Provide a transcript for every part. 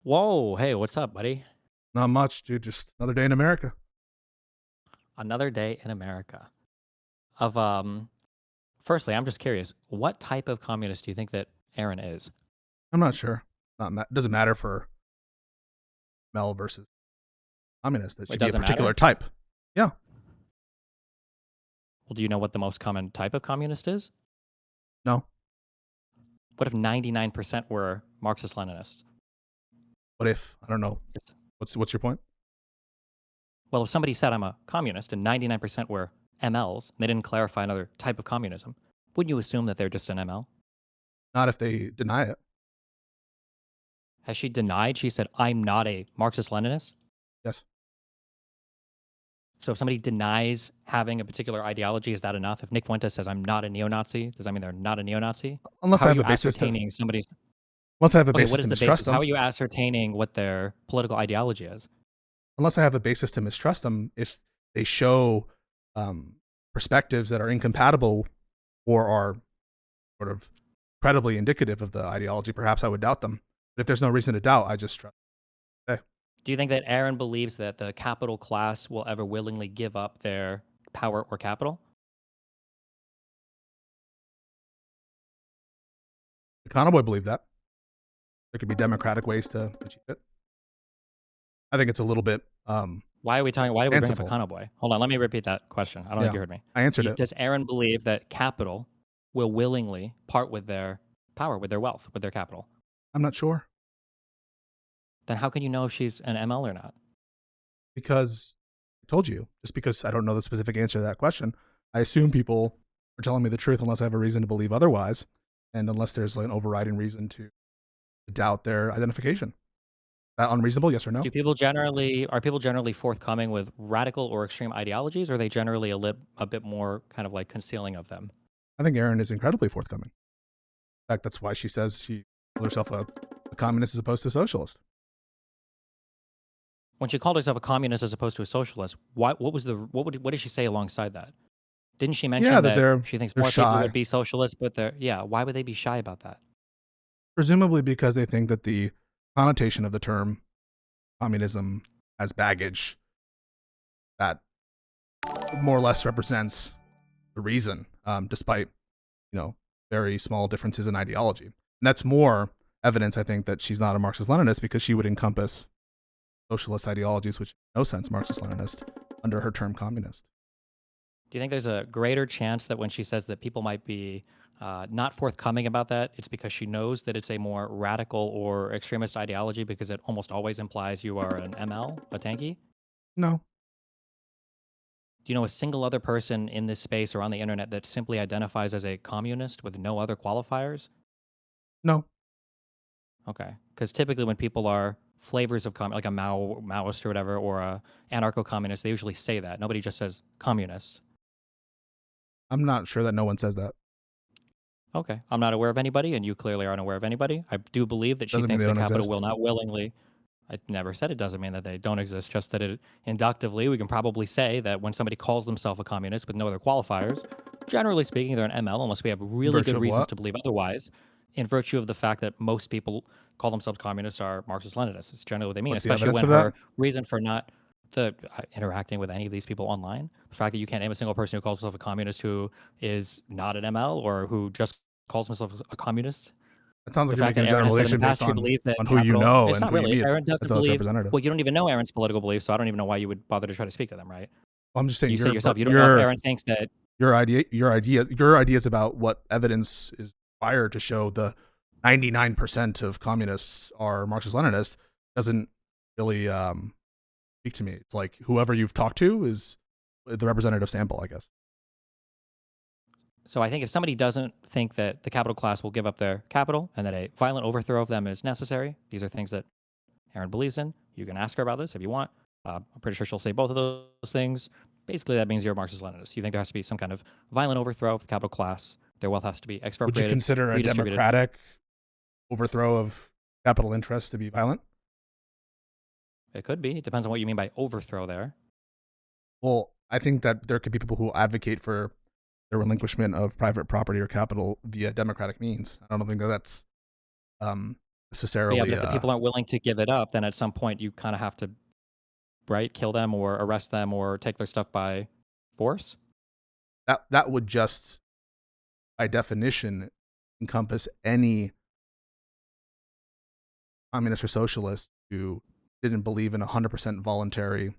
Whoa, hey, what's up, buddy? Not much, dude. Just another day in America. Another day in America. Of Firstly, I'm just curious, what type of communist do you think that Aaron is? I'm not sure. Doesn't matter for Mel versus communist. That It should be a doesn't particular matter. type. Yeah. Well, do you know what the most common type of communist is? No. What if 99% were Marxist Leninists? What if? I don't know. It's- What's your point? Well, if somebody said I'm a communist and 99% were MLs, and they didn't clarify another type of communism, wouldn't you assume that they're just an ML? Not if they deny it. Has she denied? She said, I'm not a Marxist Leninist. Yes. So if somebody denies having a particular ideology, is that enough? If Nick Fuentes says, I'm not a neo-Nazi, does that mean they're not a neo-Nazi? Unless How I are have you a basis to. ascertaining somebody's Unless I have a Okay, what basis is to the mistrust basis? How them. are you ascertaining what their political ideology is? Unless I have a basis to mistrust them, if they show perspectives that are incompatible or are sort of credibly indicative of the ideology, perhaps I would doubt them. But if there's no reason to doubt, I just trust. Okay. Do you think that Aaron believes that the capital class will ever willingly give up their power or capital? The Convoy believe that. There could be democratic ways to achieve it. I think it's a little bit Why do we bring up fanciful. Econoboy? Hold on, let me repeat that question. I don't think Yeah, you heard me. I answered it. Does Aaron believe that capital will willingly part with their power, with their wealth, with their capital? I'm not sure Then how can you know if she's an ML or not? because I told you. Just because I don't know the specific answer to that question, I assume people are telling me the truth unless I have a reason to believe otherwise, and unless there's like an overriding reason to doubt their identification. That unreasonable? Yes or no? Are people generally forthcoming with radical or extreme ideologies, or are they generally a bit more kind of like concealing of them? I think Erin is incredibly forthcoming. In fact, that's why she says she called herself a communist as opposed to a socialist. When she called herself a communist as opposed to a socialist, what did she say alongside that? Didn't she Yeah, mention that that they're she thinks they're more people would shy, be socialists, but they're yeah, why would they be shy about that? presumably because they think that the connotation of the term communism as baggage that more or less represents the reason, despite very small differences in ideology. And that's more evidence, I think, that she's not a Marxist-Leninist because she would encompass socialist ideologies, which make no sense Marxist-Leninist, under her term communist. Do you think there's a greater chance that when she says that people might be not forthcoming about that, it's because she knows that it's a more radical or extremist ideology because it almost always implies you are an ML, a tanky? No, Do you know a single other person in this space or on the internet that simply identifies as a communist with no other qualifiers? no, Okay, because typically when people are flavors of like a Maoist or whatever, or a anarcho-communist, they usually say that. Nobody just says communist. I'm not sure that no one says that. Okay, I'm not aware of anybody, and you clearly aren't aware of anybody. I do believe that she Doesn't mean thinks they that don't capital will exist. not willingly. I never said it doesn't mean that they don't exist, just that it inductively, we can probably say that when somebody calls themselves a communist with no other qualifiers, generally speaking, they're an ML, unless we have In really virtue good of reasons what? to believe otherwise, in virtue of the fact that most people call themselves communists are Marxist Leninists. It's generally what they mean, What's the especially evidence when of that? her reason for not interacting with any of these people online, the fact that you can't name a single person who calls himself a communist who is not an ML or who just calls himself a communist. It sounds The like you're fact making that a Aaron has said in the generalization based past she believes that on who you capital know it's and not who you really. meet Aaron as doesn't the House believe representative. well, you don't even know Aaron's political beliefs, so I don't even know why you would bother to try to speak to them, right? Well, I'm just saying You said yourself you don't know if Aaron thinks that your ideas about what evidence is required to show the 99% of communists are Marxist-Leninists doesn't really speak to me. It's like whoever you've talked to is the representative sample, I guess. so I think if somebody doesn't think that the capital class will give up their capital and that a violent overthrow of them is necessary, these are things that Aaron believes in. You can ask her about this if you want. I'm pretty sure she'll say both of those things. Basically, that means you're a Marxist-Leninist. You think there has to be some kind of violent overthrow of the capital class. Their wealth has to be Would you expropriated, consider a redistributed. democratic overthrow of capital interests to be violent? It could be. It depends on what you mean by overthrow there. Well, I think that there could be people who advocate for the relinquishment of private property or capital via democratic means. I don't think that that's necessarily. But if the people aren't willing to give it up, then at some point you kind of have to, right, kill them or arrest them or take their stuff by force. That would just, by definition, encompass any communist or socialist who didn't believe in 100% voluntary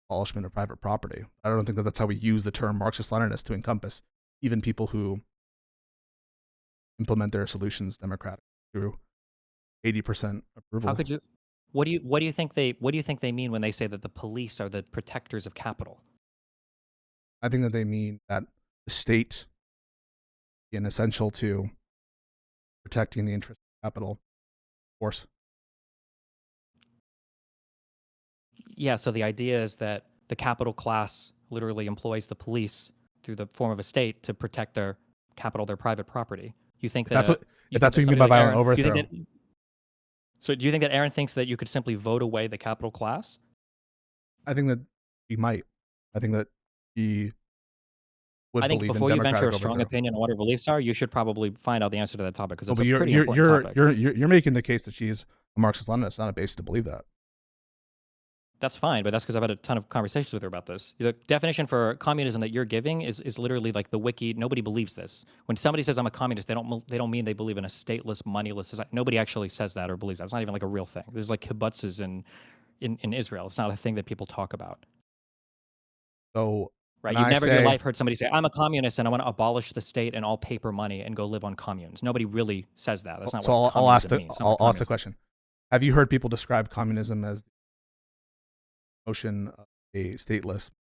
abolishment of private property. I don't think that that's how we use the term Marxist-Leninist to encompass even people who implement their solutions democratically through 80% approval. How could you? What do you think they mean when they say that the police are the protectors of capital? I think that they mean that the state is essential to protecting the interest of capital, of course. Yeah, so the idea is that the capital class literally employs the police through the form of a state to protect their capital, their private property. You think If that's that what you mean by violent overthrow. So do you think that Aaron thinks that you could simply vote away the capital class? I think that he might. I think that he would I think believe in before you venture a democratic strong overthrow. opinion on what her beliefs are, you should probably find out the answer to that topic because Oh, it's but a pretty important topic. you're making the case that she's a Marxist-Leninist, not a basis to believe that. That's fine, but that's because I've had a ton of conversations with her about this. The definition for communism that you're giving is literally like the wiki. Nobody believes this. When somebody says I'm a communist, they don't mean they believe in a stateless, moneyless society. Nobody actually says that or believes that. It's not even like a real thing. There's like kibbutzes in Israel. It's not a thing that people talk about. So Right? when You've I never in your say, life heard somebody say, I'm a communist and I want to abolish the state and all paper money and go live on communes. Nobody really says that. That's not so what I'll ask communism means. It's not what I'll ask the communism question: have you heard people describe communism as the notion of a stateless,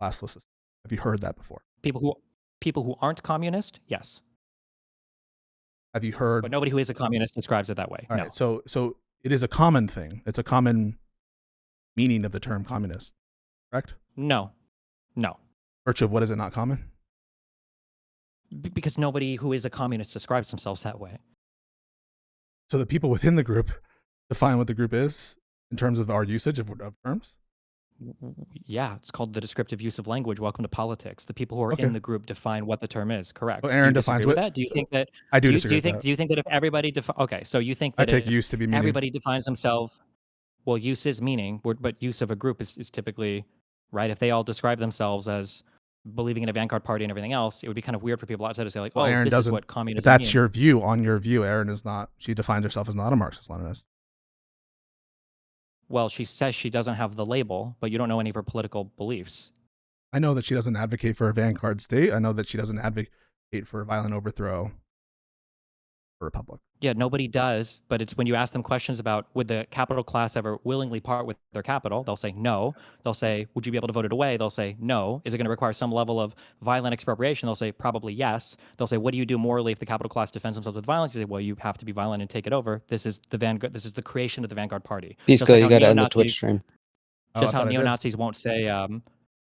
classless system? Have you heard that before? People who aren't communist, yes. Have you heard? But nobody who is a communist describes it that way. All No. right, so it is a common thing. It's a common meaning of the term communist, correct? No. Virtue of what is it not common? Because nobody who is a communist describes themselves that way. So the people within the group define what the group is in terms of our usage of terms? Yeah, it's called the descriptive use of language. Welcome to politics. The people who are Okay. in the group define what the term is. Correct. So Do Aaron you defines disagree with what- that? Do you think that I do you disagree with think that. do you think that if everybody okay, so you think I that take if use to be meaning. everybody defines themselves, well, use is meaning, but use of a group is typically right. If they all describe themselves as believing in a vanguard party and everything else, it would be kind of weird for people outside to say like, Well, oh, Aaron this is doesn't. what communism But that's means. your view. On your view, Aaron is not. She defines herself as not a Marxist-Leninist. Well, she says she doesn't have the label, but you don't know any of her political beliefs. I know that she doesn't advocate for a vanguard state. I know that she doesn't advocate for a violent overthrow for a republic. Yeah, nobody does, but it's when you ask them questions about would the capital class ever willingly part with their capital, they'll say no. They'll say, would you be able to vote it away? They'll say no. Is it going to require some level of violent expropriation? They'll say probably yes. They'll say, what do you do morally if the capital class defends themselves with violence? You say, well, you have to be violent and take it over. This is the vanguard. This is the creation of the vanguard party. Pisco, Just like you how gotta end the neo-Nazis- Twitch stream. Just I how thought I did. neo-Nazis won't say,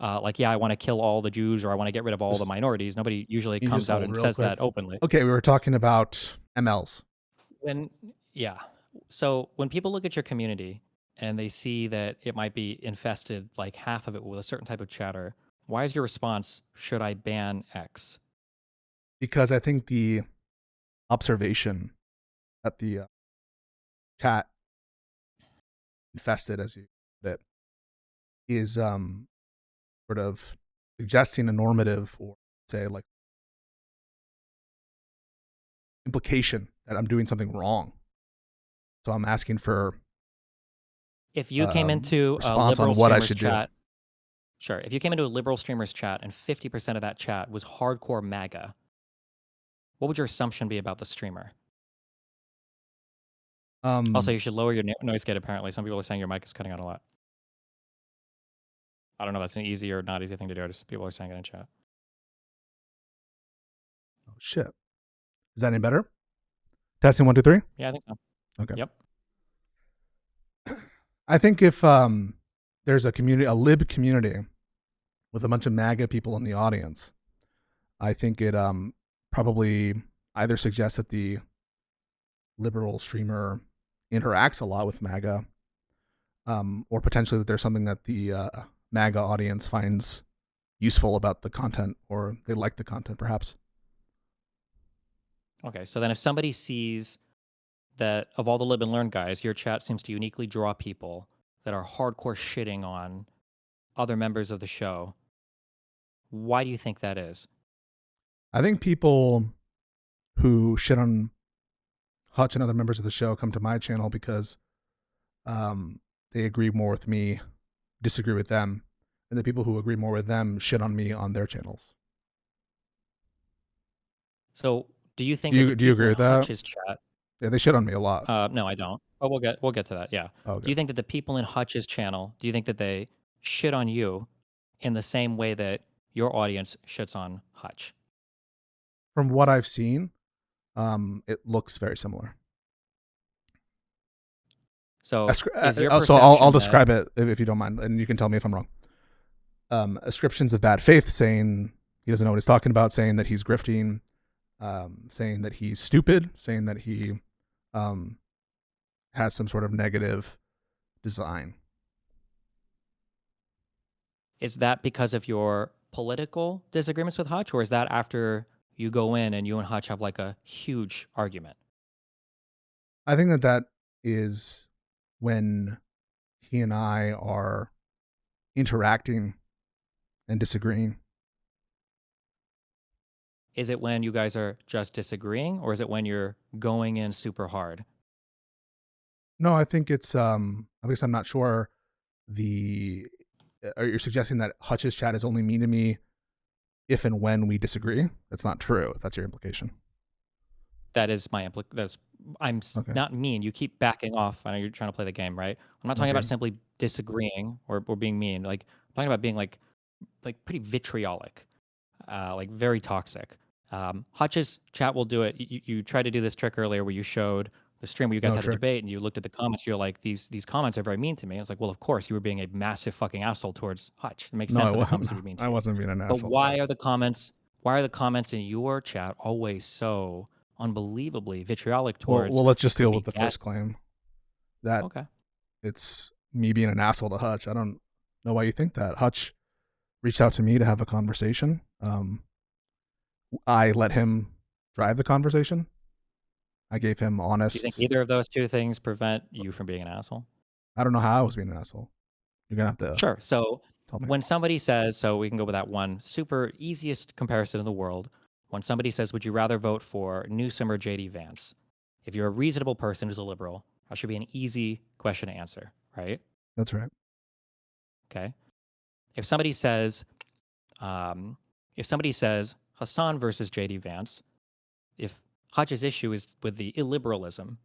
like, yeah, I want to kill all the Jews or I want to get rid of all the minorities. Nobody usually You comes just out hold and real says quick. that openly. Okay, we were talking about MLs. So when people look at your community and they see that it might be infested, like half of it with a certain type of chatter, why is your response, should I ban X? Because I think the observation that the chat infested, as you put it, is sort of suggesting a normative or say like implication that I'm doing something wrong. So I'm asking for If you came into a response on liberal what I streamer's should do. chat, sure. If you came into a liberal streamer's chat and 50% of that chat was hardcore MAGA, what would your assumption be about the streamer? Also, you should lower your noise gate, apparently. Some people are saying your mic is cutting out a lot. I don't know if that's an easy or not easy thing to do. Just people are saying it in chat. Oh shit. Is that any better? Testing 1, 2, 3? Yeah, I think so. Okay. Yep. I think if there's a community, a lib community with a bunch of MAGA people in the audience, I think it probably either suggests that the liberal streamer interacts a lot with MAGA, or potentially that there's something that the MAGA audience finds useful about the content, or they like the content, perhaps. Okay, so then if somebody sees that of all the live and learn guys, your chat seems to uniquely draw people that are hardcore shitting on other members of the show. Why do you think that is? I think people who shit on Hutch and other members of the show come to my channel because um, they agree more with me, disagree with them, and the people who agree more with them shit on me on their channels. So, do you think Do that you the do you people agree in with that? Hutch's chat Yeah, they shit on me a lot. no, I don't. But we'll get to that, yeah. Oh, Do okay. you think that the people in Hutch's channel, do you think that they shit on you in the same way that your audience shits on Hutch? From what I've seen, it looks very similar. So, is your So I'll perception that describe it if you don't mind, and you can tell me if I'm wrong. Ascriptions of bad faith, saying he doesn't know what he's talking about, saying that he's grifting, saying that he's stupid, saying that he um, has some sort of negative design. is that because of your political disagreements with Hutch, or is that after you go in and you and Hutch have like a huge argument? I think that that is when he and I are interacting and disagreeing. Is it when you guys are just disagreeing, or is it when you're going in super hard? No, I think it's I guess I'm not sure the are you suggesting that Hutch's chat is only mean to me if and when we disagree? That's not true. If that's your implication. That is my that's Okay. not mean. You keep backing off. I know you're trying to play the game, right? I'm not talking Okay. about simply disagreeing or being mean. Like I'm talking about being like pretty vitriolic, like very toxic. Hutch's chat will do it. You tried to do this trick earlier where you showed the stream where you guys No had a trick. debate and you looked at the comments. You're like, these comments are very mean to me. I was like, well, of course you were being a massive fucking asshole towards Hutch. It makes No, sense that the comments would be mean to I you. wasn't being an But asshole. why are the comments? Why are the comments in your chat always so unbelievably vitriolic towards Well, let's just deal somebody with the first guest? claim that Okay. it's me being an asshole to Hutch. I don't know why you think that. Hutch reached out to me to have a conversation. I let him drive the conversation. I gave him Do you think honest. either of those two things prevent you from being an asshole? I don't know how I was being an asshole. You're gonna have to Sure. So tell me. when somebody says, so we can go with that one super easiest comparison in the world. When somebody says, would you rather vote for Newsom or JD Vance? If you're a reasonable person who's a liberal, that should be an easy question to answer, right? That's right. Okay. If somebody says, if somebody says Hassan versus JD Vance, if Hutch's issue is with the illiberalism,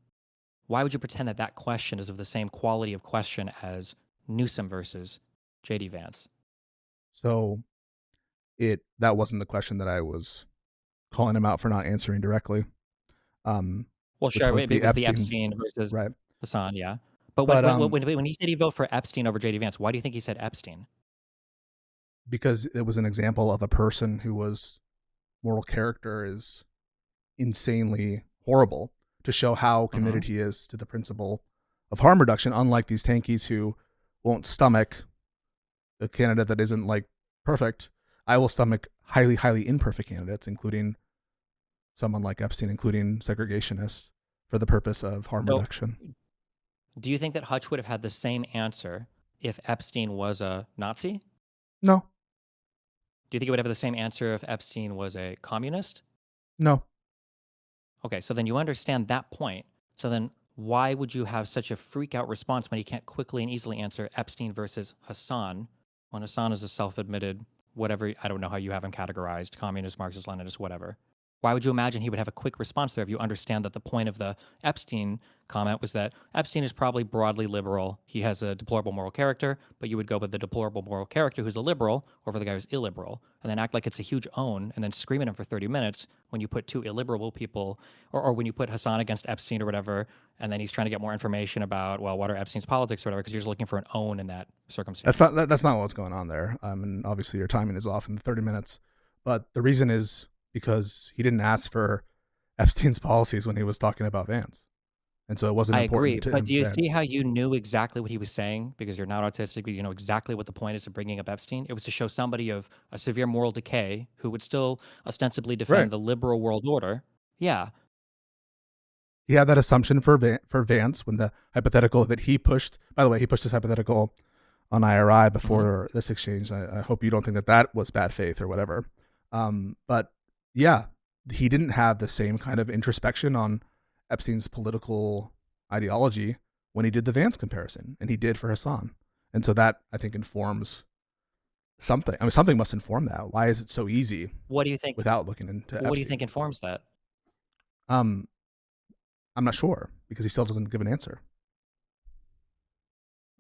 why would you pretend that that question is of the same quality of question as Newsom versus JD Vance? So that wasn't the question that I was calling him out for not answering directly. Well, Which sure, was maybe the it was the Epstein, Epstein versus right? Hassan, yeah. But But when he said he vote for Epstein over JD Vance, why do you think he said Epstein? because it was an example of a person who was moral character is insanely horrible to show how Hmm. committed he is to the principle of harm reduction, unlike these tankies who won't stomach a candidate that isn't like perfect. I will stomach highly imperfect candidates, including someone like Epstein, including segregationists, for the purpose of harm So, reduction. do you think that Hutch would have had the same answer if Epstein was a Nazi? No, Do you think he would have the same answer if Epstein was a communist? no. Okay, so then you understand that point. So then why would you have such a freak out response when you can't quickly and easily answer Epstein versus Hassan when Hassan is a self admitted, whatever, I don't know how you have him categorized, communist, Marxist, Leninist, whatever. Why would you imagine he would have a quick response there if you understand that the point of the Epstein comment was that Epstein is probably broadly liberal. He has a deplorable moral character, but you would go with the deplorable moral character who's a liberal over the guy who's illiberal, and then act like it's a huge own, and then scream at him for 30 minutes when you put two illiberal people, or when you put Hassan against Epstein or whatever, and then he's trying to get more information about, well, what are Epstein's politics or whatever, because you're just looking for an own in that circumstance. That's not what's going on there. And obviously your timing is off in the 30 minutes. But the reason is because he didn't ask for Epstein's policies when he was talking about Vance, and so it wasn't I agree, important to but do him you then. see how you knew exactly what he was saying because you're not autistic, but you know exactly what the point is of bringing up Epstein? It was to show somebody of a severe moral decay who would still ostensibly Right. defend the liberal world order. Yeah, he had that assumption for Vance when the hypothetical that he pushed. By the way, he pushed this hypothetical on IRI before this exchange. I hope you don't think that was bad faith or whatever. But yeah, he didn't have the same kind of introspection on Epstein's political ideology when he did the Vance comparison, and he did for Hassan. And so that, I think, informs something. I mean, something must inform that. Why is it so easy? What do you think? Without looking into Epstein? What do you think informs that? I'm not sure because he still doesn't give an answer.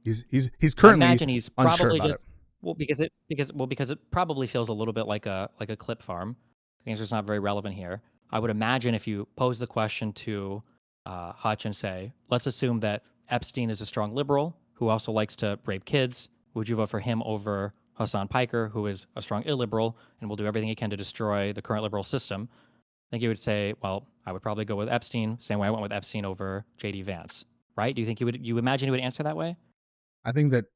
He's currently I imagine he's unsure probably about just it. because it probably feels a little bit like a clip farm. The answer's not very relevant here. I would imagine if you pose the question to Hutch and say, let's assume that Epstein is a strong liberal who also likes to rape kids. Would you vote for him over Hassan Piker, who is a strong illiberal and will do everything he can to destroy the current liberal system? I think you would say, well, I would probably go with Epstein, same way I went with Epstein over J.D. Vance, right? Do you think you imagine he would answer that way? I think that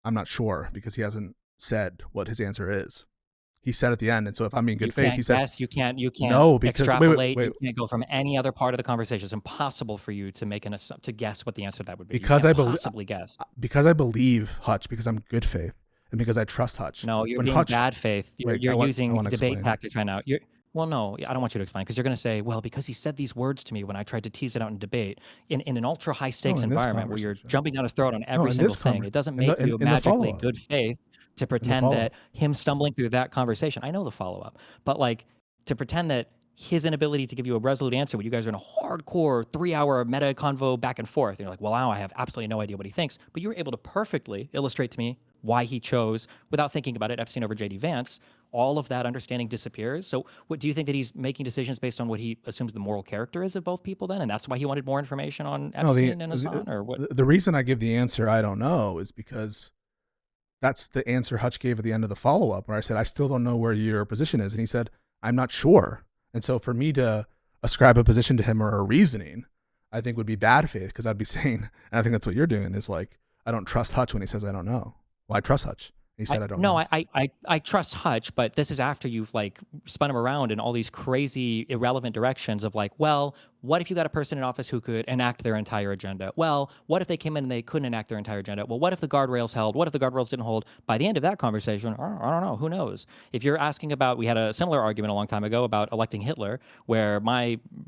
I'm not sure because he hasn't said what his answer is. He said at the end, and so if I'm being good faith, he said, "Yes, you can't no, because extrapolate. wait. You can't go from any other part of the conversation. It's impossible for you to make to guess what the answer to that would be. Because you can't possibly guess. Because I believe Hutch, because I'm good faith, and because I trust Hutch. No, you're being bad faith. You're using debate explain. tactics right now. Well, no, I don't want you to explain because you're going to say, well, because he said these words to me when I tried to tease it out in debate in an ultra high stakes environment where you're jumping down his throat on every single thing. It doesn't make you magically good faith to pretend that him stumbling through that conversation. I know the follow up, but like to pretend that his inability to give you a resolute answer when you guys are in a hardcore 3-hour meta convo back and forth. And you're like, well, now I have absolutely no idea what he thinks, but you were able to perfectly illustrate to me why he chose, without thinking about it, Epstein over J.D. Vance. All of that understanding disappears. So what do you think that he's making decisions based on what he assumes the moral character is of both people then? And that's why he wanted more information on Epstein and Hassan? Or what? The reason I give the answer I don't know is because that's the answer Hutch gave at the end of the follow-up where I said, I still don't know where your position is. And he said, I'm not sure. And so for me to ascribe a position to him or a reasoning, I think would be bad faith because I'd be saying, and I think that's what you're doing, is like, I don't trust Hutch when he says I don't know. Well, I trust Hutch. He said I don't know. No, I trust Hutch, but this is after you've like spun him around in all these crazy irrelevant directions of like, well, what if you got a person in office who could enact their entire agenda? Well, what if they came in and they couldn't enact their entire agenda? Well, what if the guardrails held? What if the guardrails didn't hold? By the end of that conversation, I don't know. Who knows? If you're asking about, we had a similar argument a long time ago about electing Hitler, where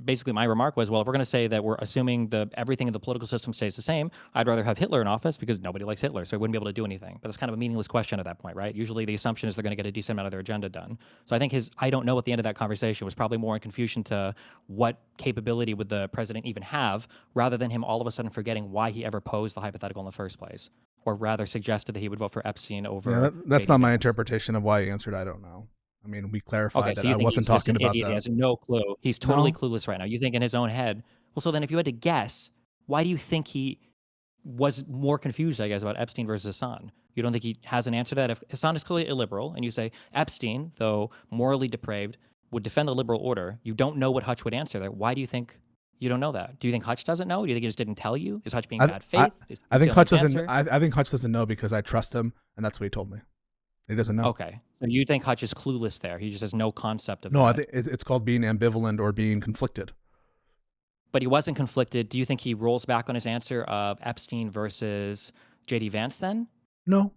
basically my remark was, well, if we're going to say that we're assuming everything in the political system stays the same, I'd rather have Hitler in office because nobody likes Hitler, so he wouldn't be able to do anything. But it's kind of a meaningless question at that point, right? Usually the assumption is they're going to get a decent amount of their agenda done. So I think I don't know at the end of that conversation was probably more in confusion to what capability would the president even have, rather than him all of a sudden forgetting why he ever posed the hypothetical in the first place, or rather suggested that he would vote for Epstein over. Yeah, that's not my interpretation of why he answered I don't know. I mean, we clarified that I wasn't talking about that. He has no clue. He's totally clueless right now. You think in his own head. Well, so then if you had to guess, why do you think he was more confused, I guess, about Epstein versus Hassan? You don't think he has an answer to that? If Hassan is clearly illiberal, and you say Epstein, though morally depraved, would defend the liberal order, you don't know what Hutch would answer there. Why do you think you don't know that? Do you think Hutch doesn't know? Do you think he just didn't tell you? Is Hutch being bad faith? I think Hutch doesn't. I think Hutch doesn't know because I trust him, and that's what he told me. He doesn't know. Okay, so you think Hutch is clueless there? He just has no concept of. No, I think it's called being ambivalent or being conflicted. But he wasn't conflicted. Do you think he rolls back on his answer of Epstein versus J.D. Vance then? No.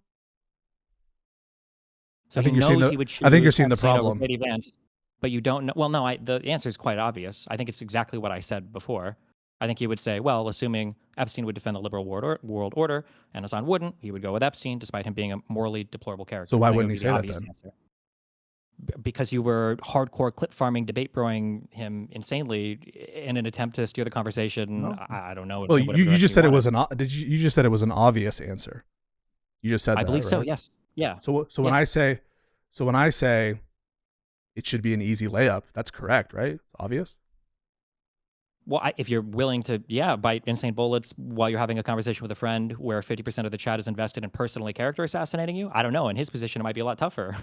So I think you're seeing the problem. J.D. Vance, but you don't know. Well, no, the answer is quite obvious. I think it's exactly what I said before. I think he would say, well, assuming Epstein would defend the liberal world order and Hassan wouldn't, he would go with Epstein despite him being a morally deplorable character. So why wouldn't he say that then? Answer. Because you were hardcore clip farming, debate broing him insanely in an attempt to steer the conversation. No. I don't know. Well, you just said it was you just said it was an obvious answer. You just said that. I believe right? so. Yes. Yeah. So when I say it should be an easy layup, that's correct, right? It's obvious. Well, if you're willing to, bite insane bullets while you're having a conversation with a friend where 50% of the chat is invested in personally character assassinating you, I don't know. In his position, it might be a lot tougher.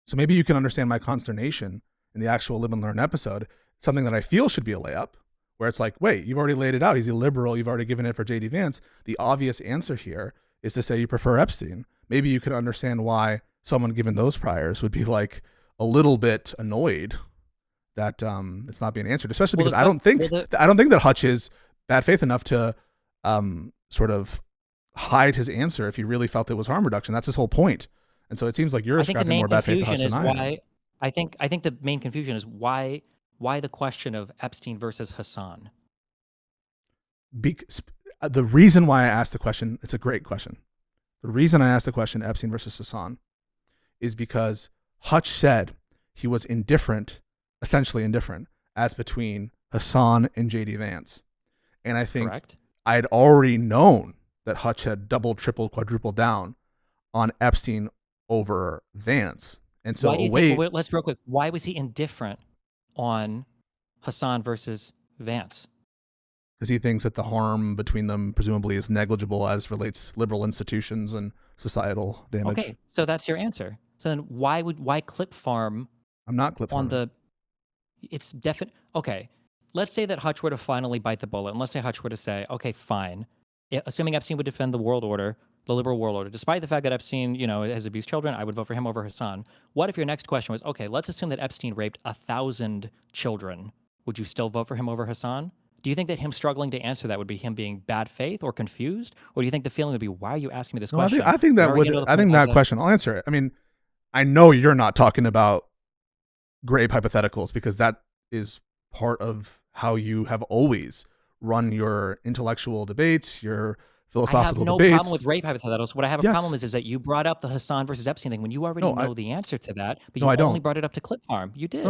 So maybe you can understand my consternation in the actual Live and Learn episode, something that I feel should be a layup, where it's like, wait, you've already laid it out. He's illiberal. You've already given it for J.D. Vance. The obvious answer here is to say you prefer Epstein. Maybe you can understand why someone given those priors would be like a little bit annoyed that it's not being answered, especially Well, because the I que- don't think well, the, I don't think that Hutch is bad faith enough to sort of hide his answer if he really felt it was harm reduction. That's his whole point. And so it seems like you're I think the ascribing main more bad faith to Hutch confusion is than I am. why. I think the main confusion is why the question of Epstein versus Hassan. The reason why I asked the question, it's a great question. The reason I asked the question, Epstein versus Hassan, is because Hutch said he was indifferent, essentially indifferent, as between Hassan and JD Vance. And I think Correct. I'd already known that Hutch had doubled, tripled, quadrupled down on Epstein over Vance. And so Why do you think? Well, let's real quick. Why was he indifferent on Hassan versus Vance? because he thinks that the harm between them presumably is negligible as relates liberal institutions and societal damage. Okay, so that's your answer. So then why clip farm I'm not clip on farming. it's definite. Okay, let's say that Hutch were to finally bite the bullet, and let's say Hutch were to say, okay, fine, assuming Epstein would defend the world order, the liberal world order, despite the fact that Epstein, has abused children, I would vote for him over Hassan. What if your next question was, okay, let's assume that Epstein raped 1,000 children. Would you still vote for him over Hassan? Do you think that him struggling to answer that would be him being bad faith or confused? Or do you think the feeling would be, why are you asking me this No, question? I think that would. I think that question. I'll answer it. I mean, I know you're not talking about grave hypotheticals because that is part of how you have always run your intellectual debates, your philosophical debates. I have no problem with rape hypotheticals. What I have a problem is that you brought up the Hassan versus Epstein thing when you already know the answer to that, but you only brought it up to clip farm. You did.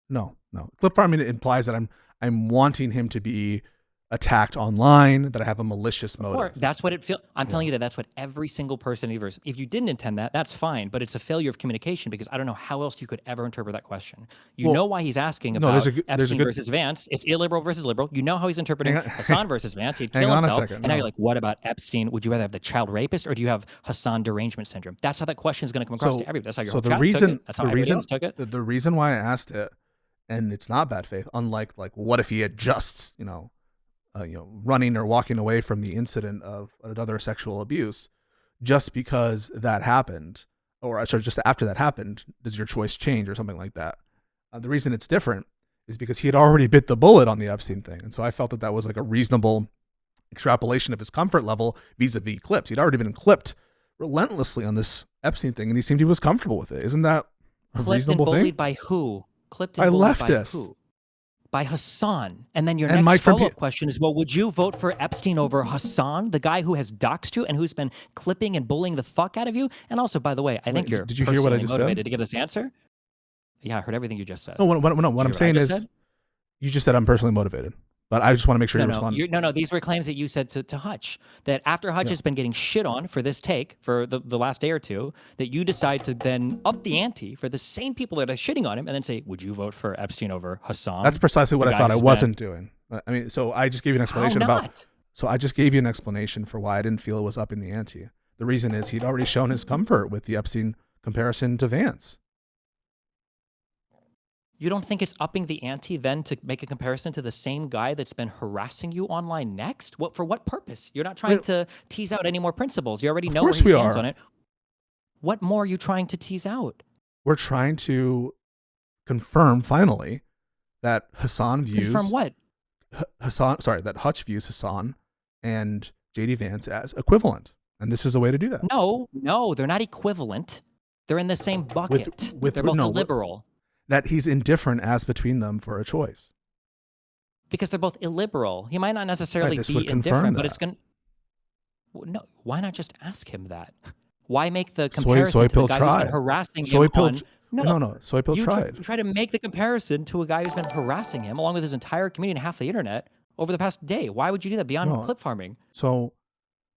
No. Clip farming implies that I'm wanting him to be attacked online, that I have a malicious motive. Of course, that's what it feels. I'm telling you that's what every single person in the universe. If you didn't intend that, that's fine, but it's a failure of communication because I don't know how else you could ever interpret that question. You know why he's asking about Epstein versus Vance. It's illiberal versus liberal. You know how he's interpreting Hassan versus Vance. He'd kill himself. And now you're like, what about Epstein? Would you rather have the child rapist or do you have Hassan derangement syndrome? That's how that question is going to come across to everybody. That's how your whole chat took it. That's how everybody else took it. The reason why I asked it, and it's not bad faith, unlike what if he had just, running or walking away from the incident of another sexual abuse, just because that happened, or sorry, just after that happened, does your choice change or something like that? The reason it's different is because he had already bit the bullet on the Epstein thing. And so I felt that was like a reasonable extrapolation of his comfort level vis-a-vis clips. He'd already been clipped relentlessly on this Epstein thing, and he seemed he was comfortable with it. Isn't that a reasonable thing? Clipped and bullied by who? Clipped and by bullied leftists. by who? By Hassan. And then your next follow-up question is, well, would you vote for Epstein over Hassan, the guy who has doxed you and who's been clipping and bullying the fuck out of you? And also, by the way, I think you're did you hear what I just motivated said? to give this answer. Yeah, I heard everything you just said. No, what I'm saying is, you just said I'm personally motivated. But I just want to make sure you respond. No, these were claims that you said to Hutch, that after Hutch has been getting shit on for this take for the last day or two, that you decide to then up the ante for the same people that are shitting on him and then say, would you vote for Epstein over Hassan? That's precisely what I thought I wasn't doing. I mean, so I just gave you an explanation So I just gave you an explanation for why I didn't feel it was upping the ante. The reason is he'd already shown his comfort with the Epstein comparison to Vance. You don't think it's upping the ante then to make a comparison to the same guy that's been harassing you online next? For what purpose? You're not trying to tease out any more principles. You already know where he stands on it. What more are you trying to tease out? We're trying to confirm finally that Hassan views confirm what? That Hutch views Hassan and JD Vance as equivalent. And this is a way to do that. No, they're not equivalent. They're in the same bucket. They're both illiberal. That he's indifferent as between them for a choice. Because they're both illiberal. He might not necessarily be indifferent, but it's going to... No, why not just ask him that? Why make the comparison to the guy who's been harassing him on... No. Soy Pill tried. You try to make the comparison to a guy who's been harassing him along with his entire community and half the internet over the past day. Why would you do that beyond clip farming? So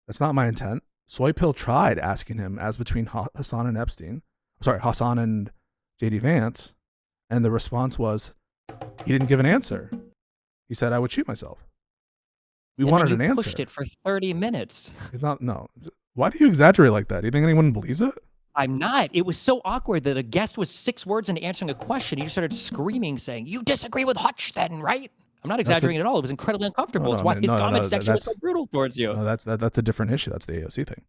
that's not my intent. Soy Pill tried asking him as between Hassan and Epstein. Sorry, Hassan and JD Vance. And the response was, he didn't give an answer. He said, I would shoot myself. We wanted an answer. Pushed it for 30 minutes. No. Why do you exaggerate like that? Do you think anyone believes it? I'm not. It was so awkward that a guest was 6 words into answering a question. You just started screaming, saying, you disagree with Hutch then, right? I'm not exaggerating at all. It was incredibly uncomfortable. It's why his comment section was so brutal towards you. No, that's a different issue. That's the AOC thing.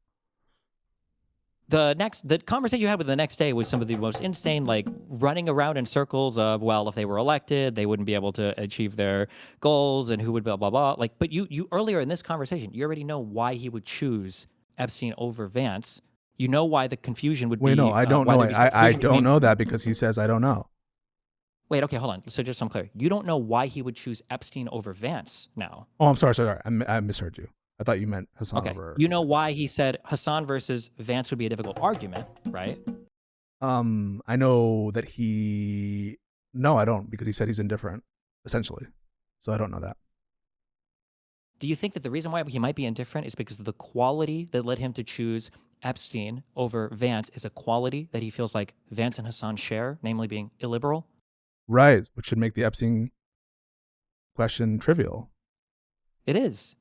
The conversation you had with the next day was some of the most insane, like running around in circles of, well, if they were elected, they wouldn't be able to achieve their goals, and who would blah blah blah. Like, but you earlier in this conversation, you already know why he would choose Epstein over Vance. You know why the confusion would Wait, be, no, I don't why know. there'd be some I confusion don't between. know that because he says I don't know. Wait, okay, hold on. So just so I'm clear, you don't know why he would choose Epstein over Vance now. Oh, I'm sorry. I misheard you. I thought you meant Hassan Okay, over. you know why he said Hassan versus Vance would be a difficult argument, right? I know that he. No, I don't, because he said he's indifferent, essentially. So I don't know that. Do you think that the reason why he might be indifferent is because of the quality that led him to choose Epstein over Vance is a quality that he feels like Vance and Hassan share, namely being illiberal? Right, which should make the Epstein question trivial. It is.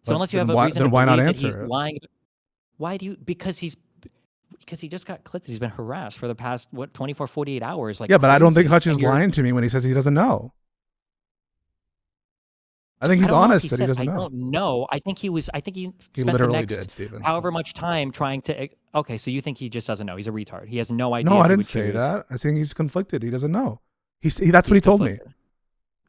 So But unless you then have a reason to why not believe that he's answer it? lying, why do you? Because he just got clipped. He's been harassed for the past 24, 48 hours. Like, Yeah, but I don't think crazy. Hutch is And you're- lying to me when he says he doesn't know. I think I he's don't know if honest he that he said, doesn't I know. don't know. I think he He spent the literally next did, Stephen. however much time trying to. Okay, so you think he just doesn't know? He's a retard. He has no idea. No, if I he didn't would say choose. that. I think he's conflicted. He doesn't know. That's what He's he told me. conflicted.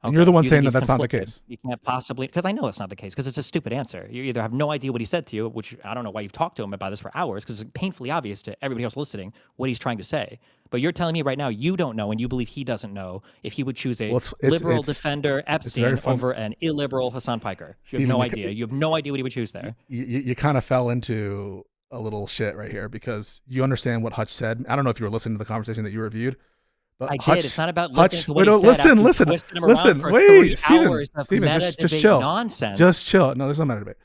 And you're the one You saying think that he's that's not the conflicted. case. You can't possibly, because I know that's not the case, because it's a stupid answer. You either have no idea what he said to you, which I don't know why you've talked to him about this for hours, because it's painfully obvious to everybody else listening what he's trying to say. But you're telling me right now you don't know, and you believe he doesn't know if he would choose a liberal defender Epstein over an illiberal Hassan Piker. You have no idea. You have no idea what he would choose there. You kind of fell into a little shit right here because you understand what Hutch said. I don't know if you were listening to the conversation that you reviewed. But I Hutch, did. It's not about Hutch, listening to what he said. Listen. Wait, Steven, just chill. Nonsense. Just chill. No, there's no matter debate.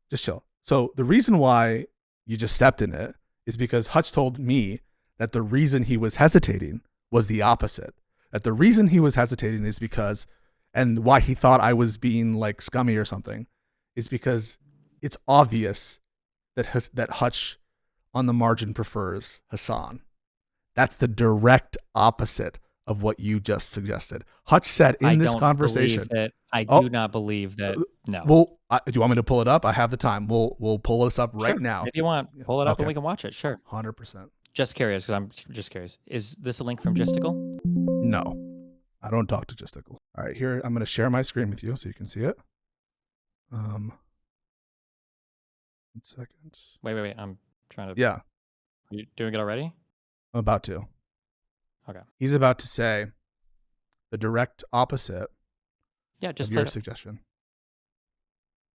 Just chill. So the reason why you just stepped in it is because Hutch told me that the reason he was hesitating was the opposite. That the reason he was hesitating is because, and why he thought I was being like scummy or something, is because it's obvious that Hutch on the margin prefers Hassan. That's the direct opposite of what you just suggested. Hutch said in this conversation. I do not believe that. No. Well, do you want me to pull it up? I have the time. We'll pull this up right now. If you want, pull it up and we can watch it. Sure. 100%. Just curious, because I'm just curious. Is this a link from Gisticle? No, I don't talk to Gisticle. All right, here I'm going to share my screen with you so you can see it. 1 second. Wait. I'm trying to. Yeah. Are you doing it already? I'm about to. Okay. He's about to say the direct opposite. Yeah, just of your suggestion.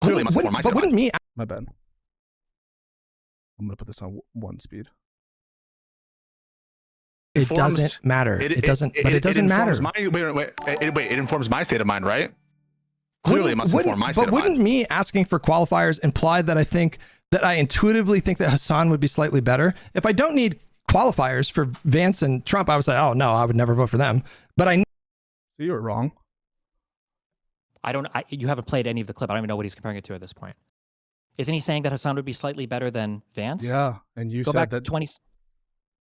Clearly, must inform my state of mind. My bad. I'm going to put this on 1 speed. It doesn't matter. It doesn't matter. It informs my state of mind, right? Clearly, it must inform my state of mind. But wouldn't me asking for qualifiers imply that I intuitively think that Hassan would be slightly better? If I don't need qualifiers for Vance and Trump, I would say, oh no, I would never vote for them. But So you were wrong. You haven't played any of the clip. I don't even know what he's comparing it to at this point. Isn't he saying that Hassan would be slightly better than Vance? Yeah, and you Go said back that 20.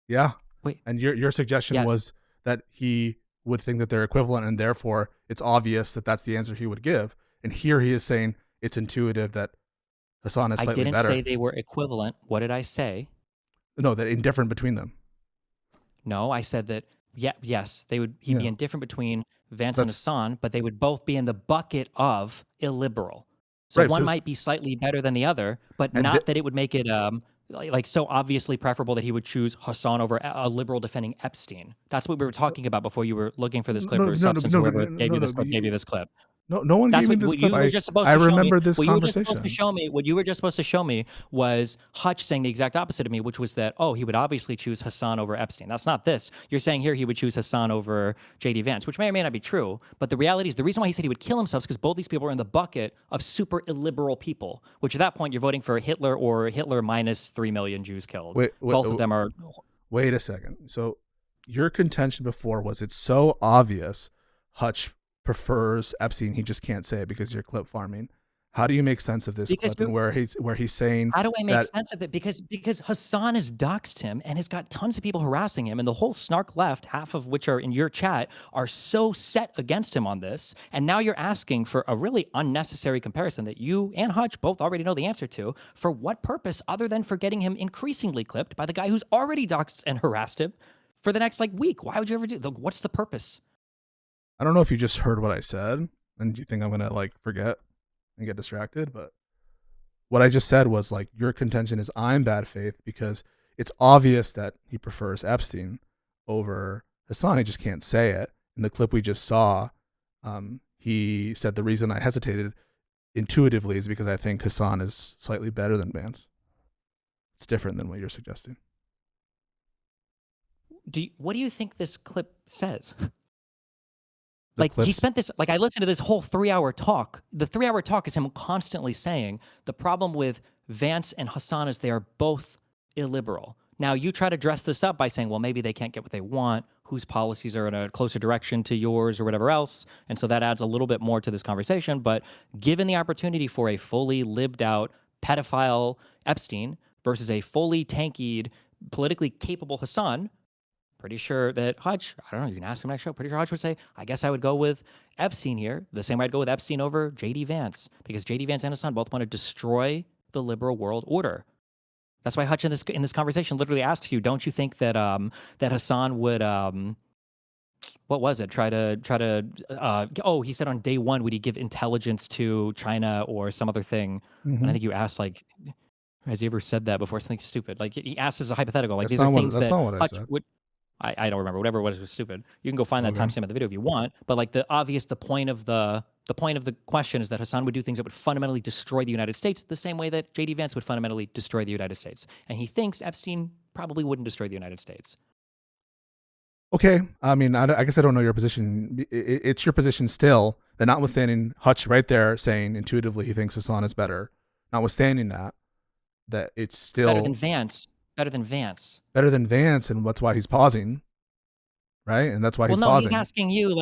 Yeah. Wait. And your suggestion was that he would think that they're equivalent, and therefore it's obvious that that's the answer he would give. And here he is saying it's intuitive that Hassan is slightly better. I didn't say they were equivalent. What did I say? No, that indifferent between them. No, I said that, yes, he'd be indifferent between Vance and Hassan, but they would both be in the bucket of illiberal. So one might be slightly better than the other, but not that it would make it like so obviously preferable that he would choose Hassan over a liberal defending Epstein. That's what we were talking about before you were looking for this clip, or substance, whoever gave you this clip gave you this clip. No one gave me this clip. I remember this conversation. What you were just supposed to show me was Hutch saying the exact opposite of me, which was that, he would obviously choose Hassan over Epstein. That's not this. You're saying here he would choose Hassan over J.D. Vance, which may or may not be true. But the reality is the reason why he said he would kill himself is because both these people are in the bucket of super illiberal people, which at that point you're voting for Hitler or Hitler minus 3 million Jews killed. Both of them are... Wait a second. So your contention before was it's so obvious Hutch prefers Epstein, he just can't say it because you're clip farming. How do you make sense of this Because clip and where he's saying how do I make that sense of it? Because Hassan has doxed him and has got tons of people harassing him, and the whole Snark left, half of which are in your chat, are so set against him on this. And now you're asking for a really unnecessary comparison that you and Hutch both already know the answer to. For what purpose, other than for getting him increasingly clipped by the guy who's already doxed and harassed him for the next week? Why would you ever do? What's the purpose? I don't know if you just heard what I said and you think I'm gonna forget and get distracted, but what I just said was your contention is I'm bad faith because it's obvious that he prefers Epstein over Hassan. He just can't say it. In the clip we just saw, he said the reason I hesitated intuitively is because I think Hassan is slightly better than Vance. It's different than what you're suggesting. What do you think this clip says? The He clips- spent this, I listened to this whole 3-hour talk. The 3-hour talk is him constantly saying the problem with Vance and Hassan is they are both illiberal. Now, you try to dress this up by saying, well, maybe they can't get what they want, whose policies are in a closer direction to yours or whatever else. And so that adds a little bit more to this conversation. But given the opportunity for a fully lived out pedophile Epstein versus a fully tankied, politically capable Hassan, pretty sure that Hutch, I don't know, you can ask him next show, pretty sure Hutch would say, I guess I would go with Epstein here, the same way I'd go with Epstein over J.D. Vance, because J.D. Vance and Hassan both want to destroy the liberal world order. That's why Hutch in this conversation literally asks you, don't you think that that Hassan would what was it? He said on day one, would he give intelligence to China or some other thing? And I think you asked has he ever said that before? Something stupid. He asked as a hypothetical. That's These not are what- things that's that not what I Hutch said. would. I don't remember. Whatever it was stupid. You can go find that Okay. timestamp of the video if you want. But the point of the question is that Hassan would do things that would fundamentally destroy the United States, the same way that J.D. Vance would fundamentally destroy the United States. And he thinks Epstein probably wouldn't destroy the United States. Okay. I mean, I guess I don't know your position. It's your position still that notwithstanding Hutch right there saying intuitively he thinks Hassan is better, notwithstanding that it's still Better than Vance. Better than Vance. And that's why he's pausing, right? And that's why he's no, pausing. he's asking you,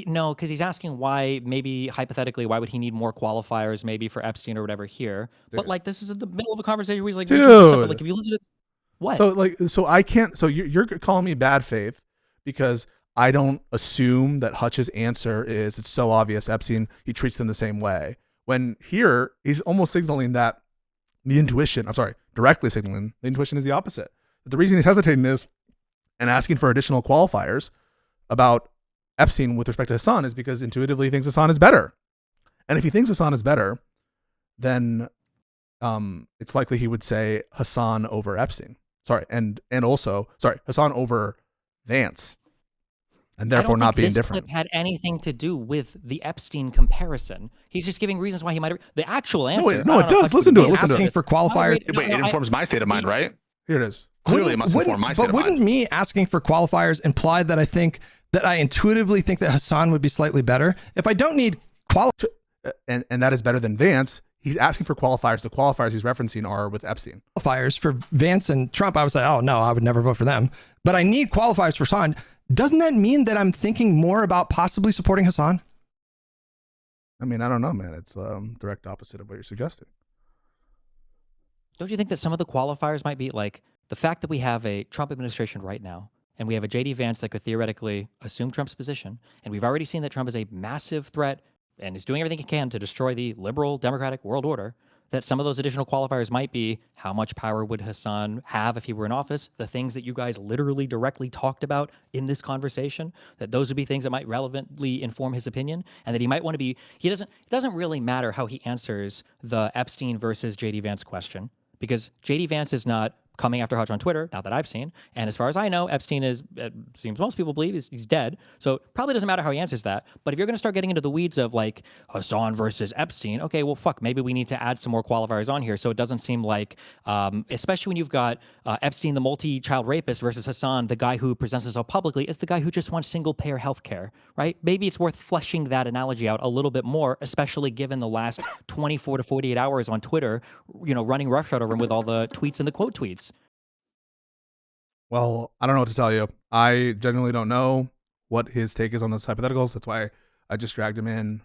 no, because he's asking why, maybe hypothetically, why would he need more qualifiers maybe for Epstein or whatever here? Dude. But this is in the middle of a conversation where he's Dude. if you listen to what? So I can't. So you're calling me bad faith because I don't assume that Hutch's answer is it's so obvious Epstein, he treats them the same way. When here he's almost signaling that the intuition, directly signaling the intuition is the opposite. The reason he's hesitating is and asking for additional qualifiers about Epstein with respect to Hassan is because intuitively he thinks Hassan is better. And if he thinks Hassan is better, then it's likely he would say Hassan over Epstein. Hassan over Vance. And therefore not being different. This clip had anything to do with the Epstein comparison. He's just giving reasons why he might have. The actual answer. No, it does. Listen to it. Asking for qualifiers. It informs my state of mind, right? Here it is. Clearly, it must inform my state of mind. But wouldn't me asking for qualifiers imply that I intuitively think that Hassan would be slightly better? If I don't need and that is better than Vance, he's asking for qualifiers. The qualifiers he's referencing are with Epstein. Qualifiers for Vance and Trump, I would say, oh no, I would never vote for them. But I need qualifiers for Hassan. Doesn't that mean that I'm thinking more about possibly supporting Hassan? I mean, I don't know, man. It's direct opposite of what you're suggesting. Don't you think that some of the qualifiers might be the fact that we have a Trump administration right now, and we have a J.D. Vance that could theoretically assume Trump's position, and we've already seen that Trump is a massive threat and is doing everything he can to destroy the liberal democratic world order, that some of those additional qualifiers might be how much power would Hassan have if he were in office, the things that you guys literally directly talked about in this conversation, that those would be things that might relevantly inform his opinion, and that he might want to be, it doesn't really matter how he answers the Epstein versus J.D. Vance question, because J.D. Vance is not coming after Hutch on Twitter, not that I've seen. And as far as I know, Epstein is, seems most people believe, he's dead. So it probably doesn't matter how he answers that. But if you're going to start getting into the weeds of Hassan versus Epstein, okay, well, fuck, maybe we need to add some more qualifiers on here so it doesn't seem like, especially when you've got Epstein, the multi-child rapist, versus Hassan, the guy who presents himself publicly as the guy who just wants single-payer healthcare, right? Maybe it's worth fleshing that analogy out a little bit more, especially given the last 24 to 48 hours on Twitter, running roughshod over him with all the tweets and the quote tweets. Well, I don't know what to tell you. I genuinely don't know what his take is on those hypotheticals. That's why I just dragged him in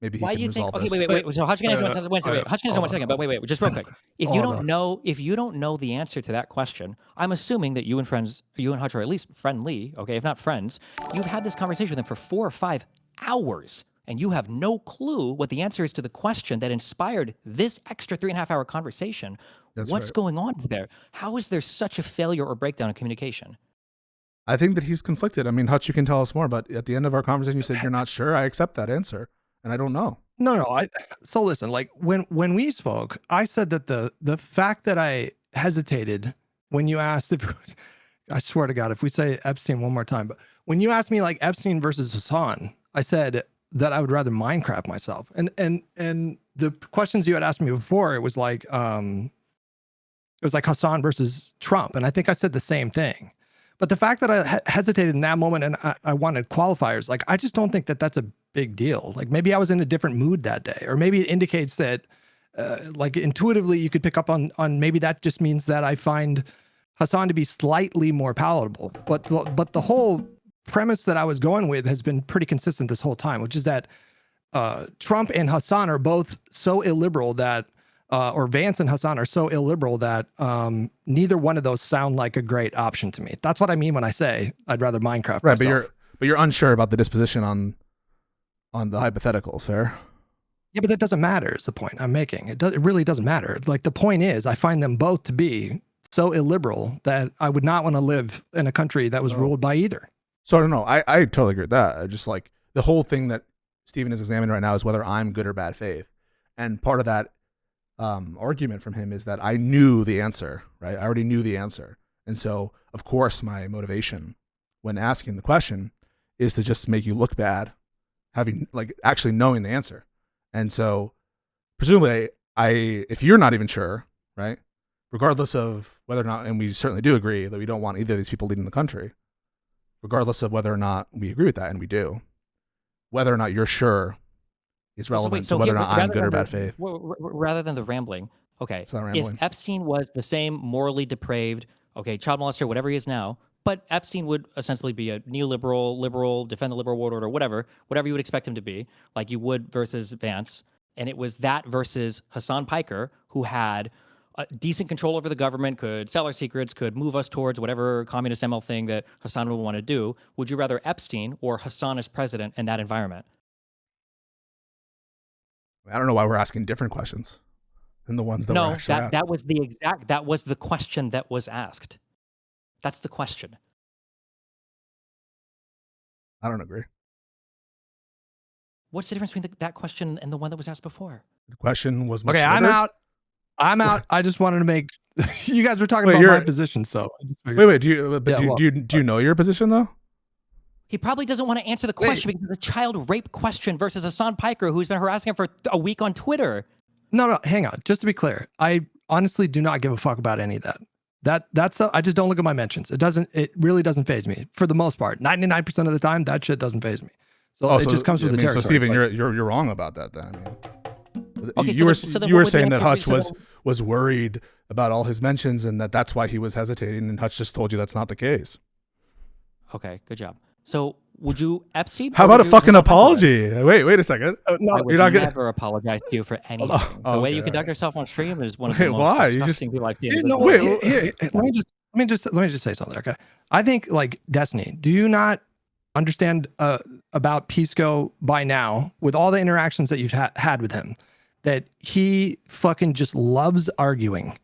maybe he Why can do you think? resolve Okay, this. wait. So Hutch can answer one second. Wait, Hutch can answer hold one second. But wait, just real quick. If you Hold don't on. know, if you don't know the answer to that question, I'm assuming that you and Hutch are at least friendly. Okay, if not friends, you've had this conversation with him for 4 or 5 hours, and you have no clue what the answer is to the question that inspired this extra 3.5 hour conversation. That's What's right. going on there? How is there such a failure or breakdown in communication? I think that he's conflicted. I mean, Hutch, you can tell us more, but at the end of our conversation, you said you're not sure. I accept that answer, and I don't know. No. So listen, like when we spoke, I said that the fact that I hesitated when you asked if I swear to God, if we say Epstein one more time, but when you asked me like Epstein versus Hassan, I said that I would rather Minecraft myself. And the questions you had asked me before, it was like Hassan versus Trump, and I think I said the same thing. But the fact that I hesitated in that moment and I wanted qualifiers, like I just don't think that that's a big deal. Like maybe I was in a different mood that day, or maybe it indicates that, like intuitively, you could pick up on maybe that just means that I find Hassan to be slightly more palatable. But the whole premise that I was going with has been pretty consistent this whole time, which is that Trump and Hassan are both so illiberal that. Or Vance and Hassan are so illiberal that neither one of those sound like a great option to me. That's what I mean when I say I'd rather Minecraft. Right, myself. but you're unsure about the disposition on the hypotheticals, fair? Yeah, but that doesn't matter. Is the point I'm making? It really doesn't matter. Like the point is, I find them both to be so illiberal that I would not want to live in a country that was ruled by either. So I don't know. I totally agree with that. I just like the whole thing that Stephen is examining right now is whether I'm good or bad faith, and part of that argument from him is that I knew the answer, right? I already knew the answer. And so, of course, my motivation when asking the question is to just make you look bad, having like actually knowing the answer. And so, presumably, if you're not even sure, right? Regardless of whether or not, and we certainly do agree that we don't want either of these people leading the country, regardless of whether or not we agree with that, and we do, whether or not you're sure is relevant to whether or not I'm good or bad faith. Rather than the rambling, okay, It's not rambling. if Epstein was the same morally depraved, okay, child molester, whatever he is now, but Epstein would essentially be a neoliberal, liberal, defend the liberal world order, whatever you would expect him to be, like you would versus Vance, and it was that versus Hassan Piker, who had decent control over the government, could sell our secrets, could move us towards whatever communist ML thing that Hassan would want to do. Would you rather Epstein or Hassan as president in that environment? I don't know why we're asking different questions than the ones that were actually asked. that was the question that was asked. That's the question. I don't agree. What's the difference between that question and the one that was asked before? The question was much Okay, shorter. I'm out. I just wanted to make. You guys were talking about my position, so I just figured. Wait. Do you know your position though? He probably doesn't want to answer the question because it's a child rape question versus Hassan Piker, who's been harassing him for a week on Twitter. No, hang on. Just to be clear, I honestly do not give a fuck about any of that. I just don't look at my mentions. It really doesn't faze me for the most part. 99% of the time, that shit doesn't faze me. So it just comes with the territory. So Stephen, you're wrong about that then. I mean, okay, you were saying that Hutch was worried about all his mentions and that's why he was hesitating, and Hutch just told you that's not the case. Okay, good job. So would you Epstein? How about a fucking apology? Wait a second. No, you're not gonna never apologize to you for anything. The way you conduct yourself on stream is one of the most disgusting people I've seen. Let me just say something. Okay, I think like Destiny. Do you not understand about Pisco by now with all the interactions that you've had with him, that he fucking just loves arguing?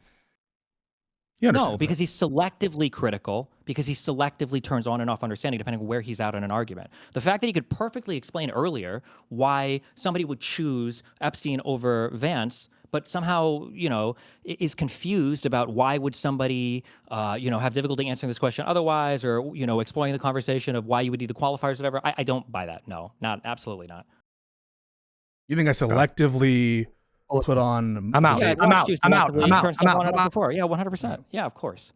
No, because he's selectively critical, because he selectively turns on and off understanding depending on where he's at in an argument. The fact that he could perfectly explain earlier why somebody would choose Epstein over Vance, but somehow, is confused about why would somebody, have difficulty answering this question otherwise, or, exploring the conversation of why you would need the qualifiers, whatever. I don't buy that. No, absolutely not. You think I selectively put on? I'm out. Yeah, I'm out. Before. Yeah, 100%. Yeah, of course.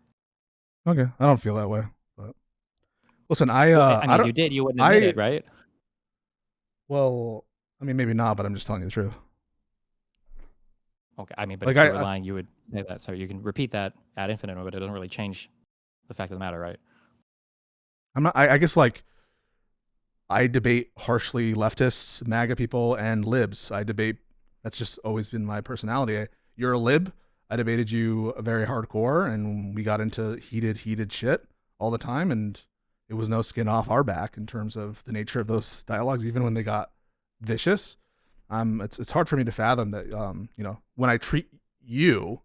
Okay, I don't feel that way. But listen, you did. You wouldn't admit it, right? Well, I mean, maybe not, but I'm just telling you the truth. Okay, I mean, but if you were lying, you would say that. So you can repeat that ad infinitum, but it doesn't really change the fact of the matter, right? I'm not. I guess like I debate harshly leftists, MAGA people, and libs. I debate. That's just always been my personality. You're a lib. I debated you very hardcore, and we got into heated shit all the time, and it was no skin off our back in terms of the nature of those dialogues, even when they got vicious. It's hard for me to fathom that when I treat you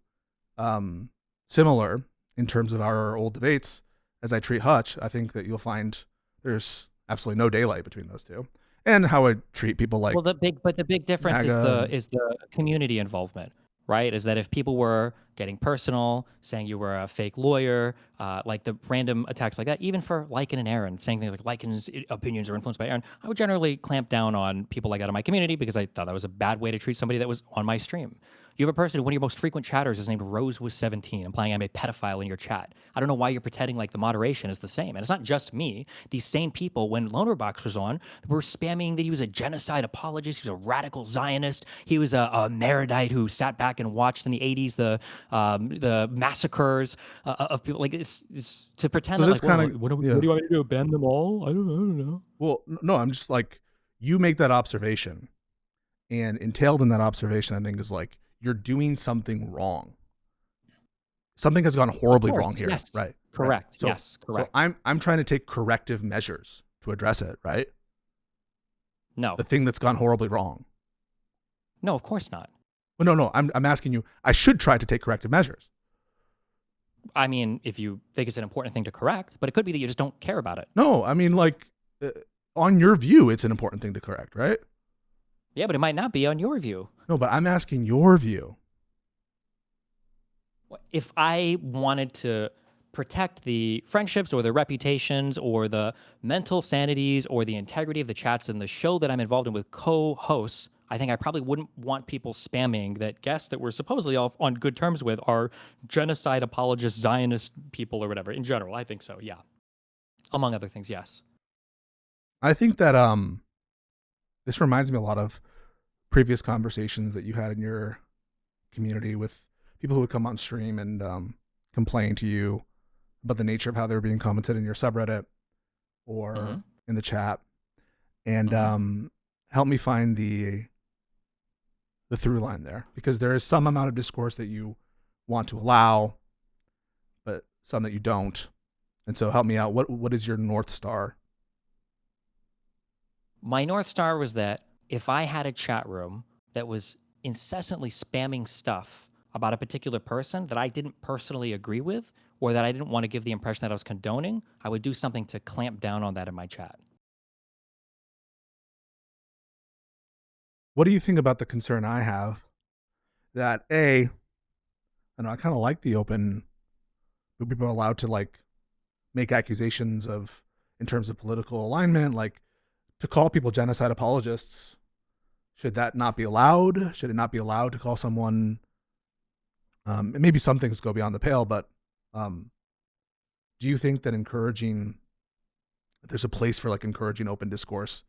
similar in terms of our old debates as I treat Hutch, I think that you'll find there's absolutely no daylight between those two. And how I treat people like the big difference is the community involvement, right? Is that if people were getting personal, saying you were a fake lawyer, like the random attacks like that, even for Lycan and Aaron, saying things like Lycan's opinions are influenced by Aaron, I would generally clamp down on people like that in my community because I thought that was a bad way to treat somebody that was on my stream. You have a person, one of your most frequent chatters is named Rose was 17, implying I'm a pedophile in your chat. I don't know why you're pretending like the moderation is the same. And it's not just me. These same people, when Lonerbox was on, were spamming that he was a genocide apologist, he was a radical Zionist, he was a Meridite who sat back and watched in the 80s the massacres of people. Like it's to pretend that like, what do you want me to do? Ban them all? I don't know. Well, no, I'm just like, you make that observation, and entailed in that observation, I think, is like, you're doing something wrong. Something has gone horribly wrong here, yes. right? Correct. Right. So, yes, correct. So I'm trying to take corrective measures to address it, right? No. The thing that's gone horribly wrong. No, of course not. Well, no. I'm asking you. I should try to take corrective measures. I mean, if you think it's an important thing to correct, but it could be that you just don't care about it. No, I mean, like, on your view, it's an important thing to correct, right? Yeah, but it might not be on your view. No, but I'm asking your view. If I wanted to protect the friendships or the reputations or the mental sanities or the integrity of the chats and the show that I'm involved in with co-hosts, I think I probably wouldn't want people spamming that guests that we're supposedly all on good terms with are genocide apologist Zionist people or whatever. In general, I think so, yeah. Among other things, yes. I think that this reminds me a lot of previous conversations that you had in your community with people who would come on stream and complain to you about the nature of how they were being commented in your subreddit or in the chat, and help me find the through line there, because there is some amount of discourse that you want to allow, but some that you don't. And so help me out. What is your North Star? My North Star was that if I had a chat room that was incessantly spamming stuff about a particular person that I didn't personally agree with, or that I didn't want to give the impression that I was condoning, I would do something to clamp down on that in my chat. What do you think about the concern I have that I kind of like the open, people are allowed to like make accusations of, in terms of political alignment, like to call people genocide apologists. Should that not be allowed? Should it not be allowed to call someone? Maybe some things go beyond the pale, but do you think that there's a place for like encouraging open discourse?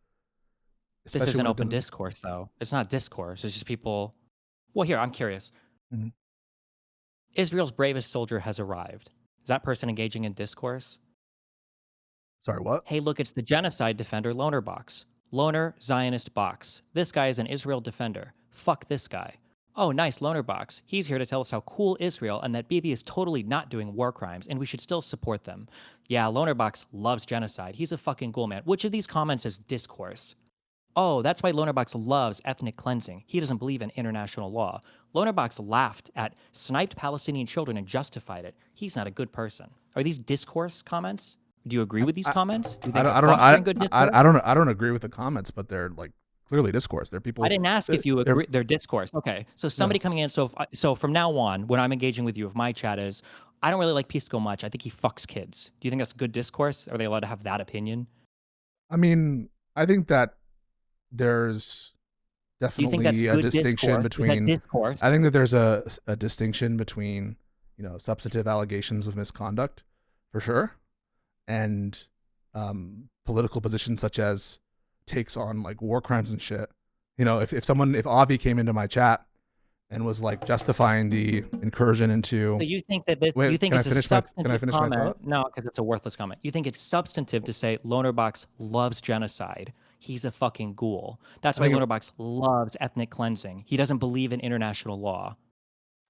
This isn't open discourse, though. It's not discourse. It's just people. Well, here, I'm curious. Mm-hmm. Israel's bravest soldier has arrived. Is that person engaging in discourse? Sorry, what? Hey, look, it's the genocide defender Loner Box. Loner Zionist Box. This guy is an Israel defender. Fuck this guy. Oh, nice, Loner Box. He's here to tell us how cool Israel and that Bibi is totally not doing war crimes and we should still support them. Yeah, Loner Box loves genocide. He's a fucking ghoul, man. Which of these comments is discourse? Oh, that's why Lonerbox loves ethnic cleansing. He doesn't believe in international law. Lonerbox laughed at sniped Palestinian children and justified it. He's not a good person. Are these discourse comments? Do you agree with these comments? Do you think I don't agree with the comments, but they're like clearly discourse. They're people. I didn't ask if you agree. They're discourse. Okay, so somebody coming in. So from now on, when I'm engaging with you, if my chat is, I don't really like Pisco much. I think he fucks kids. Do you think that's good discourse? Are they allowed to have that opinion? I mean, I think that there's definitely a distinction between discourse. I think that there's a distinction between, substantive allegations of misconduct, for sure, and political positions such as takes on like war crimes and shit. If Avi came into my chat and was like justifying the incursion into. So you think that this? Wait, You think can it's I a finish my- can I substantive finish my comment? thought? No, because it's a worthless comment. You think it's substantive to say Lonerbox loves genocide. He's a fucking ghoul. That's I why think it- Lonerbox loves ethnic cleansing. He doesn't believe in international law.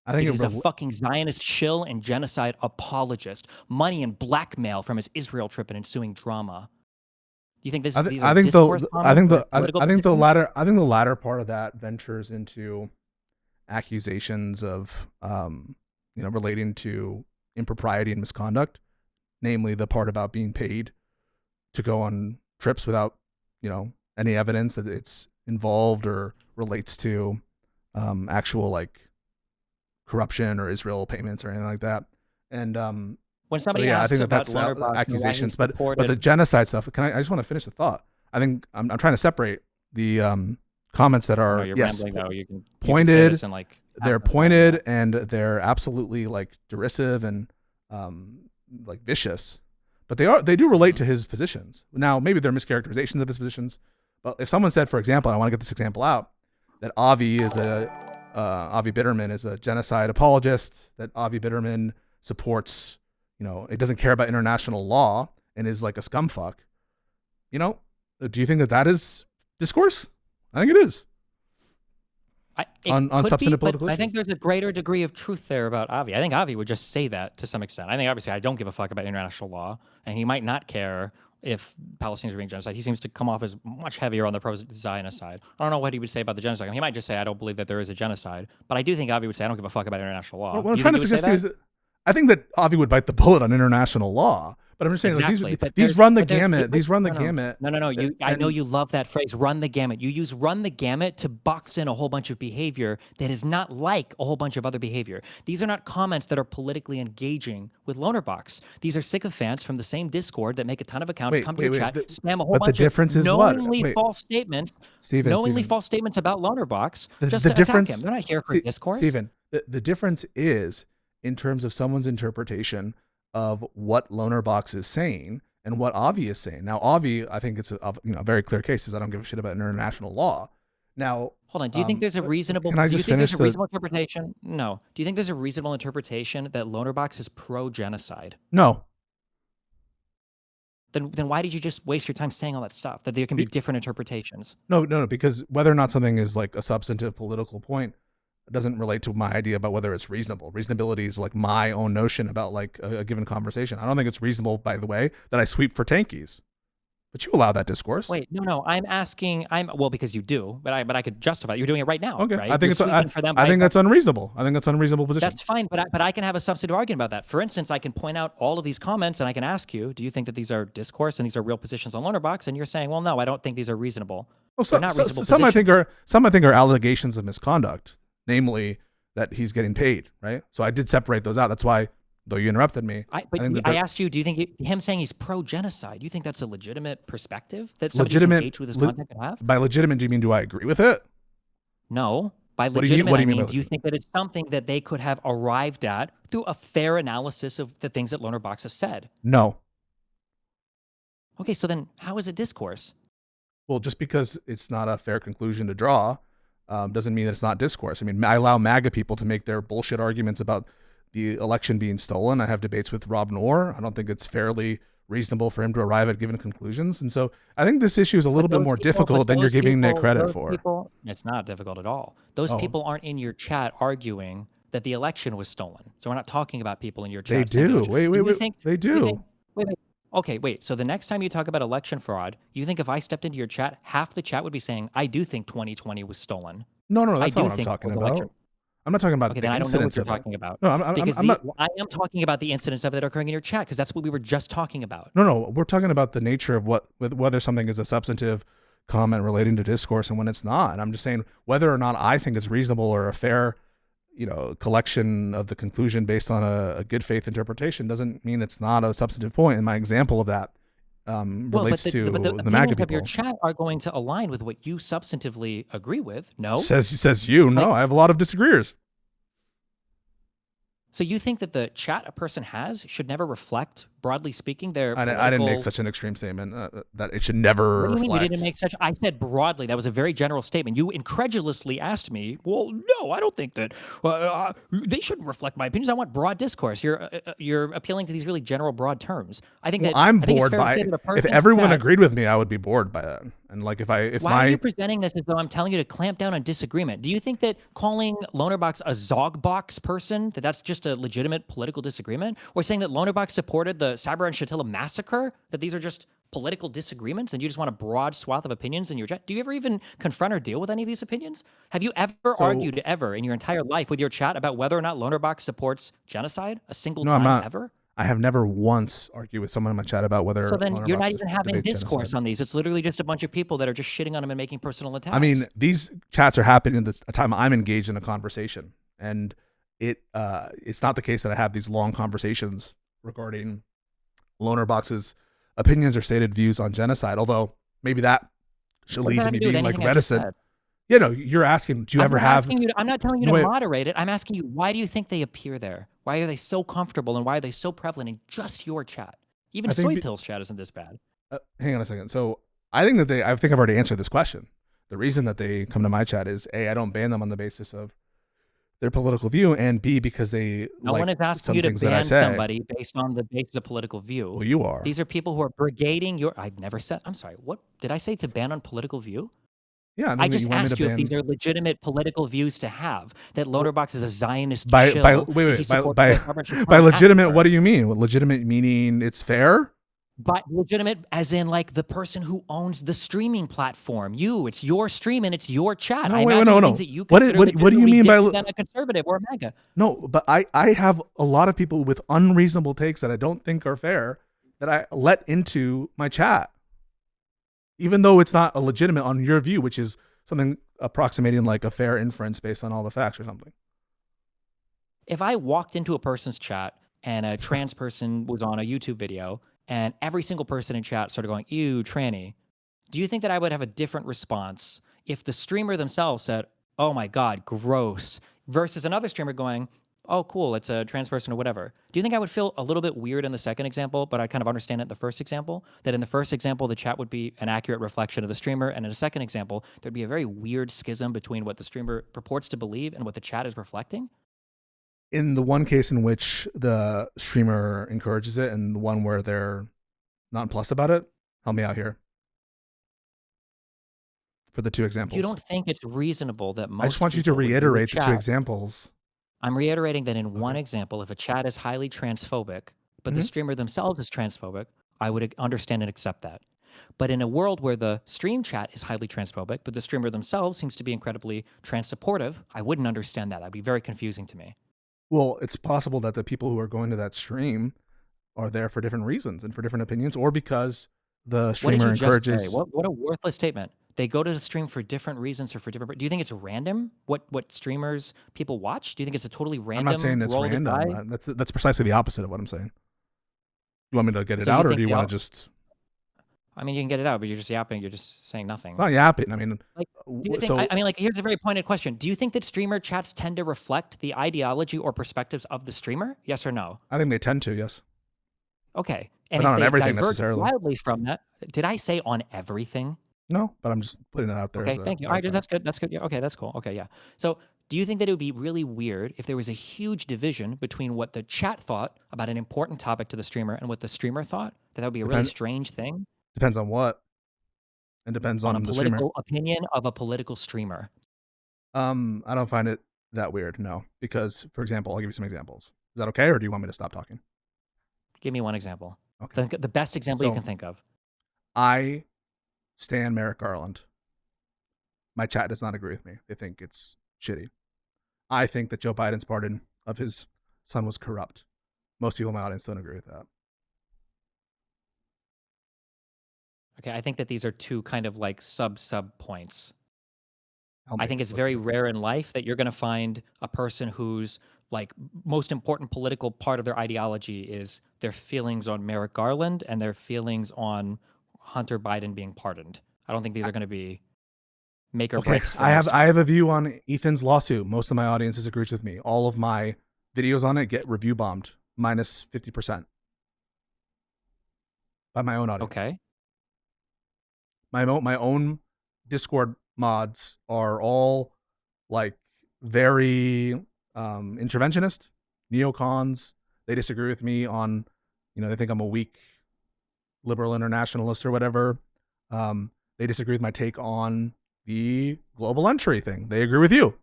I think Because he's it, a fucking Zionist shill and genocide apologist. Money and blackmail from his Israel trip and ensuing drama. You think these are discourse comments or political I think the positions? latter part of that ventures into accusations of relating to impropriety and misconduct, namely the part about being paid to go on trips without any evidence that it's involved or relates to actual like corruption or Israel payments or anything like that. And When so somebody yeah, I asks think about that's Lonerbox and why he accusations. But the supported, genocide stuff. I just want to finish the thought. I think I'm trying to separate the comments that I are know you're yes rambling though. You can say pointed. this in like They're half the time, pointed and they're absolutely like derisive and like vicious, but they do relate to his positions. Now maybe they're mischaracterizations of his positions, but if someone said, for example, and I want to get this example out, that Avi Bitterman is a genocide apologist, that Avi Bitterman supports, it doesn't care about international law and is like a scumfuck, do you think that is discourse? I think it is. On substantive political I issues. think there's a greater degree of truth there about Avi. I think Avi would just say that to some extent. I think obviously I don't give a fuck about international law, and he might not care if Palestinians are being genocide. He seems to come off as much heavier on the pro-Zionist side. I don't know what he would say about the genocide. He might just say, I don't believe that there is a genocide. But I do think Avi would say, I don't give a fuck about international law. What I'm trying to suggest to you is that I think that Avi would bite the bullet on international law. But I'm just saying, exactly. like, these run the gamut. These run the No. gamut. No. I know you love that phrase, run the gamut. You use run the gamut to box in a whole bunch of behavior that is not like a whole bunch of other behavior. These are not comments that are politically engaging with Lonerbox. These are sycophants from the same Discord that make a ton of accounts, come to your chat, spam a whole bunch of knowingly false statements, false statements about Lonerbox just to attack him. They're not here for discourse. Stephen, the difference is in terms of someone's interpretation of what Lonerbox is saying and what Avi is saying. Now, Avi, I think it's a very clear case, is I don't give a shit about international law. Now, hold on. Do you think there's a reasonable? Can I just finish the reasonable interpretation? No. Do you think there's a reasonable interpretation that Lonerbox is pro-genocide? No. Then why did you just waste your time saying all that stuff? That there can be different interpretations. No. Because whether or not something is like a substantive political point doesn't relate to my idea about whether it's reasonable. Reasonability is like my own notion about like a given conversation. I don't think it's reasonable, by the way, that I sweep for tankies. But you allow that discourse. Wait, no. I'm asking. Because you do, but I could justify it. You're doing it right now. Okay, right? I think I think that's unreasonable. I think that's an unreasonable position. That's fine, but I can have a substantive argument about that. For instance, I can point out all of these comments and I can ask you, do you think that these are discourse and these are real positions on Lonerbox? And you're saying, well, no, I don't think these are reasonable. Well, They're not reasonable some I positions. think are allegations of misconduct, namely that he's getting paid, right? So I did separate those out. That's why, though you interrupted me. I asked you, do you think him saying he's pro-genocide, do you think that's a legitimate perspective that somebody who's engaged with his content could have? By legitimate, do you mean do I agree with it? No. By legitimate, I mean, do you think that it's something that they could have arrived at through a fair analysis of the things that Lonerbox has said? No. Okay, so then how is it discourse? Well, just because it's not a fair conclusion to draw doesn't mean that it's not discourse. I mean, I allow MAGA people to make their bullshit arguments about the election being stolen. I have debates with Rob Noor. I don't think it's fairly reasonable for him to arrive at given conclusions. And so I think this issue is a little bit more difficult than you're giving Nick credit for. It's not difficult at all. Those people aren't in your chat arguing that the election was stolen. So we're not talking about people in your chat. They do. Wait. They do. Wait. Okay, wait. So the next time you talk about election fraud, you think if I stepped into your chat, half the chat would be saying, I do think 2020 was stolen. No, that's not what I'm talking about. I'm not talking about the incidents of it. Talking about. No, I am talking about the incidents of it that are occurring in your chat because that's what we were just talking about. No, we're talking about the nature of whether something is a substantive comment relating to discourse and when it's not. And I'm just saying whether or not I think it's reasonable or a fair, collection of the conclusion based on a good faith interpretation doesn't mean it's not a substantive point. And my example of that relates to the MAGA people. Of your chat are going to align with what you substantively agree with. No, says you. No, I have a lot of disagreeers. So you think that the chat a person has should never reflect broadly speaking, their I political... didn't make such an extreme statement that it should never What do you mean you reflect. didn't make such... I said broadly. That was a very general statement. You incredulously asked me, well, no, I don't think that they shouldn't reflect my opinions. I want broad discourse. You're appealing to these really general, broad terms. I think Well, that I'm I think it's bored fair to by say that a if person's everyone chat- agreed with me, I would be bored by that. And like if Why are you presenting this as though I'm telling you to clamp down on disagreement? Do you think that calling Lonerbox a Zogbox person, that's just a legitimate political disagreement? Or saying that Lonerbox supported the Sabra and Shatila massacre, that these are just political disagreements and you just want a broad swath of opinions in your chat? Do you ever even confront or deal with any of these opinions? Have you ever argued ever in your entire life with your chat about whether or not Lonerbox supports genocide a single time I'm not. ever? I have never once argued with someone in my chat about whether. So then you're not even having debates discourse genocide. on these. It's literally just a bunch of people that are just shitting on them and making personal attacks. I mean, these chats are happening at the time I'm engaged in a conversation, and it's not the case that I have these long conversations regarding Lonerbox's opinions or stated views on genocide. Although maybe that should lead to me being like reticent. You know, you're asking, do you ever have? I'm not telling you to moderate it. I'm asking you, why do you think they appear there? Why are they so comfortable and why are they so prevalent in just your chat? Even Soy Pill's chat isn't this bad. Hang on a second. So I think I've already answered this question. The reason that they come to my chat is A, I don't ban them on the basis of their political view, and B, because they no one is asking you to ban somebody based on the basis of political view. Well, you are. These are people who are brigading your... I've never said... I'm sorry. What did I say to ban on political view? Yeah, I just asked you if these are legitimate political views to have. That Lonerbox is a Zionist by legitimate, what do you mean? Legitimate meaning it's fair? But legitimate as in like the person who owns the streaming platform. It's your stream and it's your chat. No, I wait, imagine no. Things that you what do you mean by a conservative or a MAGA? No, but I have a lot of people with unreasonable takes that I don't think are fair that I let into my chat. Even though it's not a legitimate on your view, which is something approximating like a fair inference based on all the facts or something. If I walked into a person's chat and a trans person was on a YouTube video and every single person in chat started going, ew, tranny, do you think that I would have a different response if the streamer themselves said, oh my God, gross, versus another streamer going, oh, cool, it's a trans person or whatever? Do you think I would feel a little bit weird in the second example, but I kind of understand it in the first example? That in the first example, the chat would be an accurate reflection of the streamer, and in a second example, there'd be a very weird schism between what the streamer purports to believe and what the chat is reflecting? In the one case in which the streamer encourages it and the one where they're nonplussed about it, help me out here. For the two examples. You don't think it's reasonable that most I just want you to reiterate the two examples. I'm reiterating that in one example, if a chat is highly transphobic, but the streamer themselves is transphobic, I would understand and accept that. But in a world where the stream chat is highly transphobic, but the streamer themselves seems to be incredibly trans-supportive, I wouldn't understand that. That'd be very confusing to me. Well, it's possible that the people who are going to that stream are there for different reasons and for different opinions, or because the streamer encourages... What a worthless statement. They go to the stream for different reasons or for different... Do you think it's random what streamers people watch? Do you think it's a totally random... I'm not saying it's random. That's precisely the opposite of what I'm saying. You want me to get it out, or do you want to just... I mean, you can get it out, but you're just yapping. You're just saying nothing. It's not yapping. I mean... Like, do you think, here's a very pointed question. Do you think that streamer chats tend to reflect the ideology or perspectives of the streamer? Yes or no? I think they tend to, yes. Okay. And but not on everything diverge necessarily. Wildly from that, did I say on everything? No, but I'm just putting it out there. Okay, thank you. All right, that's good. That's good. Yeah, okay, that's cool. Okay, yeah. So do you think that it would be really weird if there was a huge division between what the chat thought about an important topic to the streamer and what the streamer thought? That would be a really strange thing? Depends on what. And depends on a political opinion of a political streamer. I don't find it that weird, no. Because, for example, I'll give you some examples. Is that okay, or do you want me to stop talking? Give me one example. Okay. The best example you can think of. I stan Merrick Garland. My chat does not agree with me. They think it's shitty. I think that Joe Biden's pardon of his son was corrupt. Most people in my audience don't agree with that. Okay, I think that these are two kind of like sub points. I think it's very rare in life that you're going to find a person whose like most important political part of their ideology is their feelings on Merrick Garland and their feelings on Hunter Biden being pardoned. I don't think these are going to be make or breaks. I have a view on Ethan's lawsuit. Most of my audience disagrees with me. All of my videos on it get review bombed, minus 50%. by my own audience. Okay. My own Discord mods are all like very interventionist, neocons. They disagree with me on, they think I'm a weak liberal internationalist or whatever. They disagree with my take on the global entry thing. They agree with you.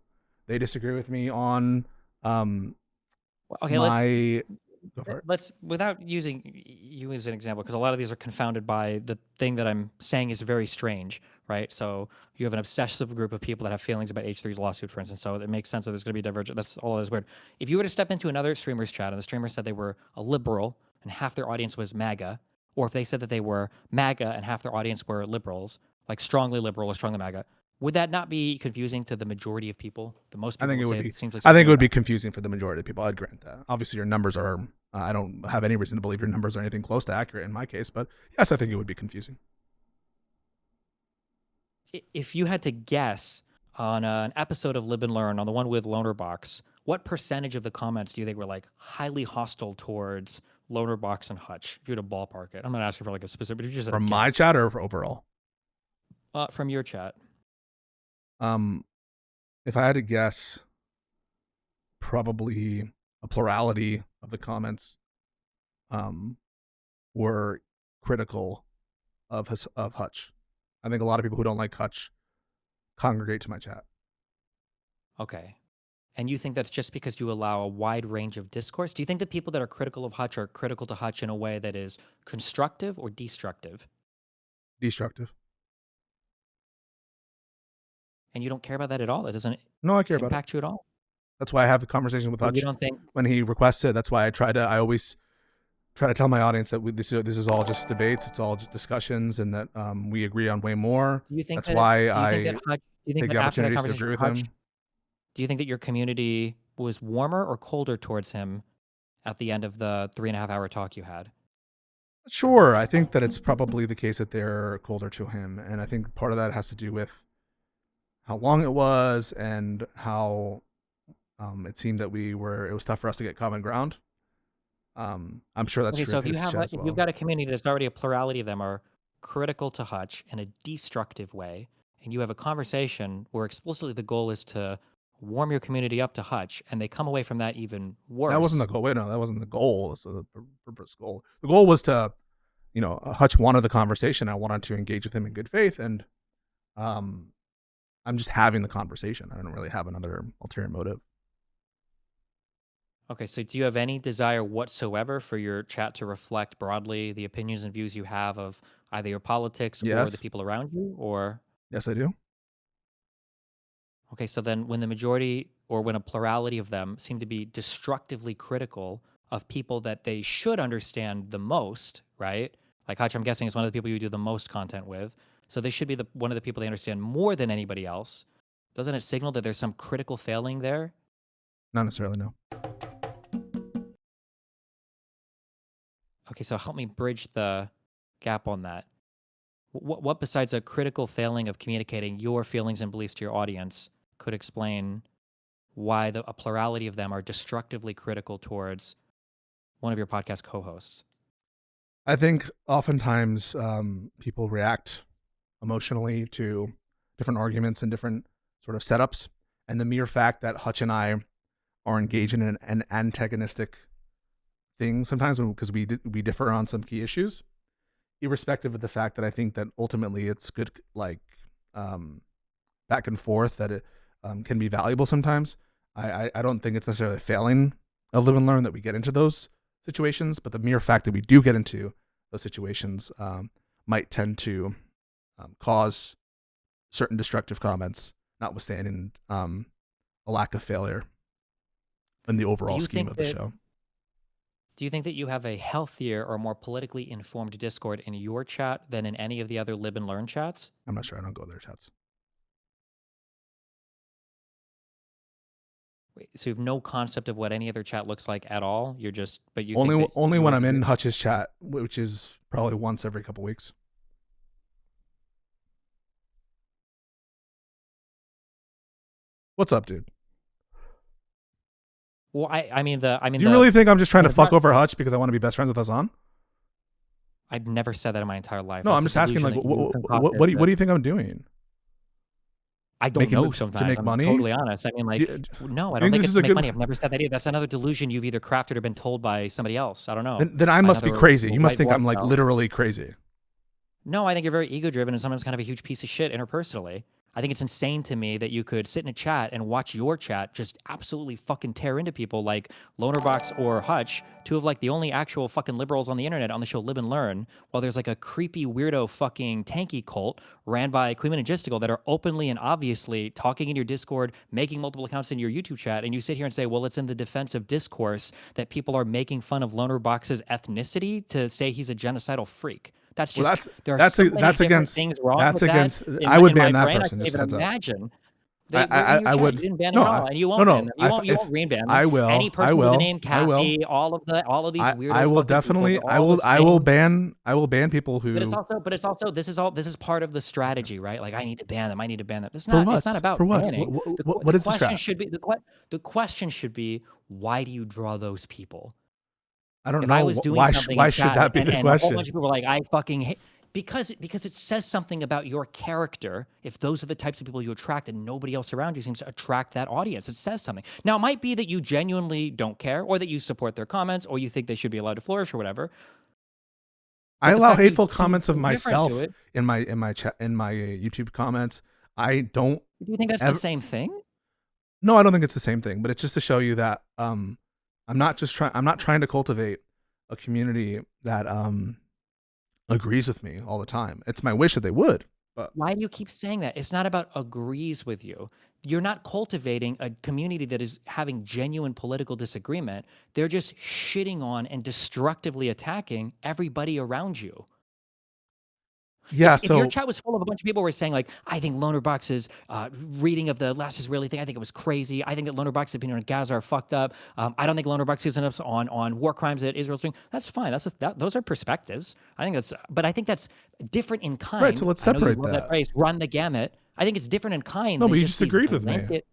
They disagree with me on Okay, my. Go for it. let's without using you as an example, because a lot of these are confounded by the thing that I'm saying is very strange, right? So you have an obsessive group of people that have feelings about H3's lawsuit, for instance. So it makes sense that there's going to be divergent. That's all that is weird. If you were to step into another streamer's chat and the streamer said they were a liberal and half their audience was MAGA, or if they said that they were MAGA and half their audience were liberals, like strongly liberal or strongly MAGA, would that not be confusing to the majority of people? The most I people think it will would say be. it seems like I think it something would be like confusing for the majority of people. I'd grant that. Obviously, your numbers are. I don't have any reason to believe your numbers are anything close to accurate in my case, but yes, I think it would be confusing. that. If you had to guess on an episode of Live and Learn, on the one with Lonerbox, what percentage of the comments do you think were like highly hostile towards Lonerbox and Hutch? If you were to ballpark it, I'm not asking for like a specific, but if you just had a From my guess. chat or for overall? From your chat. If I had to guess, probably a plurality of the comments were critical of Hutch. I think a lot of people who don't like Hutch congregate to my chat. Okay. And you think that's just because you allow a wide range of discourse? Do you think that people that are critical of Hutch are critical to Hutch in a way that is constructive or destructive? Destructive. And you don't care about that at all? It doesn't No, I care about it. impact you at all? That's why I have the conversation with But you Hutch don't think when he requests it. That's why I always try to tell my audience that this is all just debates. It's all just discussions, and that we agree on way more. do you think That's that why do you I think that Hutch do you think take that the after that opportunities to conversation agree with Hutch him. do you think that your community was warmer or colder towards him at the end of the 3.5 hour talk you had? Sure, I think that it's probably the case that they're colder to him, and I think part of that has to do with how long it was and how it seemed that it was tough for us to get common ground. I'm sure that's Okay, true so of his chat as if well. you've got a community that's already a plurality of them are critical to Hutch in a destructive way, and you have a conversation where explicitly the goal is to warm your community up to Hutch, and they come away from that even worse. That wasn't the goal. Wait, no, that wasn't the goal. It's the purpose goal. The goal was to, Hutch wanted the conversation. I wanted to engage with him in good faith, and I'm just having the conversation. I don't really have another ulterior motive. Okay, so do you have any desire whatsoever for your chat to reflect broadly the opinions and views you have of either your politics or the Yes, people around you? Or yes, I do. okay, so then when the majority or when a plurality of them seem to be destructively critical of people that they should understand the most, right? Like Hutch, I'm guessing is one of the people you do the most content with. So they should be one of the people they understand more than anybody else. Doesn't it signal that there's some critical failing there? Not necessarily, no. Okay, so help me bridge the gap on that. What besides a critical failing of communicating your feelings and beliefs to your audience could explain why a plurality of them are destructively critical towards one of your podcast co-hosts? I think oftentimes people react emotionally to different arguments and different sort of setups, and the mere fact that Hutch and I are engaged in an antagonistic thing sometimes because we differ on some key issues, irrespective of the fact that I think that ultimately it's good, like back and forth, that it can be valuable sometimes. I don't think it's necessarily a failing of Live and Learn that we get into those situations, but the mere fact that we do get into those situations might tend to cause certain destructive comments, notwithstanding a lack of failure in the overall scheme of the show. Do you think that you have a healthier or more politically informed Discord in your chat than in any of the other Live and Learn chats? I'm not sure. I don't go to their chats. Wait, so you have no concept of what any other chat looks like at all? You're just, but you only think that only when yours I'm is in your- Hutch's chat, which is probably once every couple weeks. What's up, dude? Well, I mean, Do you really think I'm just trying to fuck over Hutch because I want to be best friends with Hassan? I've never said that in my entire life. No, That's I'm a just asking, delusion like, that you what concocted do you think I'm doing? I don't Making know to sometimes. make I'm money? totally honest. I mean, like, Do no, I you don't think think this it's is to a make good? money. I've never said that either. That's another delusion you've either crafted or been told by somebody else. I don't know. Then I By must be another crazy. You must white think I'm blood like cell. literally crazy. No, I think you're very ego-driven and sometimes kind of a huge piece of shit interpersonally. I think it's insane to me that you could sit in a chat and watch your chat just absolutely fucking tear into people like Lonerbox or Hutch, two of like the only actual fucking liberals on the internet on the show Live and Learn, while there's like a creepy weirdo fucking tanky cult ran by Queen Logistical that are openly and obviously talking in your Discord, making multiple accounts in your YouTube chat, and you sit here and say, well, it's in the defense of discourse that people are making fun of Lonerbox's ethnicity to say he's a genocidal freak. That's Well, just there are so many different against things wrong that's with that. against. In I my, would in my ban that brain, I person. can't Just even heads up. imagine. They were in your I chat. would You didn't ban no, them at all, and you won't ban them. You won't re-ban them. I will. Any I person with the will. name I will. Cappy, all of these weirdo I will fucking definitely. people, I all will. those I will things. ban people who. But it's also this is part of the strategy, right? Like I need to ban them. I need to ban them. It's For not. what? It's not about For what? banning. What is the question strat? should be the question should be why do you draw those people? I don't If know. I was doing something Why in should chat that be the and a whole question? bunch of people were like, I fucking hate because it says something about your character if those are the types of people you attract and nobody else around you seems to attract that audience. It says something. Now it might be that you genuinely don't care or that you support their comments or you think they should be allowed to flourish or whatever. I But the allow fact that you hateful seem comments of indifferent to myself it, in my chat in my YouTube comments. I don't do you think that's the ever. same thing? No, I don't think it's the same thing. But it's just to show you that I'm not trying to cultivate a community that agrees with me all the time. It's my wish that they would. But Why do you keep saying that? It's not about agrees with you. You're not cultivating a community that is having genuine political disagreement. They're just shitting on and destructively attacking everybody around you. yeah, If your so chat was full of a bunch of people who were saying like, I think Lonerbox's reading of the last Israeli thing, I think it was crazy. I think that Lonerbox's opinion on Gaza are fucked up. I don't think Lonerbox gives enough on war crimes that Israel's doing. That's fine. Those are perspectives. I think that's different in kind. right. So let's I know you separate love that that. phrase, run the gamut. I think it's different in kind. No, than but you just just these agreed with me. blanket.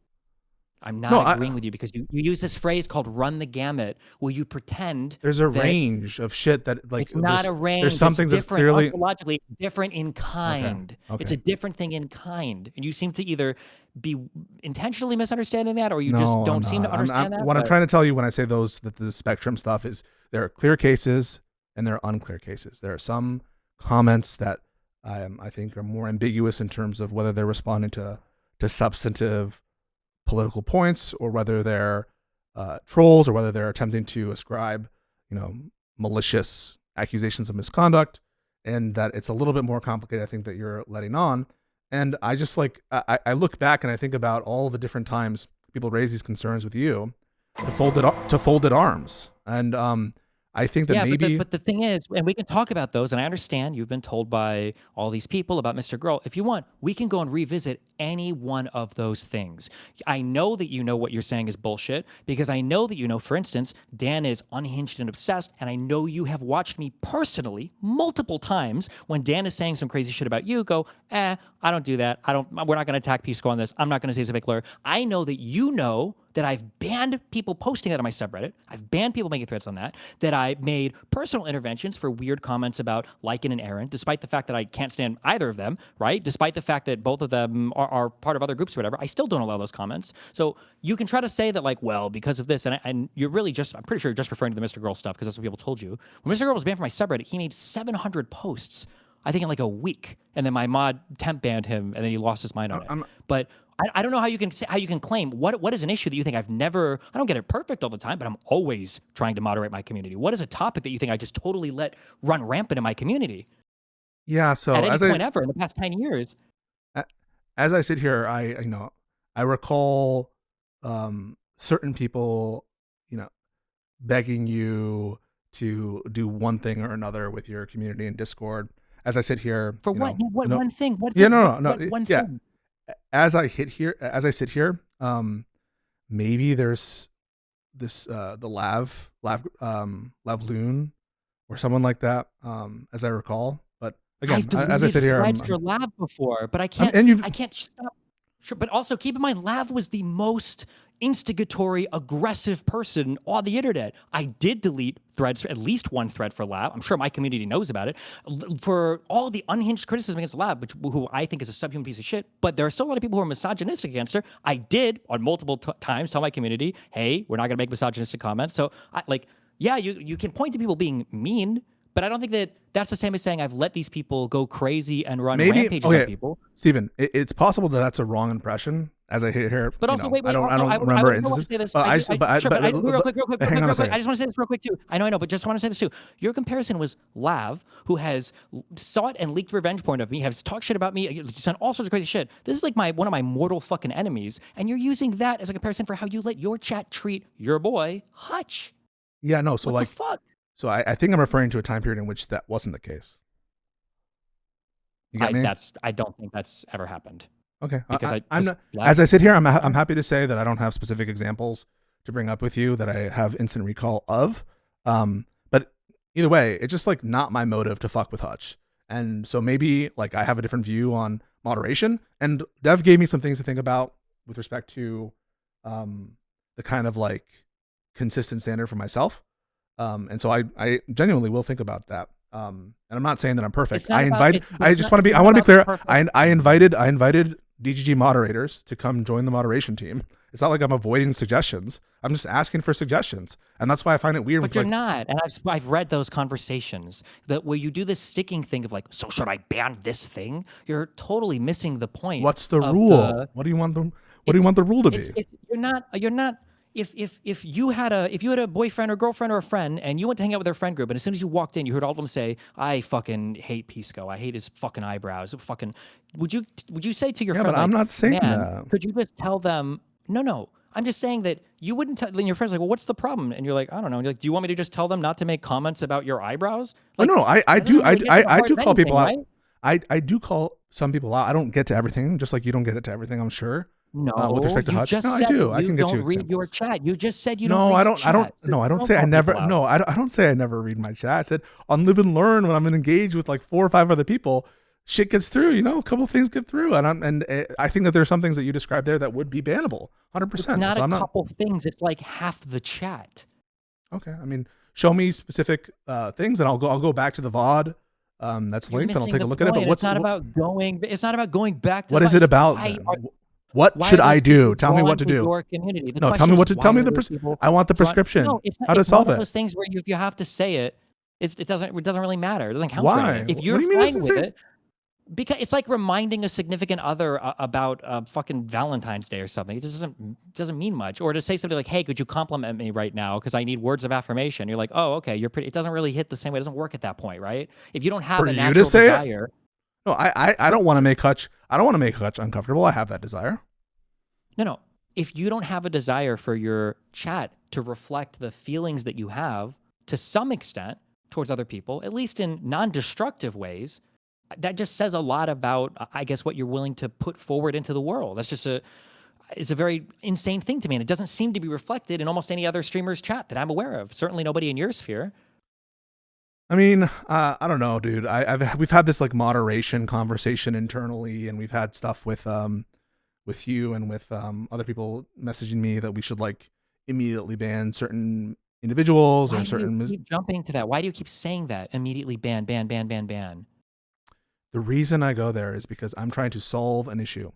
I'm No, not agreeing with you because you use this phrase called run the gamut where you pretend there's a that range of shit that like it's not a range. there's some it's things that's different. clearly Ontologically, it's different in kind. It's okay. a different thing in kind. And you seem to either be intentionally misunderstanding that or you just No, I'm don't seem to not. understand that. What I'm but- trying to tell you when I say that the spectrum stuff is there are clear cases and there are unclear cases. There are some comments that I think are more ambiguous in terms of whether they're responding to substantive political points or whether they're trolls or whether they're attempting to ascribe, malicious accusations of misconduct, and that it's a little bit more complicated, I think, that you're letting on. And I just I look back and I think about all the different times people raise these concerns with you to folded arms. And I think that maybe but the thing is, and we can talk about those, and I understand you've been told by all these people about Mr. Girl. If you want, we can go and revisit any one of those things. I know that you know what you're saying is bullshit because I know that you know, for instance, Dan is unhinged and obsessed, and I know you have watched me personally multiple times when Dan is saying some crazy shit about you, go, I don't do that. We're not going to attack Pisco on this. I'm not going to say civic lawyer. I know that you know that I've banned people posting that on my subreddit. I've banned people making threads on that I made personal interventions for weird comments about Lycan and Aaron, despite the fact that I can't stand either of them, right? Despite the fact that both of them are part of other groups or whatever, I still don't allow those comments. So you can try to say that like, well, because of this, and you're really I'm pretty sure you're just referring to the Mr. Girl stuff because that's what people told you. When Mr. Girl was banned from my subreddit, he made 700 posts, I think in like a week. And then my mod temp banned him and then he lost his mind on it. But I don't know how you can claim what is an issue that you think I don't get it perfect all the time, but I'm always trying to moderate my community. What is a topic that you think I just totally let run rampant in my community? Yeah, so at any point ever in the past 10 years. As I sit here, I recall certain people, begging you to do one thing or another with your community in Discord. As I sit here, for what? What one thing? What? Yeah, thing? no. One yeah. thing. As I sit here, maybe there's this the Lav Loon or someone like that, as I recall. But again, I've as I sit here, threads for Lav before, but I can't. and I can't stop. Sure, but also keep in mind, Lav was the most instigatory, aggressive person on the internet. I did delete threads, at least one thread for Lav. I'm sure my community knows about it. For all of the unhinged criticism against Lav, who I think is a subhuman piece of shit, but there are still a lot of people who are misogynistic against her. I did, on multiple times, tell my community, hey, we're not going to make misogynistic comments. So, yeah, you can point to people being mean, but I don't think that that's the same as saying I've let these people go crazy and run rampages on people. Steven, it's possible that that's a wrong impression. As I hear, but also, wait, I don't remember instances. Real quick. Hang on a second. I just want to say this real quick too. I know, but just want to say this too. Your comparison was Lav, who has sought and leaked revenge porn of me, has talked shit about me, just done all sorts of crazy shit. This is like one of my mortal fucking enemies, and you're using that as a comparison for how you let your chat treat your boy Hutch. Yeah, no. So what like, the fuck? So I think I'm referring to a time period in which that wasn't the case. You got me? I don't think that's ever happened. Okay, because I'm not, as I sit here, I'm happy to say that I don't have specific examples to bring up with you that I have instant recall of. But either way, it's just like not my motive to fuck with Hutch, and so maybe like I have a different view on moderation. And Dev gave me some things to think about with respect to the kind of like consistent standard for myself. And so I genuinely will think about that. And I'm not saying that I'm perfect. I want to be clear. I invited DGG moderators to come join the moderation team. It's not like I'm avoiding suggestions. I'm just asking for suggestions. And that's why I find it weird. But you're not. And I've read those conversations that where you do this sticking thing of like, so should I ban this thing? You're totally missing the point. What's the rule? What do you want the rule to be? You're not. If you had a boyfriend or girlfriend or a friend and you went to hang out with their friend group, and as soon as you walked in, you heard all of them say, I fucking hate Pisco. I hate his fucking eyebrows. Would you say to your friend, but I'm not saying that. Could you just tell them, no. I'm just saying that you wouldn't tell, then your friend's like, well, what's the problem? And you're like, I don't know. And you're like, do you want me to just tell them not to make comments about your eyebrows? Like, no, I do call people out. Right? I do call some people out. I don't get to everything, just like you don't get it to everything, I'm sure. No, with respect to Hutch, no, I do. I can get you. Don't read your chat. You just said you don't. No, I don't say I never. No, I don't say I never read my chat. I said on Live and Learn when I'm engaged with like 4 or 5 other people, shit gets through. A couple of things get through, and I think that there's some things that you described there that would be bannable, 100%. It's not a couple things. It's like half the chat. Okay, I mean, show me specific things, and I'll go back to the VOD. That's linked, and I'll take a look at it. But it's not about going back to what is it about? What should I do? Tell me what to do. Your community. No, tell me what to tell me. I want the prescription. No, it's not, how to solve it. Those things where you have to say it. It doesn't really matter. It doesn't count. Why? For anything. If you're fine with it, because it's like reminding a significant other about fucking Valentine's Day or something. It just doesn't mean much. Or to say something like, "Hey, could you compliment me right now? Because I need words of affirmation." You're like, "Oh, okay, you're pretty." It doesn't really hit the same way. It doesn't work at that point, right? If you don't have a natural desire. No, I don't want to make Hutch. I don't want to make Hutch uncomfortable. I have that desire. No. If you don't have a desire for your chat to reflect the feelings that you have to some extent towards other people, at least in non-destructive ways, that just says a lot about, I guess, what you're willing to put forward into the world. That's just it's a very insane thing to me. And it doesn't seem to be reflected in almost any other streamer's chat that I'm aware of. Certainly nobody in your sphere. I mean, I don't know, dude. We've had this like moderation conversation internally, and we've had stuff with you and with other people messaging me that we should like immediately ban certain individuals or certain. Why do you keep jumping to that? Why do you keep saying that? Immediately ban? The reason I go there is because I'm trying to solve an issue.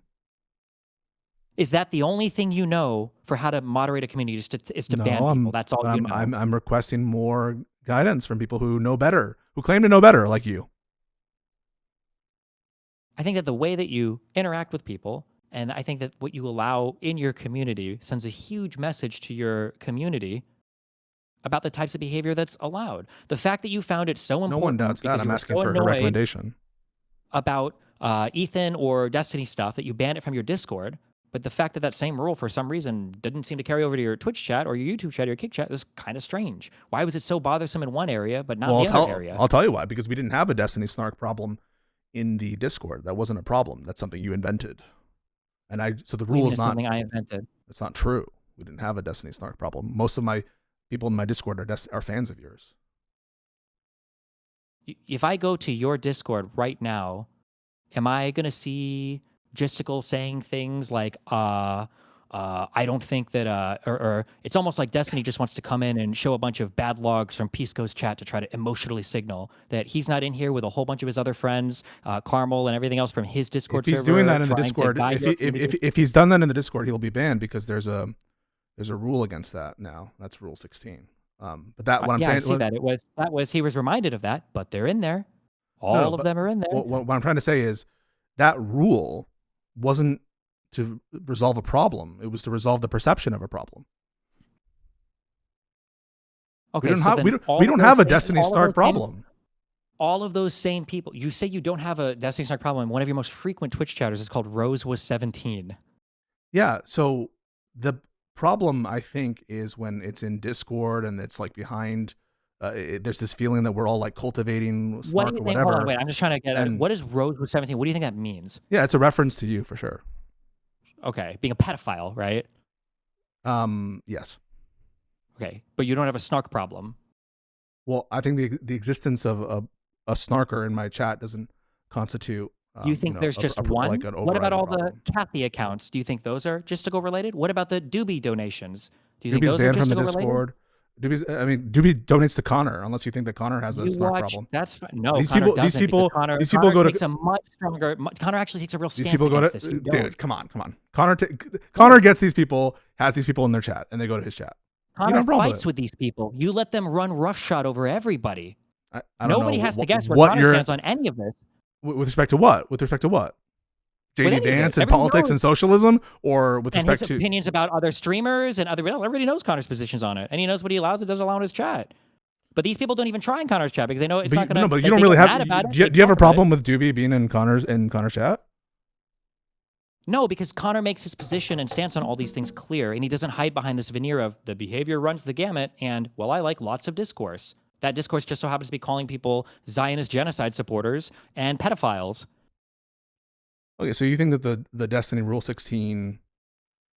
Is that the only thing you know for how to moderate a community? Is to ban people? That's all you know. I'm requesting more guidance from people who know better, who claim to know better, like you. I think that the way that you interact with people, and I think that what you allow in your community sends a huge message to your community about the types of behavior that's allowed. The fact that you found it so important. No one doubts that. I'm asking for a recommendation. About Ethan or Destiny stuff, that you banned it from your Discord. But the fact that that same rule, for some reason, didn't seem to carry over to your Twitch chat or your YouTube chat or your Kick chat is kind of strange. Why was it so bothersome in one area, but not in the other area? I'll tell you why. Because we didn't have a Destiny Snark problem in the Discord. That wasn't a problem. That's something you invented. And so the rule is not something I invented. It's not true. We didn't have a Destiny Snark problem. Most of my people in my Discord are fans of yours. If I go to your Discord right now, am I going to see Gisticle saying things like, I don't think that, or it's almost like Destiny just wants to come in and show a bunch of bad logs from Pisco's chat to try to emotionally signal that he's not in here with a whole bunch of his other friends, Carmel and everything else from his Discord If he's server. doing that in the trying to Discord, guide your community. if he's done that in the Discord, he'll be banned because there's a rule against that now. That's Rule 16. But that what I'm yeah, saying. I see that. He was reminded of that, but they're in there. All No, of but them are in there. what I'm trying to say is that rule wasn't to resolve a problem. It was to resolve the perception of a problem. Okay, We don't so have then we don't, all we of don't those have a same- Destiny all of Snark those same- problem. All of those same people. You say you don't have a Destiny Snark problem, and one of your most frequent Twitch chatters is called Rose was 17. Yeah. So the problem, I think, is when it's in Discord and it's like behind. There's this feeling that we're all like cultivating What Snark do you or think? whatever. Hold on, wait. I'm just trying to get at it. And- What is Rose was 17? What do you think that means? Yeah, it's a reference to you for sure. Okay, being a pedophile, right? Yes. Okay, but you don't have a Snark problem. Well, I think the existence of a snarker in my chat doesn't constitute. Do you think there's just one? Like an What about overriding all problem. the Kathy accounts? Do you think those are Gisticle related? What about the Doobie donations? Do you think Doobie's those are banned from the Gisticle related? Discord. Doobie donates to Connor unless you think that Connor has a You snark watch. problem. That's fine. No, These Connor people- these doesn't, because people- Connor, these people Connor go to- takes a much stronger. Connor actually takes a real These stance people go against to this. You don't. dude. Come on. Connor gets these people, has these people in their chat, and they go to his chat. Connor problem with fights it. with these people. You let them run roughshod over everybody. I don't Nobody know has to what- guess where what Connor you're- stands on any of this. With respect to what? With respect to what? JD any of it. Dance and Everyone politics knows. and socialism, or with And respect his to opinions about other streamers and other else. Everybody knows Connor's positions on it, and he knows what he allows and doesn't allow in his chat. But these people don't even try in Connor's chat because they know it's not going to. No, but you don't really have. Do you have a problem with Doobie being in Connor's chat? No, because Connor makes his position and stance on all these things clear, and he doesn't hide behind this veneer of the behavior runs the gamut, and, well, I like lots of discourse. That discourse just so happens to be calling people Zionist genocide supporters and pedophiles. Okay, so you think that the Destiny Rule 16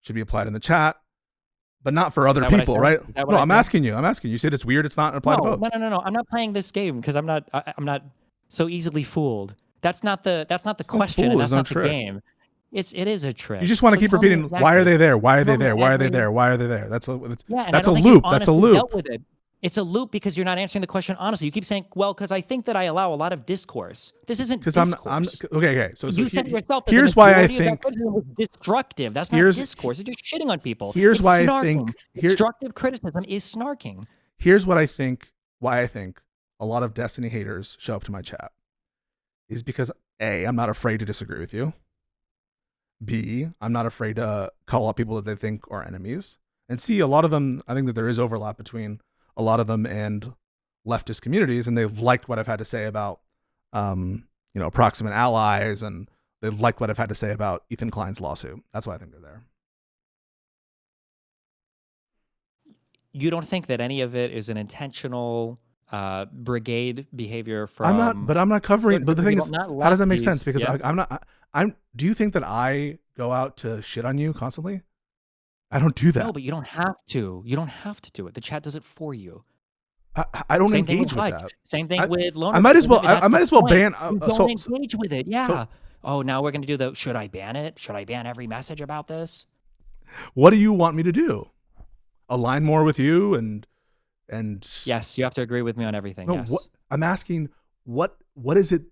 should be applied in the chat, but not for other that what I people, said? right? Is that what No, I I'm said? asking you. You said it's weird. It's not applied to both. No. I'm not playing this game because I'm not so easily fooled. That's not the question, fool, and it's that's no not the trick. game. It is a trick. You just want to So keep tell me repeating, exactly. why are they there? Why are they Tell me there? Why are they every- there? Why are they there? That's a Yeah, and that's I a don't think you loop. That's a honestly loop. dealt with it. It's a loop because you're not answering the question honestly. You keep saying, "Well, because I think that I allow a lot of discourse." This isn't Because discourse. I'm okay. So you said yourself that here's the why I majority of that think criticism was destructive. That's not here's- discourse. It's just shitting on people. here's It's why I snarking. think- here- Destructive criticism is snarking. here's what I think. Why I think a lot of Destiny haters show up to my chat is because A, I'm not afraid to disagree with you. B, I'm not afraid to call out people that they think are enemies. And C, a lot of them, I think that there is overlap between a lot of them and leftist communities, and they've liked what I've had to say about, approximate allies, and they like what I've had to say about Ethan Klein's lawsuit. That's why I think they're there. You don't think that any of it is an intentional brigade behavior from? I'm not covering. But the thing is, not how does that make lefties. sense? Because Yeah. I'm not. Do you think that I go out to shit on you constantly? I don't do that. No, but you don't have to. You don't have to do it. The chat does it for you. I don't Same thing engage with likes. that. Same thing I- with loaner. I might as well. That's I might the as well point. ban. You So don't engage with it. Yeah. Oh, now we're gonna do the. Should I ban it? Should I ban every message about this? what do you want me to do? Align more with you and Yes, you have to agree with me on everything. No, yes. what I'm asking, what is it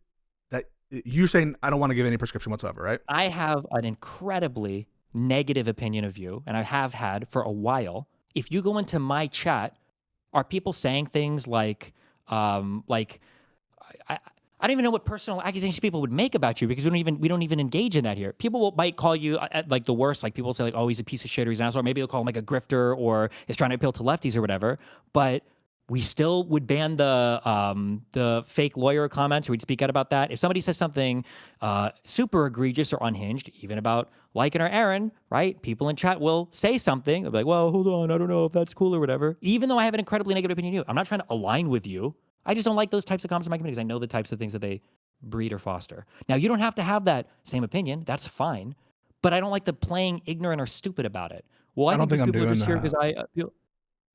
that you're saying? I don't want to give any prescription whatsoever, right? I have an incredibly negative opinion of you, and I have had for a while. If you go into my chat, are people saying things like I don't even know what personal accusations people would make about you because we don't even engage in that here. People might call you like the worst. Like people say like, oh, he's a piece of shit or he's an asshole. Or maybe they'll call him like a grifter or is trying to appeal to lefties or whatever. But we still would ban the fake lawyer comments. We'd speak out about that. If somebody says something super egregious or unhinged, even about Lycan or Aaron, right? People in chat will say something. They'll be like, well, hold on, I don't know if that's cool or whatever. Even though I have an incredibly negative opinion of you, I'm not trying to align with you. I just don't like those types of comments in my community because I know the types of things that they breed or foster. Now, you don't have to have that same opinion. That's fine. But I don't like the playing ignorant or stupid about it. Well, I think these I'm people are doing just here that. because I feel...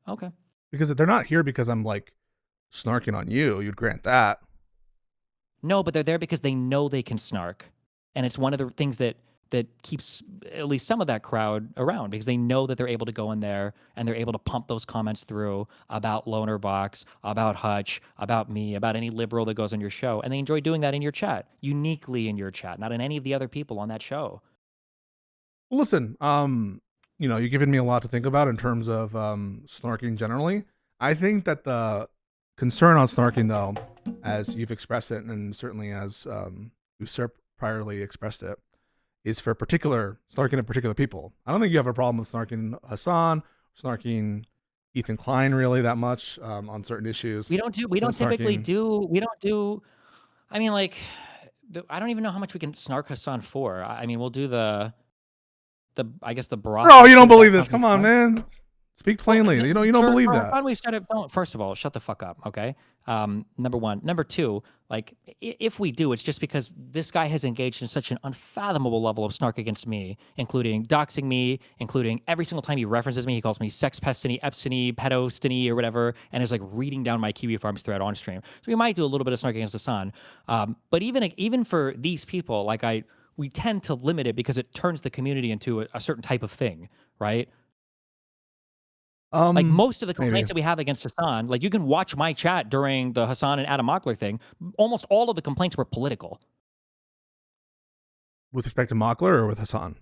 Okay. Because they're not here because I'm like snarking on you. You'd grant that. No, but they're there because they know they can snark. And it's one of the things that that keeps at least some of that crowd around, because they know that they're able to go in there and they're able to pump those comments through about Loner Box, about Hutch, about me, about any liberal that goes on your show. And they enjoy doing that in your chat, uniquely in your chat, not in any of the other people on that show. Well, listen, you're giving me a lot to think about in terms of snarking generally. I think that the concern on snarking, though, as you've expressed it, and certainly as Usurp priorly expressed it, is for snarking at particular people. I don't think you have a problem with snarking Hassan, snarking Ethan Klein really that much on certain issues. We don't typically do. I mean, like, I don't even know how much we can snark Hassan for. I mean, we'll do I guess the Barack. Bro, you don't believe this? Come on, man. Speak plainly. You don't believe that. Hassan, we've started. First of all, shut the fuck up, okay? Number one. Number two, like, if we do, it's just because this guy has engaged in such an unfathomable level of snark against me, including doxing me, including every single time he references me, he calls me sex pestiny, epstiny, pedostiny, or whatever, and is like reading down my Kiwi Farms thread on stream. So we might do a little bit of snark against Hassan. But even for these people, like, we tend to limit it because it turns the community into a certain type of thing, right? Like, most of the complaints that we have against Hassan, like, you can watch my chat during the Hassan and Adam Mockler thing. Almost all of the complaints were political. With respect to Mockler or with Hassan?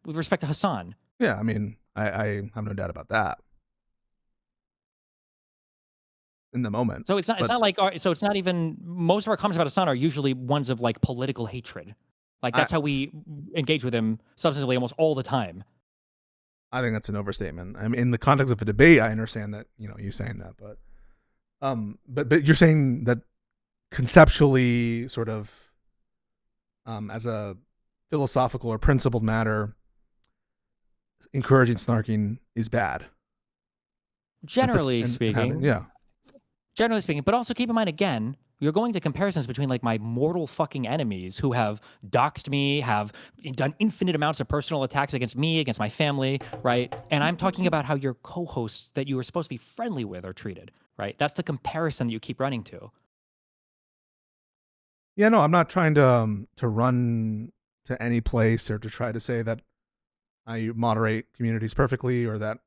With respect to Hassan. Yeah, I mean, I have no doubt about that. In the moment. So it's not like it's not even, most of our comments about Hassan are usually ones of like political hatred. Like, that's how we engage with him substantively almost all the time. I think that's an overstatement. I mean, in the context of a debate, I understand that, you saying that, but you're saying that conceptually, sort of, as a philosophical or principled matter, encouraging snarking is bad. Generally speaking. Yeah. Generally speaking, but also keep in mind, again, you're going to comparisons between like my mortal fucking enemies who have doxed me, have done infinite amounts of personal attacks against me, against my family, right? And I'm talking about how your co-hosts that you were supposed to be friendly with are treated, right? That's the comparison that you keep running to. Yeah, no, I'm not trying to run to any place or to try to say that I moderate communities perfectly or that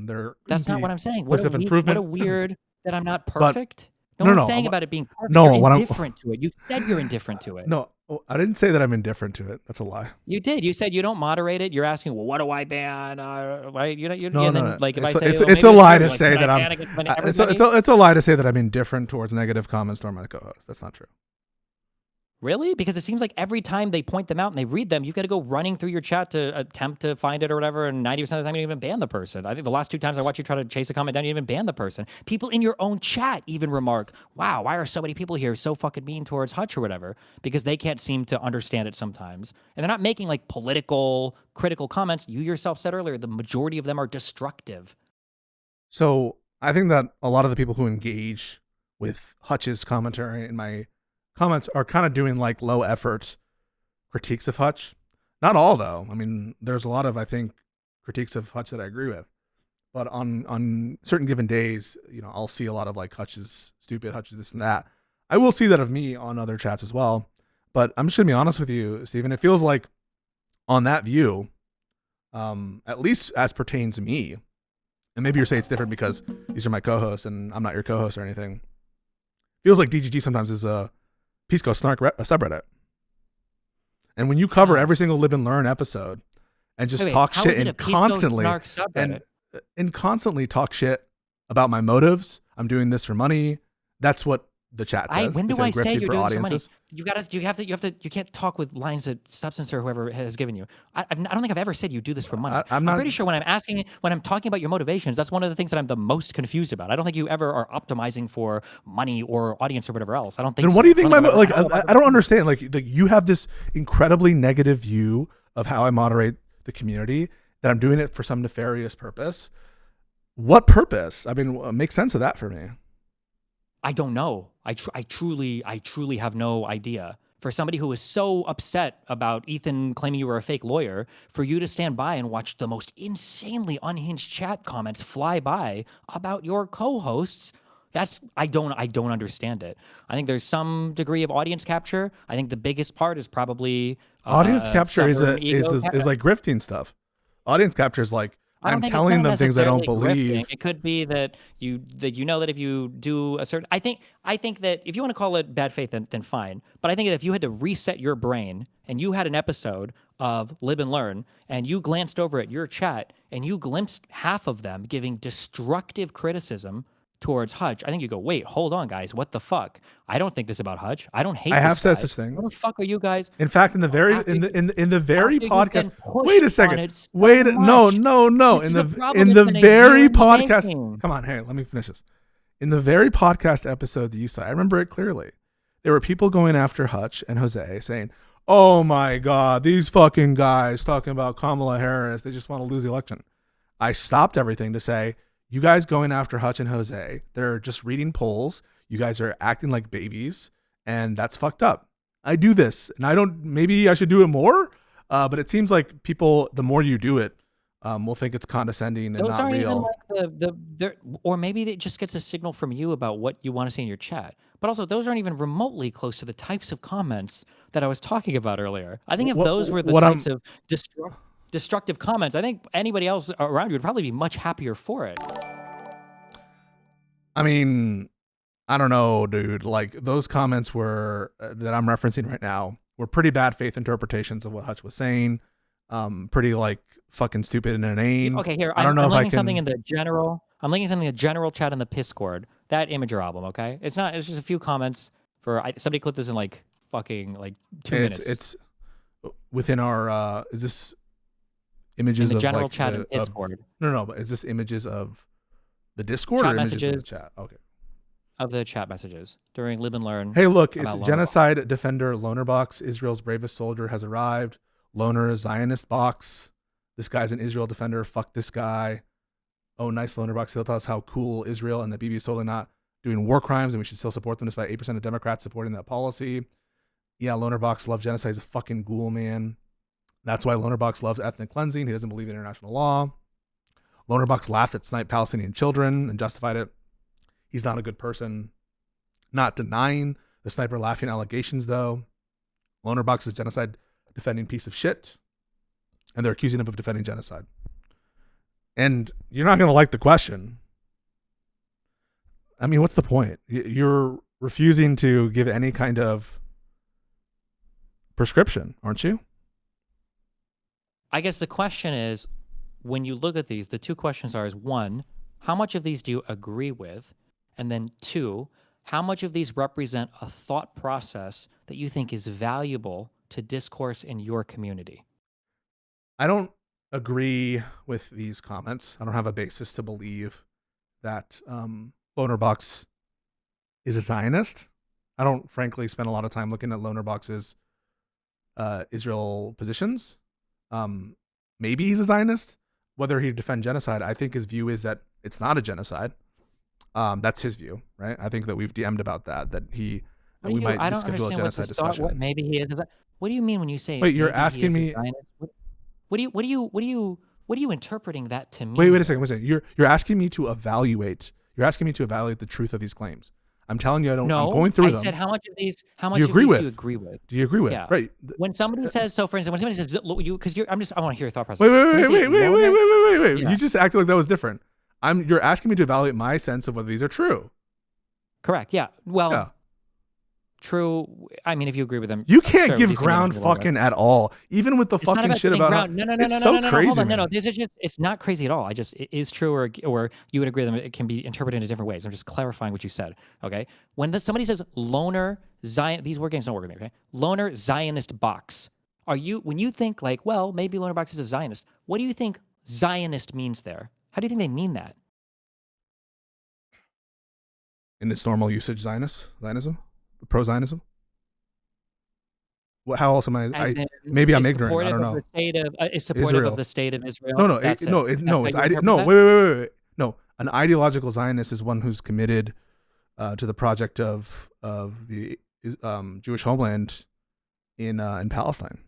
they're. That's not what I'm saying. What a weird that I'm not perfect. No, one's saying about it being perfect. No, you're indifferent to it. You said you're indifferent to it. No, I didn't say that I'm indifferent to it. That's a lie. You did. You said you don't moderate it. You're asking, well, what do I ban? Right? No. Like, if it's a lie to say that I'm. It's a lie to say that I'm indifferent towards negative comments toward my co-host. That's not true. Really? Because it seems like every time they point them out and they read them, you got to go running through your chat to attempt to find it or whatever. And 90% of the time, you don't even ban the person. I think the last 2 times I watched you try to chase a comment down, you didn't even ban the person. People in your own chat even remark, wow, why are so many people here so fucking mean towards Hutch or whatever? Because they can't seem to understand it sometimes. And they're not making like political, critical comments. You yourself said earlier, the majority of them are destructive. So I think that a lot of the people who engage with Hutch's commentary in my comments are kind of doing like low effort critiques of Hutch. Not all, though. I mean, there's a lot of, I think, critiques of Hutch that I agree with. But on certain given days, I'll see a lot of like Hutch's stupid, Hutch's this and that. I will see that of me on other chats as well. But I'm just gonna be honest with you, Stephen. It feels like on that view, at least as pertains to me, and maybe you're saying it's different because these are my co-hosts and I'm not your co-host or anything. Feels like DGG sometimes is a Pisco Snark subreddit. And when you cover every single Live and Learn episode and just talk shit and constantly talk shit about my motives, I'm doing this for money. That's what the chat says. When do I say you're doing this for money? You can't talk with lines of substance or whoever has given you. I don't think I've ever said you do this for money. I'm pretty sure when I'm talking about your motivations, that's one of the things that I'm the most confused about. I don't think you ever are optimizing for money or audience or whatever else. I don't think. Then what do you think? I don't understand. Like you have this incredibly negative view of how I moderate the community, that I'm doing it for some nefarious purpose. What purpose? I mean, make sense of that for me. I don't know. I truly have no idea. For somebody who is so upset about Ethan claiming you were a fake lawyer, for you to stand by and watch the most insanely unhinged chat comments fly by about your co-hosts, I don't understand it. I think there's some degree of audience capture. I think the biggest part is probably Audience capture is stubborn ego like grifting stuff. Audience capture is like, I don't I'm think telling it's not them things I don't necessarily grifting. believe. It could be that you know that if you do a certain, I think that if you want to call it bad faith, then fine. But I think that if you had to reset your brain and you had an episode of Live and Learn and you glanced over at your chat and you glimpsed half of them giving destructive criticism towards Hutch, I think you go, wait, hold on, guys, what the fuck? I don't think this about Hutch. I don't hate. I have this said guy. such things. What the fuck are you guys? In fact, in the very After in the very after you've podcast. been pushed Wait a on second. it so Wait, no. much. This In is a the problem that's been a very year in the podcast. making. Come on, hey, let me finish this. In the very podcast episode that you saw, I remember it clearly. There were people going after Hutch and Jose saying, "Oh my God, these fucking guys talking about Kamala Harris. They just want to lose the election." I stopped everything to say, you guys going after Hutch and Jose, they're just reading polls. You guys are acting like babies, and that's fucked up. I do this, and maybe I should do it more, but it seems like people, the more you do it, will think it's condescending and Those not aren't even real. like or maybe it just gets a signal from you about what you want to see in your chat. But also, those aren't even remotely close to the types of comments that I was talking about about I think if those were the types of destructive comments, I think anybody else around you would probably be much happier for it. I mean, I don't know, dude. Like, those comments were that I'm referencing right now were pretty bad faith interpretations of what Hutch was saying. Pretty like fucking stupid and inane. Okay, here I don't know I'm if I linking can. something in the general. I'm linking something in the general chat in the Piscord. That Imager album. Okay, it's not. It's just a few comments for somebody clipped this in like fucking like 2 minutes. It's within our. Is this images in the of general like chat in Discord? No. But is this images of the Discord chat or images messages of the chat? Okay. Of the chat messages during Live and Learn. Hey, look, it's Loner genocide Box. Defender Lonerbox. Israel's bravest soldier has arrived. Loner Zionist Box. This guy's an Israel defender. Fuck this guy. Oh, nice Lonerbox. He'll tell us how cool Israel and that BB is totally not doing war crimes and we should still support them despite 8% of Democrats supporting that policy. Yeah, Lonerbox loves genocide. He's a fucking ghoul, man. That's why Lonerbox loves ethnic cleansing. He doesn't believe in international law. Lonerbox laughed at sniped Palestinian children and justified it. He's not a good person. Not denying the sniper laughing allegations, though. Lonerbox is a genocide defending piece of shit. And they're accusing him of defending genocide. And you're not going to like the question. I mean, what's the point? You're refusing to give any kind of prescription, aren't you? I guess the question is, when you look at these, the two questions are: is one, how much of these do you agree with? And then two, how much of these represent a thought process that you think is valuable to discourse in your community? I don't agree with these comments. I don't have a basis to believe that Lonerbox is a Zionist. I don't, frankly, spend a lot of time looking at Lonerbox's Israel positions. Maybe he's a Zionist. Whether he'd defend genocide, I think his view is that it's not a genocide. That's his view, right? I think that we've DM'd about that we might schedule a genocide discussion. What maybe he is. What do you mean when you say? Wait, you're asking me? What are you interpreting that to mean? Wait a second. You're asking me to evaluate. You're asking me to evaluate the truth of these claims. I'm telling you, I don't. No, I'm going through them. I said how much of these do you agree with? Do you agree with? Do you agree with? Yeah. Right. When somebody says, so for instance, when somebody says, I want to hear your thought process. Wait. Yeah. You just acted like that was different. You're asking me to evaluate my sense of whether these are true. Correct. Yeah. Well, yeah. True. I mean, if you agree with them, you can't give ground fucking at all, even with the it's fucking shit about ground. No, it's so crazy. Hold on. No. This is just, it's not crazy at all. It is true, or you would agree with them. It can be interpreted in different ways. I'm just clarifying what you said. Okay. When somebody says loner Zion, these word games don't work with me. Okay. Loner Zionist box. When you think like, well, maybe loner box is a Zionist. What do you think Zionist means there? How do you think they mean that? In its normal usage, Zionism, pro-Zionism. How else am I? Maybe I'm ignorant. I don't know. Is supportive of the state of Israel? No. Wait. No, an ideological Zionist is one who's committed to the project of the Jewish homeland in Palestine,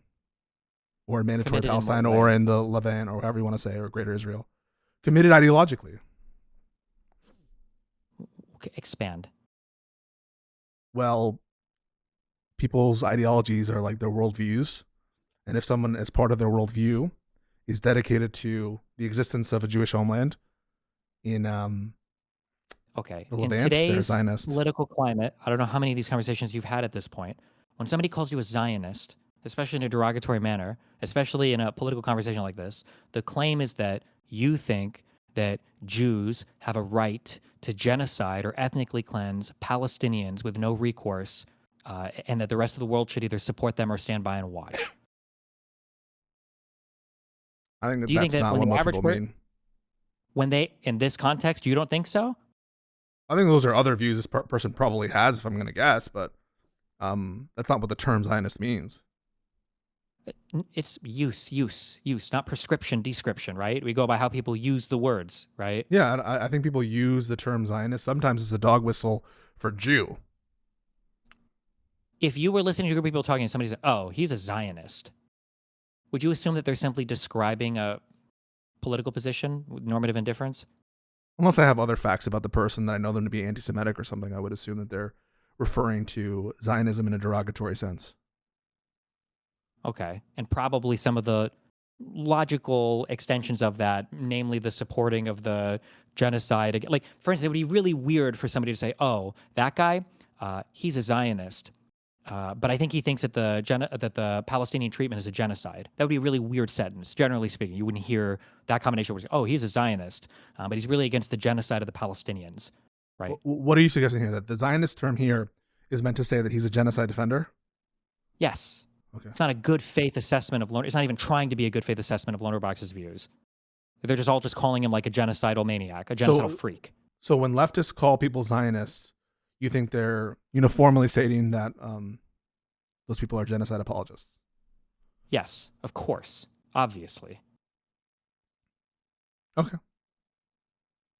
or mandatory Palestine, or in the Levant, or however you want to say, or Greater Israel. Committed ideologically. Okay, expand. Well, people's ideologies are like their worldviews, and if someone, as part of their worldview, is dedicated to the existence of a Jewish homeland in Okay. the In Levant, they're today's Zionists. political climate, I don't know how many of these conversations you've had at this point. When somebody calls you a Zionist, especially in a derogatory manner, especially in a political conversation like this, the claim is that you think that Jews have a right to genocide or ethnically cleanse Palestinians with no recourse, and that the rest of the world should either support them or stand by and watch. I think Do you think that's that not when what the most average people per- mean. when they, in this context, you don't think so? I think those are other views this person probably has, if I'm going to guess, but that's not what the term Zionist means. It's use, not prescription, description, right? We go by how people use the words, right? Yeah, I think people use the term Zionist. Sometimes it's a dog whistle for Jew. If you were listening to a group of people talking and somebody said, oh, he's a Zionist, would you assume that they're simply describing a political position with normative indifference? Unless I have other facts about the person that I know them to be anti-Semitic or something, I would assume that they're referring to Zionism in a derogatory sense. Okay. And probably some of the logical extensions of that, namely the supporting of the genocide. Like, for instance, it would be really weird for somebody to say, oh, that guy, he's a Zionist. But I think he thinks that the Palestinian treatment is a genocide. That would be a really weird sentence, generally speaking. You wouldn't hear that combination where, oh, he's a Zionist, but he's really against the genocide of the Palestinians, right? What are you suggesting here? That the Zionist term here is meant to say that he's a genocide defender? Yes. Okay. It's not a good faith assessment of Loner. It's not even trying to be a good faith assessment of Lonerbox's views. They're just all just calling him like a genocidal maniac, a genocidal freak. So when leftists call people Zionists, you think they're uniformly stating that those people are genocide apologists? Yes, of course. Obviously. Okay.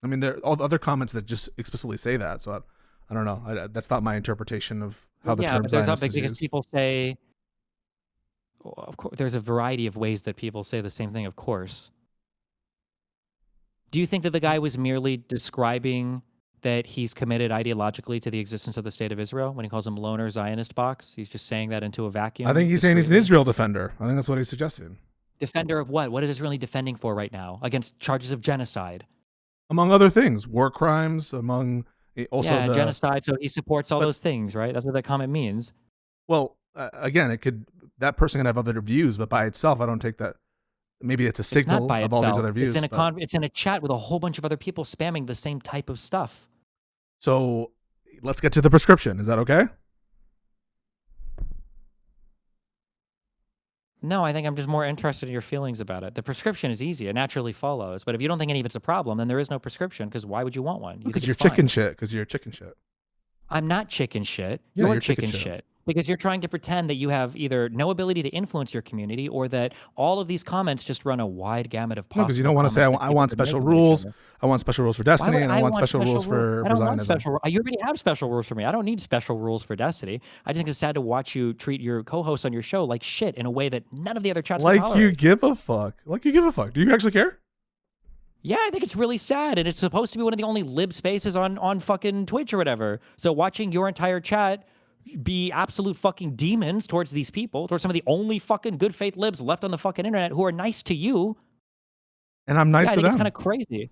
I mean, there are all the other comments that just explicitly say that, so I don't know. That's not my interpretation of how the term Zionist is because used. people say, well, of course, there's a variety of ways that people say the same thing, of course. Do you think that the guy was merely describing that he's committed ideologically to the existence of the state of Israel when he calls him loner Zionist box? He's just saying that into a vacuum. I think he's saying he's an Israel defender. I think that's what he's suggesting. Defender of what? What is Israel defending for right now? Against charges of genocide? Among other things, war crimes, among also yeah, genocide. So he supports all those things, right? That's what that comment means. Well, again, that person can have other views, but by itself, I don't take that. Maybe it's a signal of all these other views. It's in a chat with a whole bunch of other people spamming the same type of stuff. So let's get to the prescription. Is that okay? No, I think I'm just more interested in your feelings about it. The prescription is easy. It naturally follows. But if you don't think any of it's a problem, then there is no prescription, because why would you want one? Because you're chicken shit. Because you're chicken shit. I'm not chicken shit. Yeah, You're chicken shit. Because you're trying to pretend that you have either no ability to influence your community or that all of these comments just run a wide gamut of possible. No, because you don't want to say, I want special rules. I want special rules for Destiny, and I want special rules for Zionism. You already have special rules for me. I don't need special rules for Destiny. I just think it's sad to watch you treat your co-hosts on your show like shit in a way that none of the other chats can tolerate. You give a fuck. Like you give a fuck. Do you actually care? Yeah, I think it's really sad, and it's supposed to be one of the only lib spaces on fucking Twitch or whatever. So watching your entire chat be absolute fucking demons towards these people, towards some of the only fucking good faith libs left on the fucking internet who are nice to you. And I'm nice to them. I think it's kind of crazy.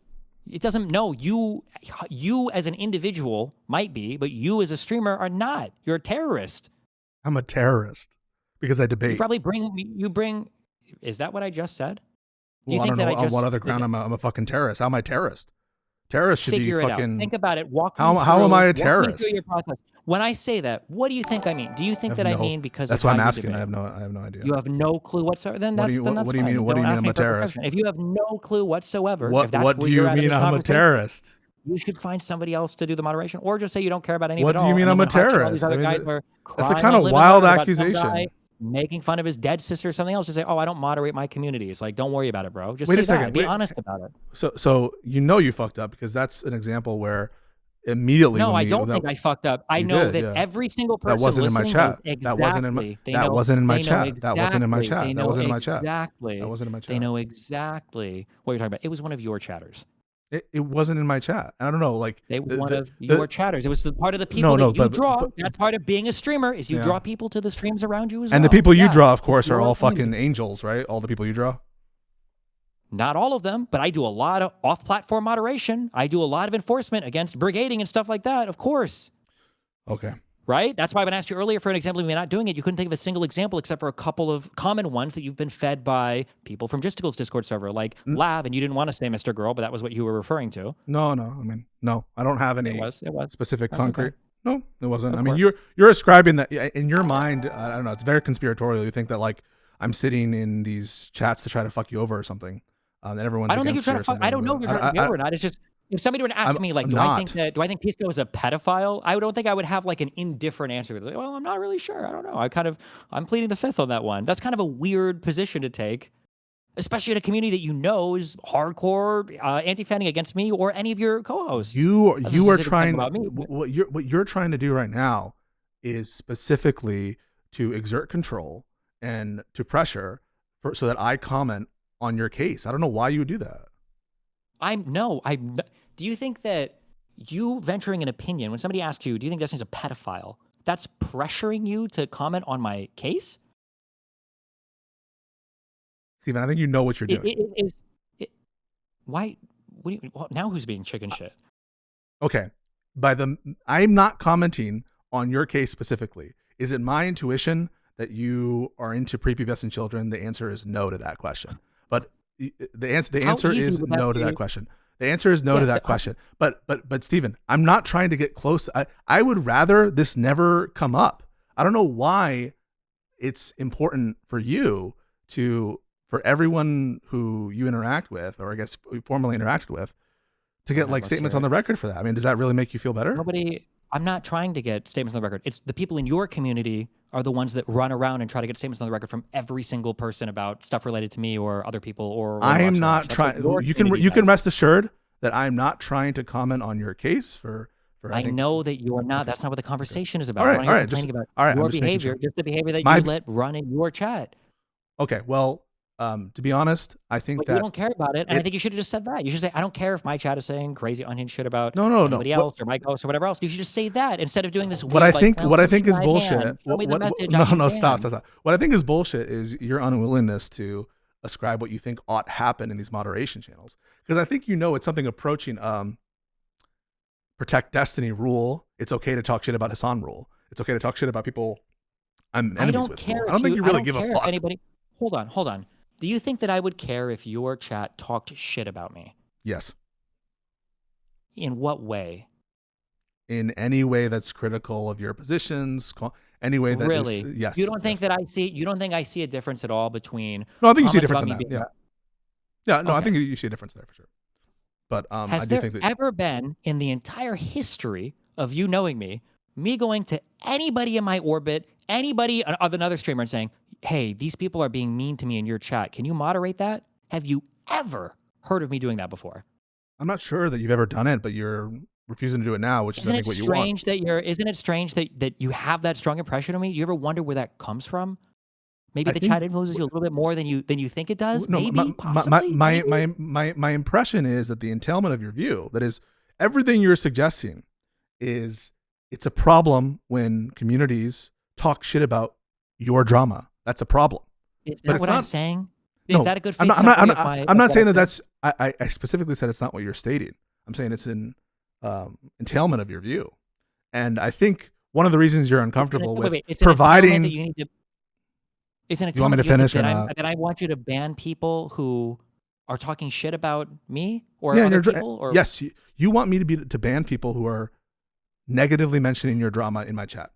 It doesn't, no, you as an individual might be, but you as a streamer are not. You're a terrorist. I'm a terrorist because I debate. You probably bring, is that what I just said? Do you think that on what other ground I'm a fucking terrorist? How am I a terrorist? Terrorists should be fucking. Think about it. How am I a terrorist? When I say that, what do you think I mean? Do you think that I mean because that's why I'm asking? I have no idea. You have no clue whatsoever. Then that's fine. What do you mean? What do you mean I'm a terrorist? If you have no clue whatsoever, what do you mean I'm a terrorist? You should find somebody else to do the moderation, or just say you don't care about any of it What at all. do you mean I'm a terrorist? That's a kind of wild accusation. Making fun of his dead sister or something else. Just say, oh, I don't moderate my community. It's like, don't worry about it, bro. Just wait say a second. That. Be honest about it. So you fucked up because that's an example where immediately. No, I don't think I fucked up. I know that every single person that wasn't in my chat. That wasn't in my chat. That wasn't in my chat. That wasn't in my chat. Exactly. That wasn't in my chat. They know exactly what you're talking about. It was one of your chatters. It wasn't in my chat. I don't know. Like They were one of your chatters. It was the part of the people no, that you but- draw. but- That's part of being a streamer is you Yeah. draw people to the streams around you as And well. the people you Yeah. draw, of course, are Your all community. fucking angels, right? All the people you draw. Not all of them, but I do a lot of off-platform moderation. I do a lot of enforcement against brigading and stuff like that, of course. Okay. Right? That's why when I asked you earlier for an example of me not doing it, you couldn't think of a single example except for a couple of common ones that you've been fed by people from Justicle's Discord server, like Lav, and you didn't want to say Mr. Girl, but that was what you were referring to. No. I mean, no. I don't have any It was. specific That's concrete. okay. No, it wasn't. Of I mean, course. you're ascribing that in your mind. I don't know. It's very conspiratorial. You think that like I'm sitting in these chats to try to fuck you over or something. And everyone's. I don't think you're against you trying or to fuck. I don't know something, if you're but trying to be over or not. It's just if somebody were to ask me, like, I'm do not. I think Pisco is a pedophile? I don't think I would have like an indifferent answer. It's like, well, I'm not really sure. I don't know. I'm pleading the fifth on that one. That's kind of a weird position to take, especially in a community that you know is hardcore anti-fanning against me or any of your co-hosts. You That's a are specific thing trying. about me, but- What you're trying to do right now is specifically to exert control and to pressure so that I comment on your case. I don't know why you would do that. Do you think that you venturing an opinion when somebody asks you, do you think Destiny's a pedophile? That's pressuring you to comment on my case? Steven, I think you know what you're doing. Why? Now who's being chicken shit? Okay. I'm not commenting on your case specifically. Is it my intuition that you are into prepubescent children? The answer is no to that question. But the answer easy is would that no to be? that question. The answer is no to that question. But Steven, I'm not trying to get close. I would rather this never come up. I don't know why it's important for you for everyone who you interact with, or I guess formally interacted with, to get like statements on the record for that. I mean, does that really make you feel better? I'm not trying to get statements on the record. It's the people in your community are the ones that run around and try to get statements on the record from every single person about stuff related to me or other people or I am not trying. You can rest assured that I'm not trying to comment on your case for I know that you're not. That's not what the conversation is about. All I'm right, not all here right, complaining about all right, your I'm just making behavior, sure. just the behavior that you let run in your chat. Okay, well, to be honest, I think But that you don't care about it, and I think you should have just said that. You should say, I don't care if my chat is saying crazy unhinged shit about anybody else or my ghost or whatever else. You should just say that instead of doing this. What I think is hand, bullshit. show me the message, Stop. What I think is bullshit is your unwillingness to ascribe what you think ought happen in these moderation channels. Because I think it's something approaching Protect Destiny rule. It's okay to talk shit about Hassan rule. It's okay to talk shit about people I'm enemies with. I don't think you really give a fuck. Anybody, hold on. Do you think that I would care if your chat talked shit about me? Yes. In what way? In any way that's critical of your positions, any way that really? is, yes. You don't think that I see? You don't think I see a difference at all between? No, I think you see a difference in that. Yeah. Yeah. No, okay. I think you see a difference there for sure. But has there ever been in the entire history of you knowing me going to anybody in my orbit, anybody of another streamer and saying, hey, these people are being mean to me in your chat. Can you moderate that? Have you ever heard of me doing that before? I'm not sure that you've ever done it, but you're refusing to do it now, which is I think what you want. Isn't it strange that you have that strong impression of me? You ever wonder where that comes from? Maybe the chat influences you a little bit more than you think it does. No, maybe, possibly. My impression is that the entailment of your view, that is, everything you're suggesting, is it's a problem when communities talk shit about your drama. That's a problem. Is that what I'm saying? Is that a good? I'm not saying that that's. I specifically said it's not what you're stating. I'm saying it's an entailment of your view, and I think one of the reasons you're uncomfortable with providing. Isn't it? You want me to finish or not? That I want you to ban people who are talking shit about me or yeah, other people. Or yes, you want me to ban people who are negatively mentioning your drama in my chat.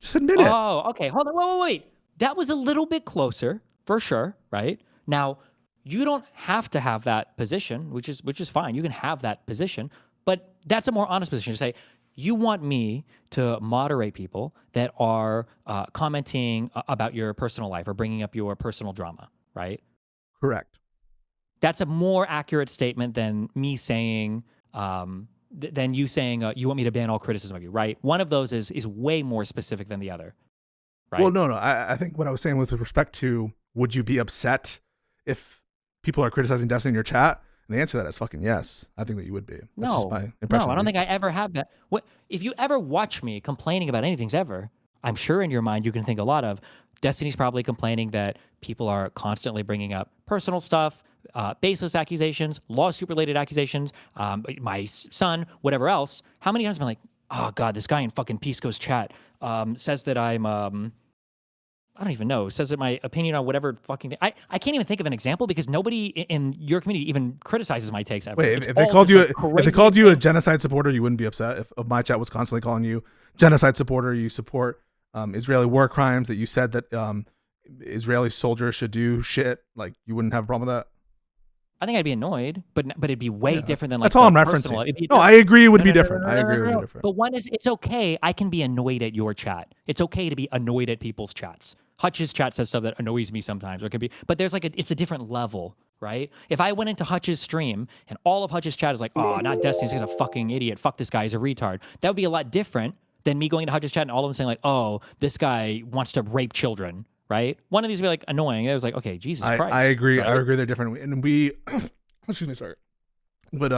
Just admit it. Oh, okay. Hold on. Wait. That was a little bit closer, for sure. Right now, you don't have to have that position, which is fine. You can have that position, but that's a more honest position to say. You want me to moderate people that are commenting about your personal life or bringing up your personal drama, right? Correct. That's a more accurate statement than me saying, than you saying, you want me to ban all criticism of you, right? One of those is way more specific than the other, right? Well, no. I think what I was saying with respect to would you be upset if people are criticizing Destiny in your chat And the answer to that is fucking yes. I think that you would be. That's just my No, impression. no, I of don't you. think I ever have that. What if you ever watch me complaining about anything's ever? I'm sure in your mind you can think a lot of. Destiny's probably complaining that people are constantly bringing up personal stuff, baseless accusations, lawsuit-related accusations, my son, whatever else. How many times am I like, oh God, this guy in fucking Pisco's chat says that I'm, I don't even know, says that my opinion on whatever fucking thing. I can't even think of an example because nobody in your community even criticizes my takes ever. Wait, It's if they all called just, you like, if they crazy called you a things. genocide supporter, you wouldn't be upset. If my chat was constantly calling you genocide supporter, you support Israeli war crimes, that you said that Israeli soldiers should do shit, like you wouldn't have a problem with that. I think I'd be annoyed, but it'd be way different than like that's all I'm the referencing. personal. No, I agree it would No, be no, no, different. no, I no, agree no, it would no, be no. different. But one is, it's okay. I can be annoyed at your chat. It's okay to be annoyed at people's chats. Hutch's chat says stuff that annoys me sometimes, or it could be, but there's like it's a different level, right? If I went into Hutch's stream and all of Hutch's chat is like, oh, not Destiny, he's a fucking idiot. Fuck this guy, he's a retard. That would be a lot different than me going into Hutch's chat and all of them saying like, oh, this guy wants to rape children, right? One of these would be like annoying. It was like, okay, Jesus Christ. I agree. right? I agree they're different, and we excuse me, sorry, would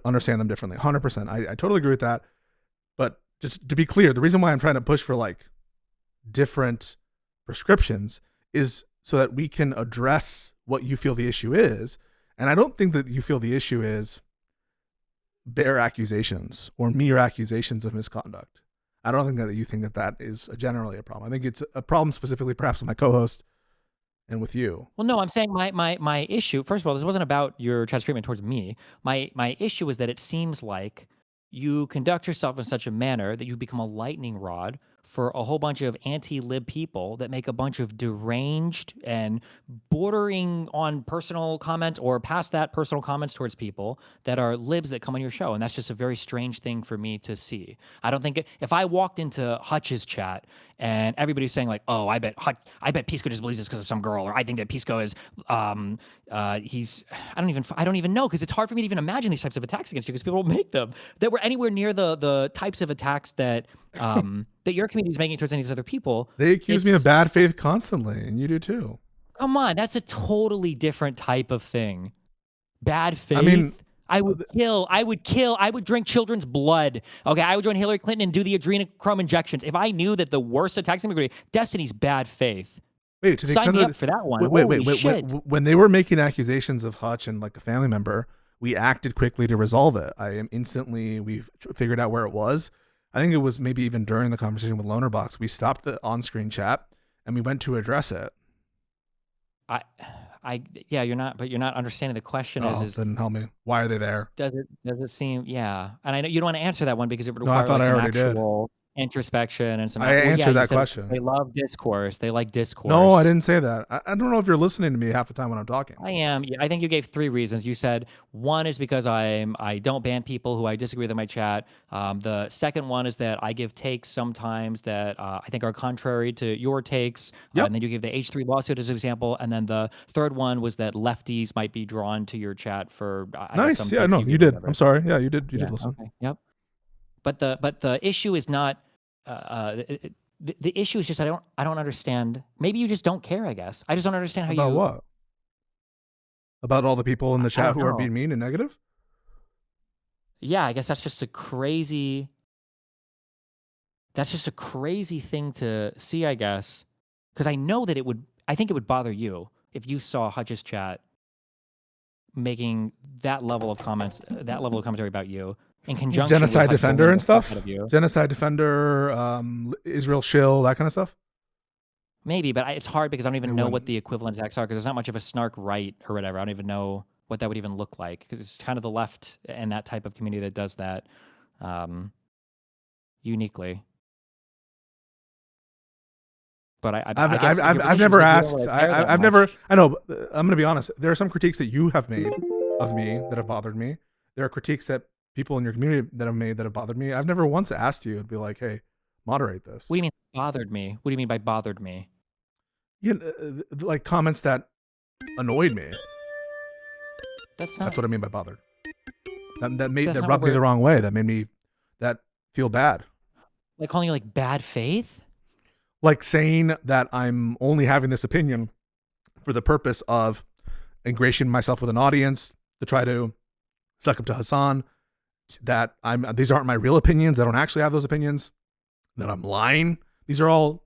understand them differently. 100%. I totally agree with that. But just to be clear, the reason why I'm trying to push for like different prescriptions is so that we can address what you feel the issue is. And I don't think that you feel the issue is bare accusations or mere accusations of misconduct. I don't think that you think that that is generally a problem. I think it's a problem specifically perhaps with my co-host and with you. Well, no, I'm saying my issue, first of all, this wasn't about your chat treatment towards me. My issue is that it seems like you conduct yourself in such a manner that you become a lightning rod for a whole bunch of anti-lib people that make a bunch of deranged and bordering on personal comments or past that personal comments towards people that are libs that come on your show. And that's just a very strange thing for me to see. I don't think if I walked into Hutch's chat and everybody's saying like, oh, I bet Pisco just believes this because of some girl, or I think that Pisco is he's I don't even know, because it's hard for me to even imagine these types of attacks against you because people will make them that were anywhere near the types of attacks that that your community is making towards any of these other people. They accuse me of bad faith constantly, and you do too. Come on, that's a totally different type of thing. Bad faith. I mean, I would drink children's blood. Okay, I would join Hillary Clinton and do the adrenochrome injections if I knew that the worst attacks would be Destiny's bad faith. Wait, to the Sign extent me that up for that one. wait. When they were making accusations of Hutch and like a family member, we acted quickly to resolve it. We figured out where it was. I think it was maybe even during the conversation with Lonerbox, we stopped the on-screen chat and we went to address it. You're not understanding the question. Then help me. Why are they there? Does it seem, yeah. And I know you don't want to answer that one because it would require I thought like I some already actual introspection and some. I answered that question. They love discourse. They like discourse. No, I didn't say that. I don't know if you're listening to me half the time when I'm talking. I am. I think you gave 3 reasons. You said one is because I don't ban people who I disagree with in my chat. The second one is that I give takes sometimes that I think are contrary to your takes. Yep. And then you give the H3 lawsuit as an example. And then the third one was that lefties might be drawn to your chat for nice. some Yeah, no, you did. Whatever. I'm sorry. Yeah, you did. You did listen. Okay. Yep. But the issue is not. The issue is just I don't understand. Maybe you just don't care. I guess I just don't understand how About what? About all the people in the chat who are know. being mean and negative? Yeah, I guess that's just a crazy thing to see, I guess, because I know that I think it would bother you if you saw Hutch's chat making that level of comments, that level of commentary about you in conjunction Genocide with defender and stuff? you. Genocide defender, Israel shill, that kind of stuff? Maybe, but it's hard because I don't even know wouldn't. what the equivalent attacks are because there's not much of a Snark right or whatever. I don't even know what that would even look like because it's kind of the left and that type of community that does that uniquely. But I've never asked. I've never. I know. I'm gonna be honest. There are some critiques that you have made of me that have bothered me. There are critiques that people in your community that have made that have bothered me. I've never once asked you to be like, "Hey, moderate this." What do you mean bothered me? What do you mean by bothered me? You know, like comments that annoyed me. That's what I mean by bothered. That not rubbed me what the wrong way. That made me feel bad. Like calling you like bad faith? Like saying that I'm only having this opinion for the purpose of ingratiating myself with an audience, to try to suck up to Hassan that these aren't my real opinions. I don't actually have those opinions. That I'm lying. These are all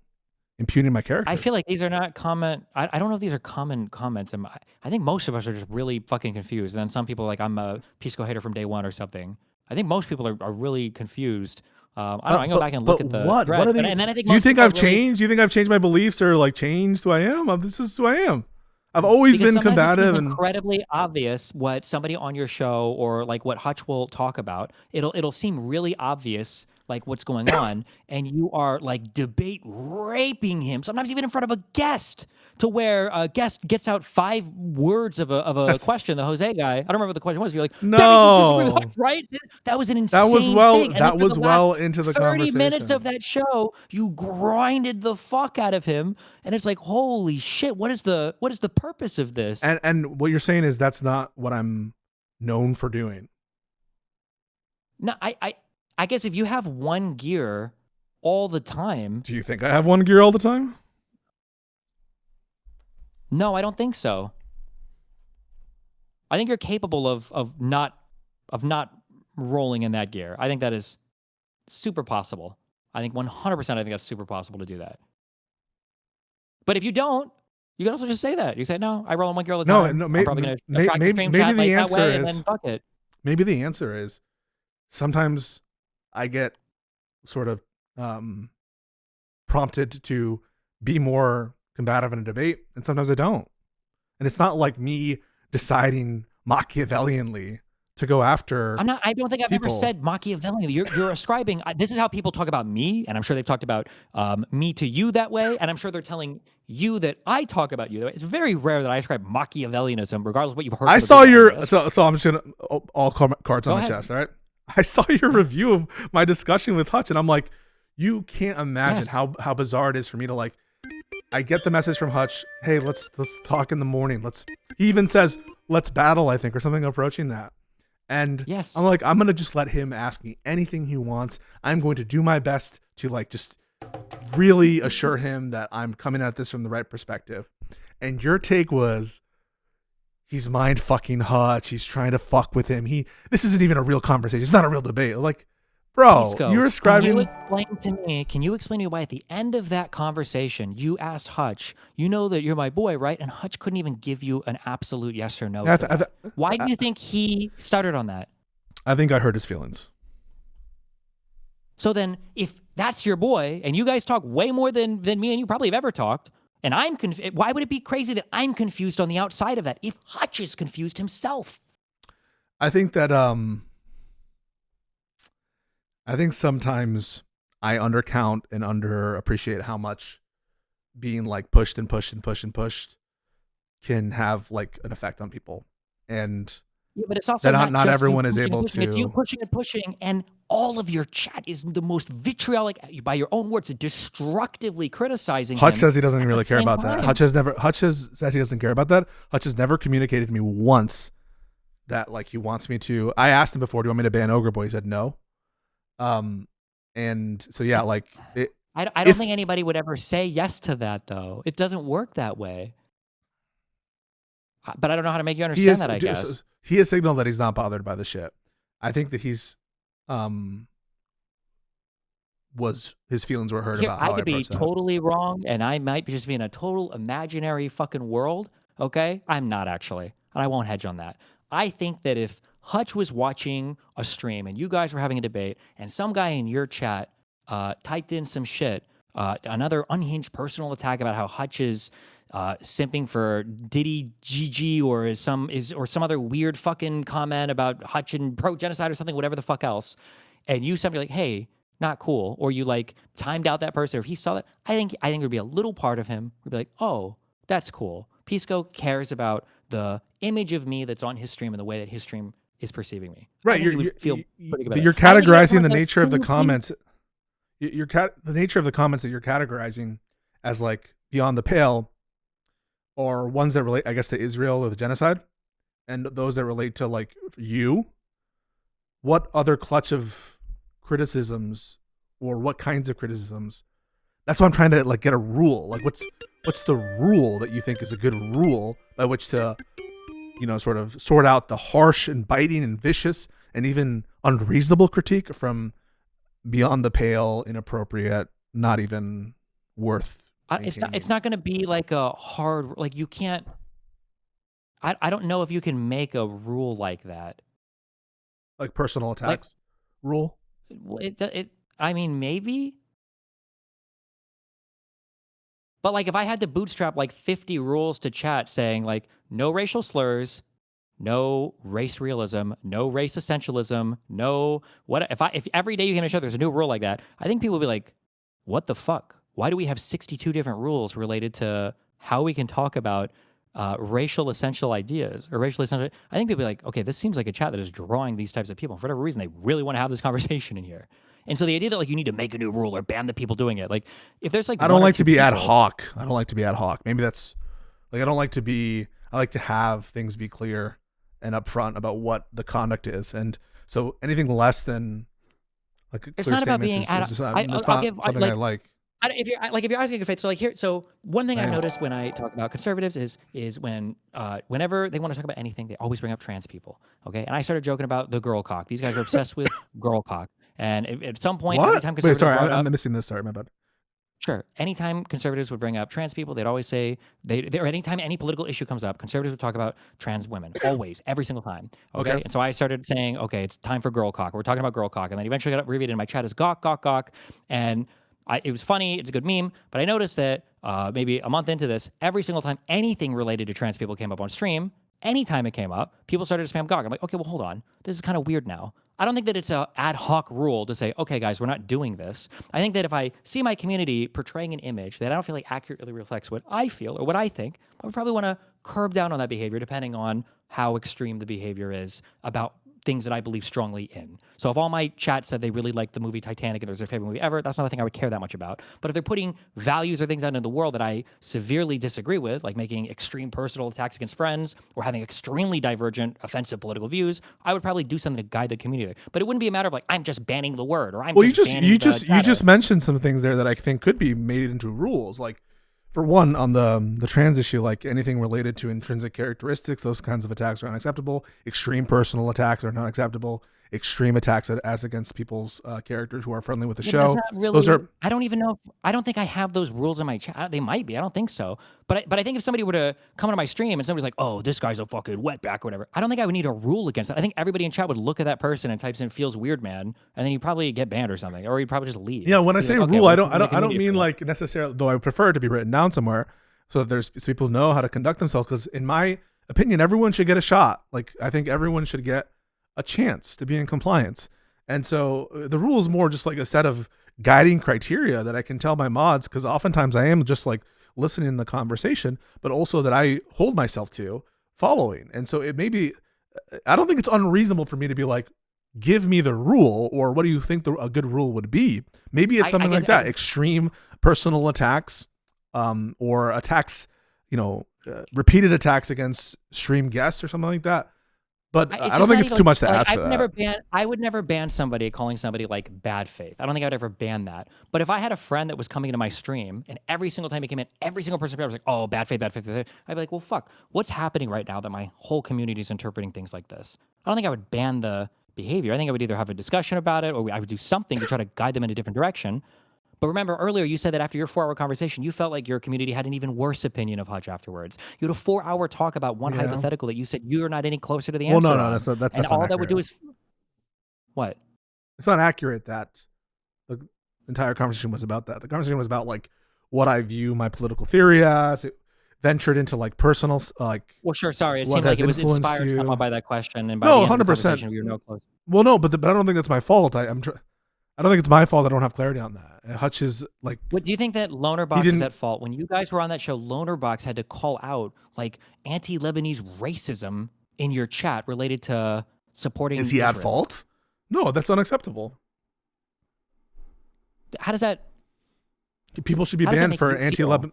impugning my character. I feel like these are not I don't know if these are common comments. I think most of us are just really fucking confused. And then some people are like, I'm a Pisco hater from day one or something. I think most people are really confused. I don't know. I can go back and look at the what? threads, What are they? and then I think do you most think people I've are really- changed? Do you think I've changed my beliefs or like changed who I am? This is who I am. I've always Because been sometimes it's combative and incredibly obvious what somebody on your show or like what Hutch will talk about. It'll seem really obvious like what's going on, and you are like debate raping him. Sometimes even in front of a guest, to where a guest gets out 5 words of a question. The Jose guy, I don't remember what the question was. You're like, No. "That means you disagree with Hutch, right?" That was an insane thing. And then for the last into the 30 minutes conversation. of that show, you grinded the fuck out of him, and it's like, holy shit, what is the purpose of this? And what you're saying is that's not what I'm known for doing. No, I guess if you have one gear all the time, Do you think I have one gear all the time? no, I don't think so. I think you're capable of not rolling in that gear. I think that is super possible. I think 100%. I think that's super possible to do that. But if you don't, you can also just say that. You say, "No, I roll in one gear all the time. I'm probably going to attract the stream chat like that way, and then fuck it." Maybe the answer is sometimes I get sort of prompted to be more combative in a debate, and sometimes I don't. And it's not like me deciding Machiavellianly to go after. I don't think I've ever people. said Machiavellian. You're ascribing. This is how people talk about me, and I'm sure they've talked about me to you that way, and I'm sure they're telling you that I talk about you that way. It's very rare that I ascribe Machiavellianism, regardlus of what you've heard. I from saw people your on this. so I'm just gonna all cards Go on my ahead. chest. All right, I saw your review of my discussion with Hutch, and I'm like, you can't imagine Yes. how bizarre it is for me to like. I get the message from Hutch. Hey, let's talk in the morning. He even says let's battle. I think or something approaching that. And Yes. I'm like, I'm gonna just let him ask me anything he wants. I'm going to do my best to like just really assure him that I'm coming at this from the right perspective. And your take was, he's mind fucking Hutch. He's trying to fuck with him. This isn't even a real conversation. It's not a real debate. Like, bro, Pisco, you're ascribing. Can you explain to me why at the end of that conversation you asked Hutch, you know that you're my boy, right? And Hutch couldn't even give you an absolute yes or no. I to th- I that. th- Why do you think he started on that? I think I hurt his feelings. So then, if that's your boy, and you guys talk way more than me and you probably have ever talked, and why would it be crazy that I'm confused on the outside of that if Hutch is confused himself? I think that I think sometimes I undercount and underappreciate how much being like pushed and pushed and pushed and pushed can have like an effect on people. And Yeah, but it's also that not just you everyone is pushing and able pushing. It's you to. pushing and pushing, and all of your chat is the most vitriolic, by your own words, destructively criticizing Hutch him. says he doesn't at really the care same about that. time. Hutch has said he doesn't care about that. Hutch has never communicated to me once that like he wants me to. I asked him before, do you want me to ban Ogre Boy? He said no. And so yeah, like I don't think anybody would ever say yes to that, though. It doesn't work that way. But I don't know how to make you understand that, I guess. He has signaled that he's not bothered by the shit. I think that his feelings were hurt Here, about how I could be approached that. totally wrong, and I might just be in a total imaginary fucking world, okay? I'm not actually, and I won't hedge on that. I think that if Hutch was watching a stream and you guys were having a debate, and some guy in your chat typed in some shit, another unhinged personal attack about how Hutch is simping for Diddy GG or some other weird fucking comment about Hutch and pro-genocide or something, whatever the fuck else, and you somebody like, hey, not cool, or you like timed out that person, or if he saw that, I think there'd be a little part of him would be like, oh, that's cool. Pisco cares about the image of me that's on his stream and the way that his stream is perceiving me. Right, You would feel pretty good about but it. you're I think categorizing the like, nature of the you- comments. The nature of the comments that you're categorizing as like beyond the pale, are ones that relate, I guess, to Israel or the genocide, and those that relate to like you. What other clutch of criticisms, or what kinds of criticisms? That's why I'm trying to like get a rule. Like, what's the rule that you think is a good rule by which to sort of sort out the harsh and biting and vicious and even unreasonable critique from beyond the pale, inappropriate, not even worth. It's not going to be like a hard, like you can't, I don't know if you can make a rule like that. Like personal attacks rule. I mean, maybe. But like if I had to bootstrap like 50 rules to chat saying like no racial slurs, no race realism, no race essentialism, no what if every day you can show there's a new rule like that, I think people would be like, what the fuck? Why do we have 62 different rules related to how we can talk about racial essential ideas or racially essential? I think people are like, okay, this seems like a chat that is drawing these types of people. For whatever reason, they really want to have this conversation in here. And so the idea that like you need to make a new rule or ban the people doing it, like if there's like I don't like to be ad hoc. Maybe that's like I like to have things be clear and upfront about what the conduct is. And so anything less than like it's not about being ad hoc. I like. If you're asking good faith, so like here, so one thing I've noticed when I talk about conservatives is when whenever they want to talk about anything, they always bring up trans people. Okay, and I started joking about the girl cock. These guys are obsessed with girl cock, and at some point, every time conservatives I'm missing this. Sorry, my bad. Sure. Anytime conservatives would bring up trans people, they'd always say or anytime any political issue comes up, conservatives would talk about trans women. Always, every single time. Okay. And so I started saying, okay, it's time for girl cock. We're talking about girl cock, and then eventually got abbreviated in my chat as gawk, gawk, gawk, and it was funny. It's a good meme, but I noticed that maybe a month into this, every single time anything related to trans people came up on stream, anytime it came up, people started to spam gawk. I'm like, okay, well, hold on. This is kind of weird now. I don't think that it's an ad hoc rule to say, okay, guys, we're not doing this. I think that if I see my community portraying an image that I don't feel like accurately reflects what I feel or what I think, I would probably want to curb down on that behavior depending on how extreme the behavior is about things that I believe strongly in. So if all my chat said they really liked the movie Titanic and it was their favorite movie ever, that's not a thing I would care that much about. But if they're putting values or things out into the world that I severely disagree with, like making extreme personal attacks against friends or having extremely divergent, offensive political views, I would probably do something to guide the community. But it wouldn't be a matter of like, I'm just banning the word or I'm you just mentioned some things there that I think could be made into rules. Like for one, on the trans issue, like anything related to intrinsic characteristics, those kinds of attacks are unacceptable. Extreme personal attacks are not acceptable. Extreme attacks as against people's characters who are friendly with the show. That's not really, those are. I don't even know. I don't think I have those rules in my chat. They might be. I don't think so. But I think if somebody were to come into my stream and somebody's like, "Oh, this guy's a fucking wetback" or whatever, I don't think I would need a rule against it. I think everybody in chat would look at that person and types in "feels weird, man," and then you probably get banned or something, or you probably just leave. Yeah, when I say rule, I don't mean like necessarily. Though I prefer it to be written down somewhere so that so people know how to conduct themselves. Because in my opinion, everyone should get a shot. Like I think everyone should get a chance to be in compliance. And so the rule is more just like a set of guiding criteria that I can tell my mods, because oftentimes I am just like listening in the conversation, but also that I hold myself to following. And so it may be, I don't think it's unreasonable for me to be like, give me the rule, or what do you think a good rule would be? Maybe it's something like that, extreme personal attacks, or attacks, repeated attacks against stream guests or something like that. But I don't think it's too much to ask for that. I would never ban somebody calling somebody like bad faith. I don't think I would ever ban that. But if I had a friend that was coming into my stream and every single time he came in, every single person was like, "Oh, bad faith, bad faith, bad faith," I'd be like, "Well, fuck. What's happening right now that my whole community is interpreting things like this?" I don't think I would ban the behavior. I think I would either have a discussion about it or I would do something to try to guide them in a different direction. But remember earlier you said that after your 4-hour conversation, you felt like your community had an even worse opinion of Hutch afterwards. You had a 4-hour talk about one hypothetical that you said you're not any closer to the answer. Well, no, that's and all accurate. That would do is what? It's not accurate that the entire conversation was about that. The conversation was about like what I view my political theory as. It ventured into like personal, like. Well, sure. Sorry, it seemed like it was inspired somewhat by that question, and by no, the end 100%. Of the we were no closer. Well, no, but I don't think that's my fault. I don't think it's my fault. I don't have clarity on that. Hutch is like. What do you think that Lonerbox is at fault? When you guys were on that show, Lonerbox had to call out like anti-Lebanese racism in your chat related to supporting. Is he at fault? No, that's unacceptable. How does that? People should be banned for anti-Lebanese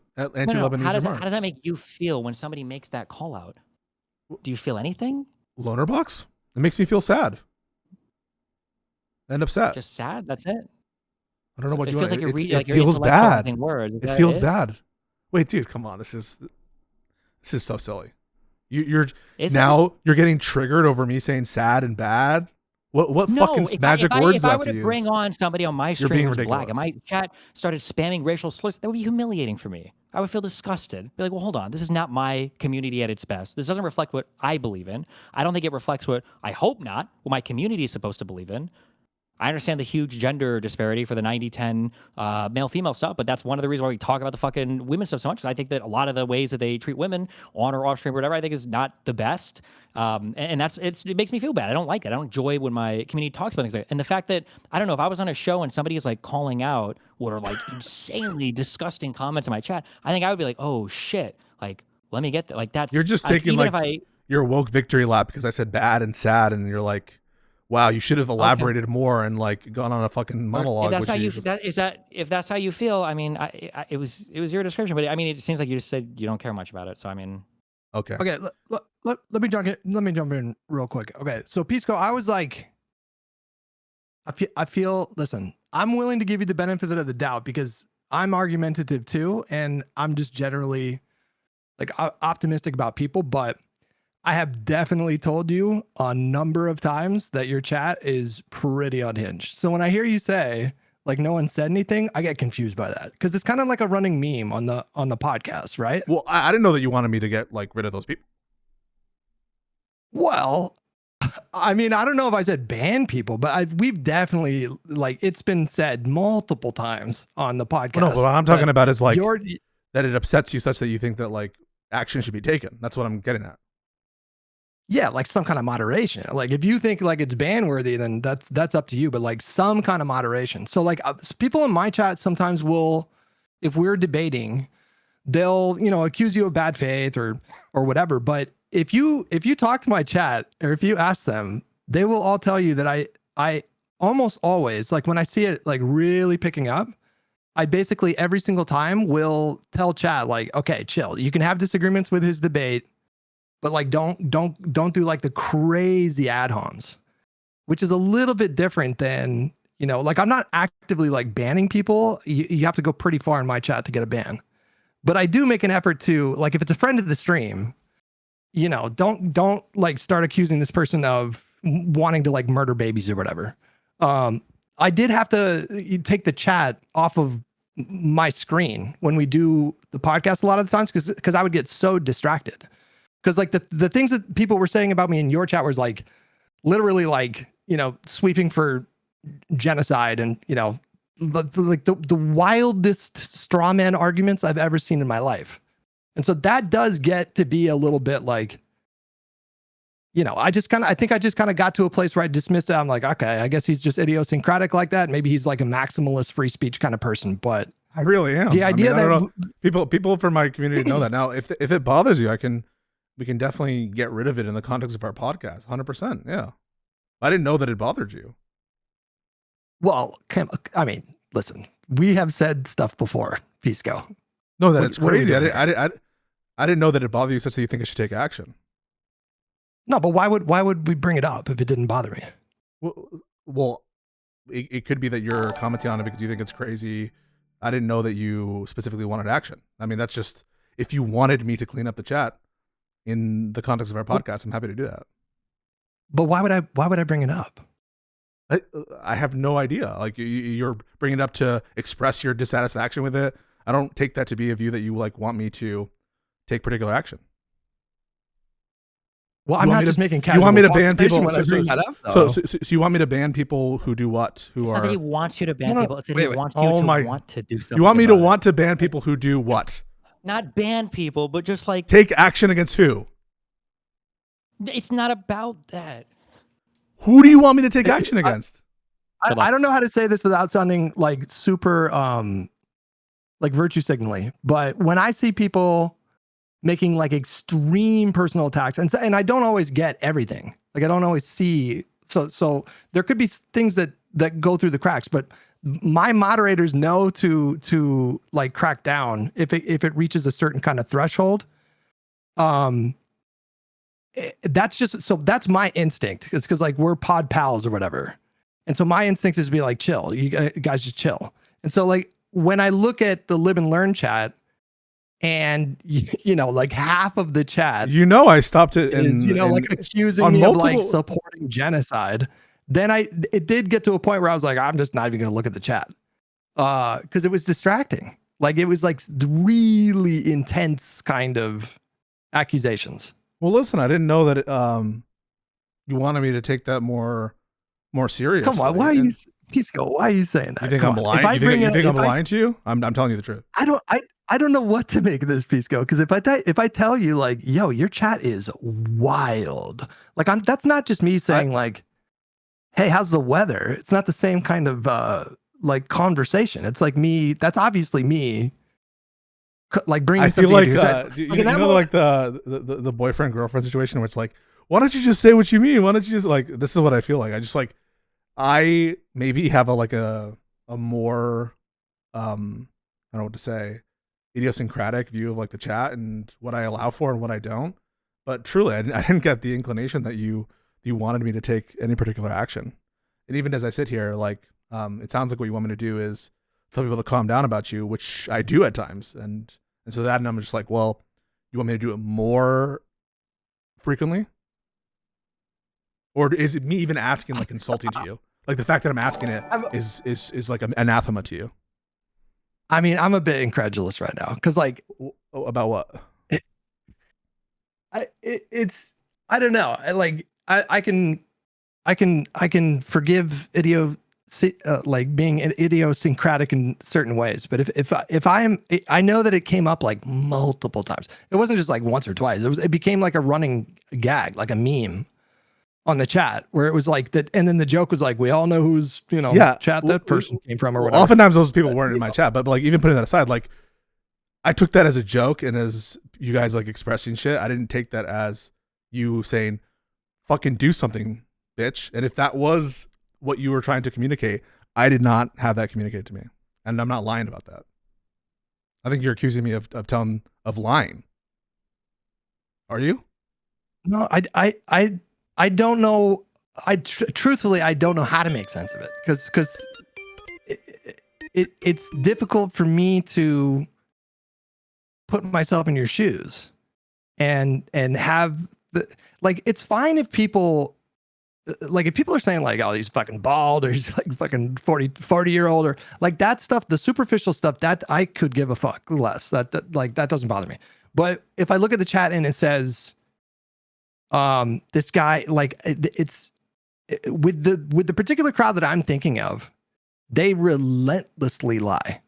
remarks. How does that make you feel when somebody makes that call out? Do you feel anything? Lonerbox? It makes me feel sad. And upset. Just sad. That's it. I don't know what it you feels want. Like it like feels bad. Words. It feels bad. Wait, dude, come on. This is so silly. You're Is it? now you're getting triggered over me saying sad and bad. What No, fucking magic words if do I I have were to to use? bring on somebody on my You're stream being who's black and ridiculous. my chat started spamming racial slurs, that would be humiliating for me. I would feel disgusted. Be like, well, hold on, this is not my community at its best. This doesn't reflect what I believe in. I don't think it reflects what, I hope not, what my community is supposed to believe in. I understand the huge gender disparity for the 90-10 male-female stuff, but that's one of the reasons why we talk about the fucking women stuff so much. I think that a lot of the ways that they treat women on or off stream or whatever, I think is not the best. And it makes me feel bad. I don't like it. I don't enjoy when my community talks about things like that. And the fact that, I don't know, if I was on a show and somebody is like calling out what are like insanely disgusting comments in my chat, I think I would be like, oh shit, like, let me get that. Like, that's, You're just taking your woke victory lap because I said bad and sad, and you're like, wow, you should have elaborated more and like gone on a fucking monologue. If that's how if that's how you feel, I mean, it was your description, but I mean, it seems like you just said you don't care much about it. So I mean, okay. Let me jump in real quick. Okay, so Pisco, I was like, I feel. Listen, I'm willing to give you the benefit of the doubt because I'm argumentative too, and I'm just generally like optimistic about people, but I have definitely told you a number of times that your chat is pretty unhinged. So when I hear you say like no one said anything, I get confused by that because it's kind of like a running meme on the podcast, right? Well, I didn't know that you wanted me to get like rid of those people. Well, I mean, I don't know if I said ban people, but we've definitely like it's been said multiple times on the podcast. Well, no, what I'm talking about is like You're, that it upsets you such that you think that like action should be taken. That's what I'm getting at. yeah, like some kind of moderation. Like if you think like it's ban worthy, then that's up to you. But like some kind of moderation. So like people in my chat sometimes will, if we're debating, they'll accuse you of bad faith or whatever. But if you talk to my chat or if you ask them, they will all tell you that I almost always, like when I see it like really picking up, I basically every single time will tell chat like, okay, chill. You can have disagreements with his debate, but like don't do like the crazy ad homs, which is a little bit different than, like I'm not actively like banning people. You have to go pretty far in my chat to get a ban. But I do make an effort to, like, if it's a friend of the stream, don't like start accusing this person of wanting to like murder babies or whatever. I did have to take the chat off of my screen when we do the podcast a lot of the times because I would get so distracted. Because like the things that people were saying about me in your chat was like literally like, sweeping for genocide and, the wildest straw man arguments I've ever seen in my life. And so that does get to be a little bit like, I think I just kind of got to a place where I dismissed it. I'm like, okay, I guess he's just idiosyncratic like that. Maybe he's like a maximalist free speech kind of person, but I really am. The idea people from my community know that. Now, if it bothers you, we can definitely get rid of it in the context of our podcast. 100%. Yeah. I didn't know that it bothered you. Well, I mean, listen, we have said stuff before, Pisco. No, that it's crazy. I didn't know that it bothered you such that you think I should take action. No, but why would we bring it up if it didn't bother me? Well, it could be that you're commenting on it because you think it's crazy. I didn't know that you specifically wanted action. I mean, that's just, if you wanted me to clean up the chat in the context of our podcast, I'm happy to do that. But why would I bring it up? I have no idea. Like you're bringing it up to express your dissatisfaction with it. I don't take that to be a view that you like want me to take particular action. Well, I'm not just making casual. You want me to ban people? So you want me to ban people who do what? It's not that he wants you to ban people. It's that he wants you to want to do something. You want me to want to ban people who do what? Not ban people, but just like take action against who? It's not about that. Who do you want me to take action against? I don't know how to say this without sounding like super like virtue signaling, but when I see people making like extreme personal attacks, and I don't always get everything. Like I don't always see. So there could be things that go through the cracks, but my moderators know to like crack down if it reaches a certain kind of threshold. That's my instinct. It's because like we're pod pals or whatever, and so my instinct is to be like, chill, you guys just chill. And so like when I look at the live and learn chat, and like half of the chat I stopped it is like accusing me of like supporting genocide. Then it did get to a point where I was like, I'm just not even gonna look at the chat because it was distracting. Like it was like really intense kind of accusations. Well, listen, I didn't know that you wanted me to take that more seriously. Come on, why are you, Pisco? Why are you saying that? You think I'm lying? You think I'm lying to you? I'm telling you the truth. I don't know what to make of this, Pisco, because if I tell you like, yo, your chat is wild. Like that's not just me saying like, hey, how's the weather? It's not the same kind of like conversation. It's like me. That's obviously me. Like bringing. I feel like like the boyfriend girlfriend situation where it's like, why don't you just say what you mean? Why don't you just like? This is what I feel like. I just like, I maybe have a more I don't know what to say, idiosyncratic view of like the chat and what I allow for and what I don't. But truly, I didn't get the inclination that you wanted me to take any particular action. And even as I sit here, like, it sounds like what you want me to do is tell people to calm down about you, which I do at times. And so that, and I'm just like, well, you want me to do it more frequently? Or is it me even asking, like, insulting to you? Like the fact that I'm asking it is like an anathema to you. I mean, I'm a bit incredulous right now because, like, about what? It's I don't know. I can forgive like being idiosyncratic in certain ways, but if I know that it came up like multiple times. It wasn't just like once or twice. It became like a running gag, like a meme on the chat where it was like that, and then the joke was like, we all know whose chat that person came from or whatever. Oftentimes those people weren't in my chat, but like even putting that aside, like I took that as a joke and as you guys like expressing shit. I didn't take that as you saying fucking do something, bitch. And if that was what you were trying to communicate, I did not have that communicated to me, and I'm not lying about that. I think you're accusing me of lying. Are you? No, I don't know. Truthfully, I don't know how to make sense of it because it's difficult for me to put myself in your shoes and have the, like, it's fine if people like, if people are saying like, oh, he's fucking bald or he's like fucking 40-year-old or like that stuff, the superficial stuff, that I could give a fuck less. That doesn't bother me. But if I look at the chat and it says, this guy, like, it's with the particular crowd that I'm thinking of, they relentlessly lie.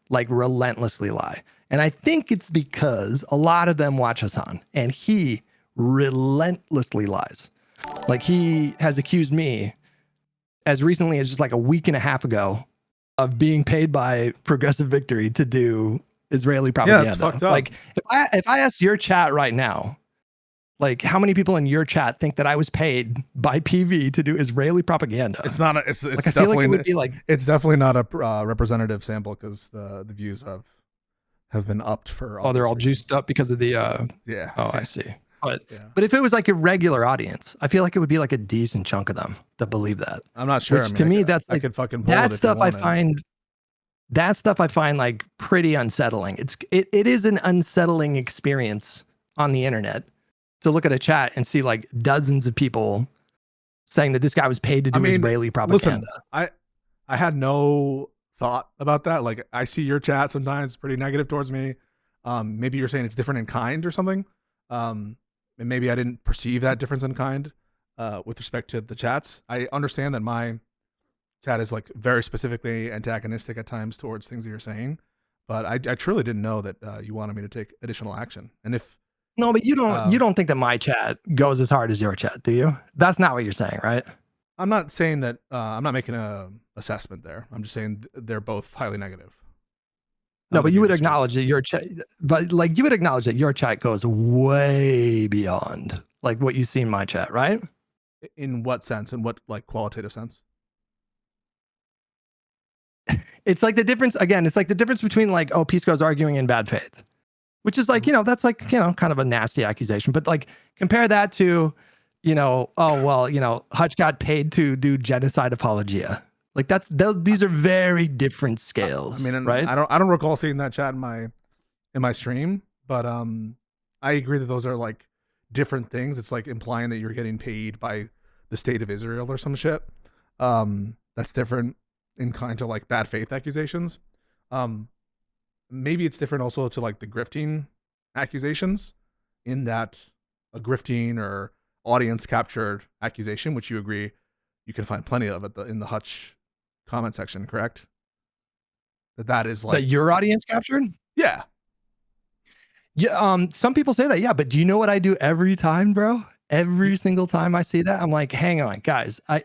And I think it's because a lot of them watch Hassan and he relentlessly lies. Like, he has accused me as recently as just like a week and a half ago of being paid by Progressive Victory to do Israeli propaganda. Yeah, it's fucked up. Like, if I asked your chat right now, like, how many people in your chat think that I was paid by PV to do Israeli propaganda? It's not. It's like, definitely. Like it would be like, it's definitely not a representative sample because the views have been upped for. Oh, they're all juiced up because of the. Yeah. Oh, I see. But if it was like a regular audience, I feel like it would be like a decent chunk of them that believe that. I'm not sure. Which to me, that's like, I could fucking pull that it stuff. I find like pretty unsettling. It is an unsettling experience on the internet to look at a chat and see like dozens of people saying that this guy was paid to do Israeli propaganda. Listen, I had no thought about that. Like, I see your chat sometimes pretty negative towards me. Maybe you're saying it's different in kind or something. And maybe I didn't perceive that difference in kind with respect to the chats. I understand that my chat is like very specifically antagonistic at times towards things that you're saying, but I truly didn't know that you wanted me to take additional action. And if no, but you don't think that my chat goes as hard as your chat, do you? That's not what you're saying, right? I'm not saying that. I'm not making a assessment there. I'm just saying they're both highly negative. No, but you would acknowledge that your chat, but like, you would acknowledge that your chat goes way beyond like what you see in my chat, right? In what sense? In what like qualitative sense? It's like the difference again. It's like the difference between like, oh, Pisco's arguing in bad faith, which is like, that's like, kind of a nasty accusation. But like, compare that to, oh, well, Hutch got paid to do genocide apologia. Like, these are very different scales. I mean, right? I don't recall seeing that chat in my stream, But I agree that those are like different things. It's like implying that you're getting paid by the state of Israel or some shit. That's different in kind of like bad faith accusations. Maybe it's different also to like the grifting accusations, in that a grifting or audience captured accusation, which you agree you can find plenty of in the Hutch comment section, correct? That is like That your audience captured? yeah. Yeah, some people say that, yeah, but do you know what I do every time, bro? Every single time I see that, I'm like, hang on, guys. I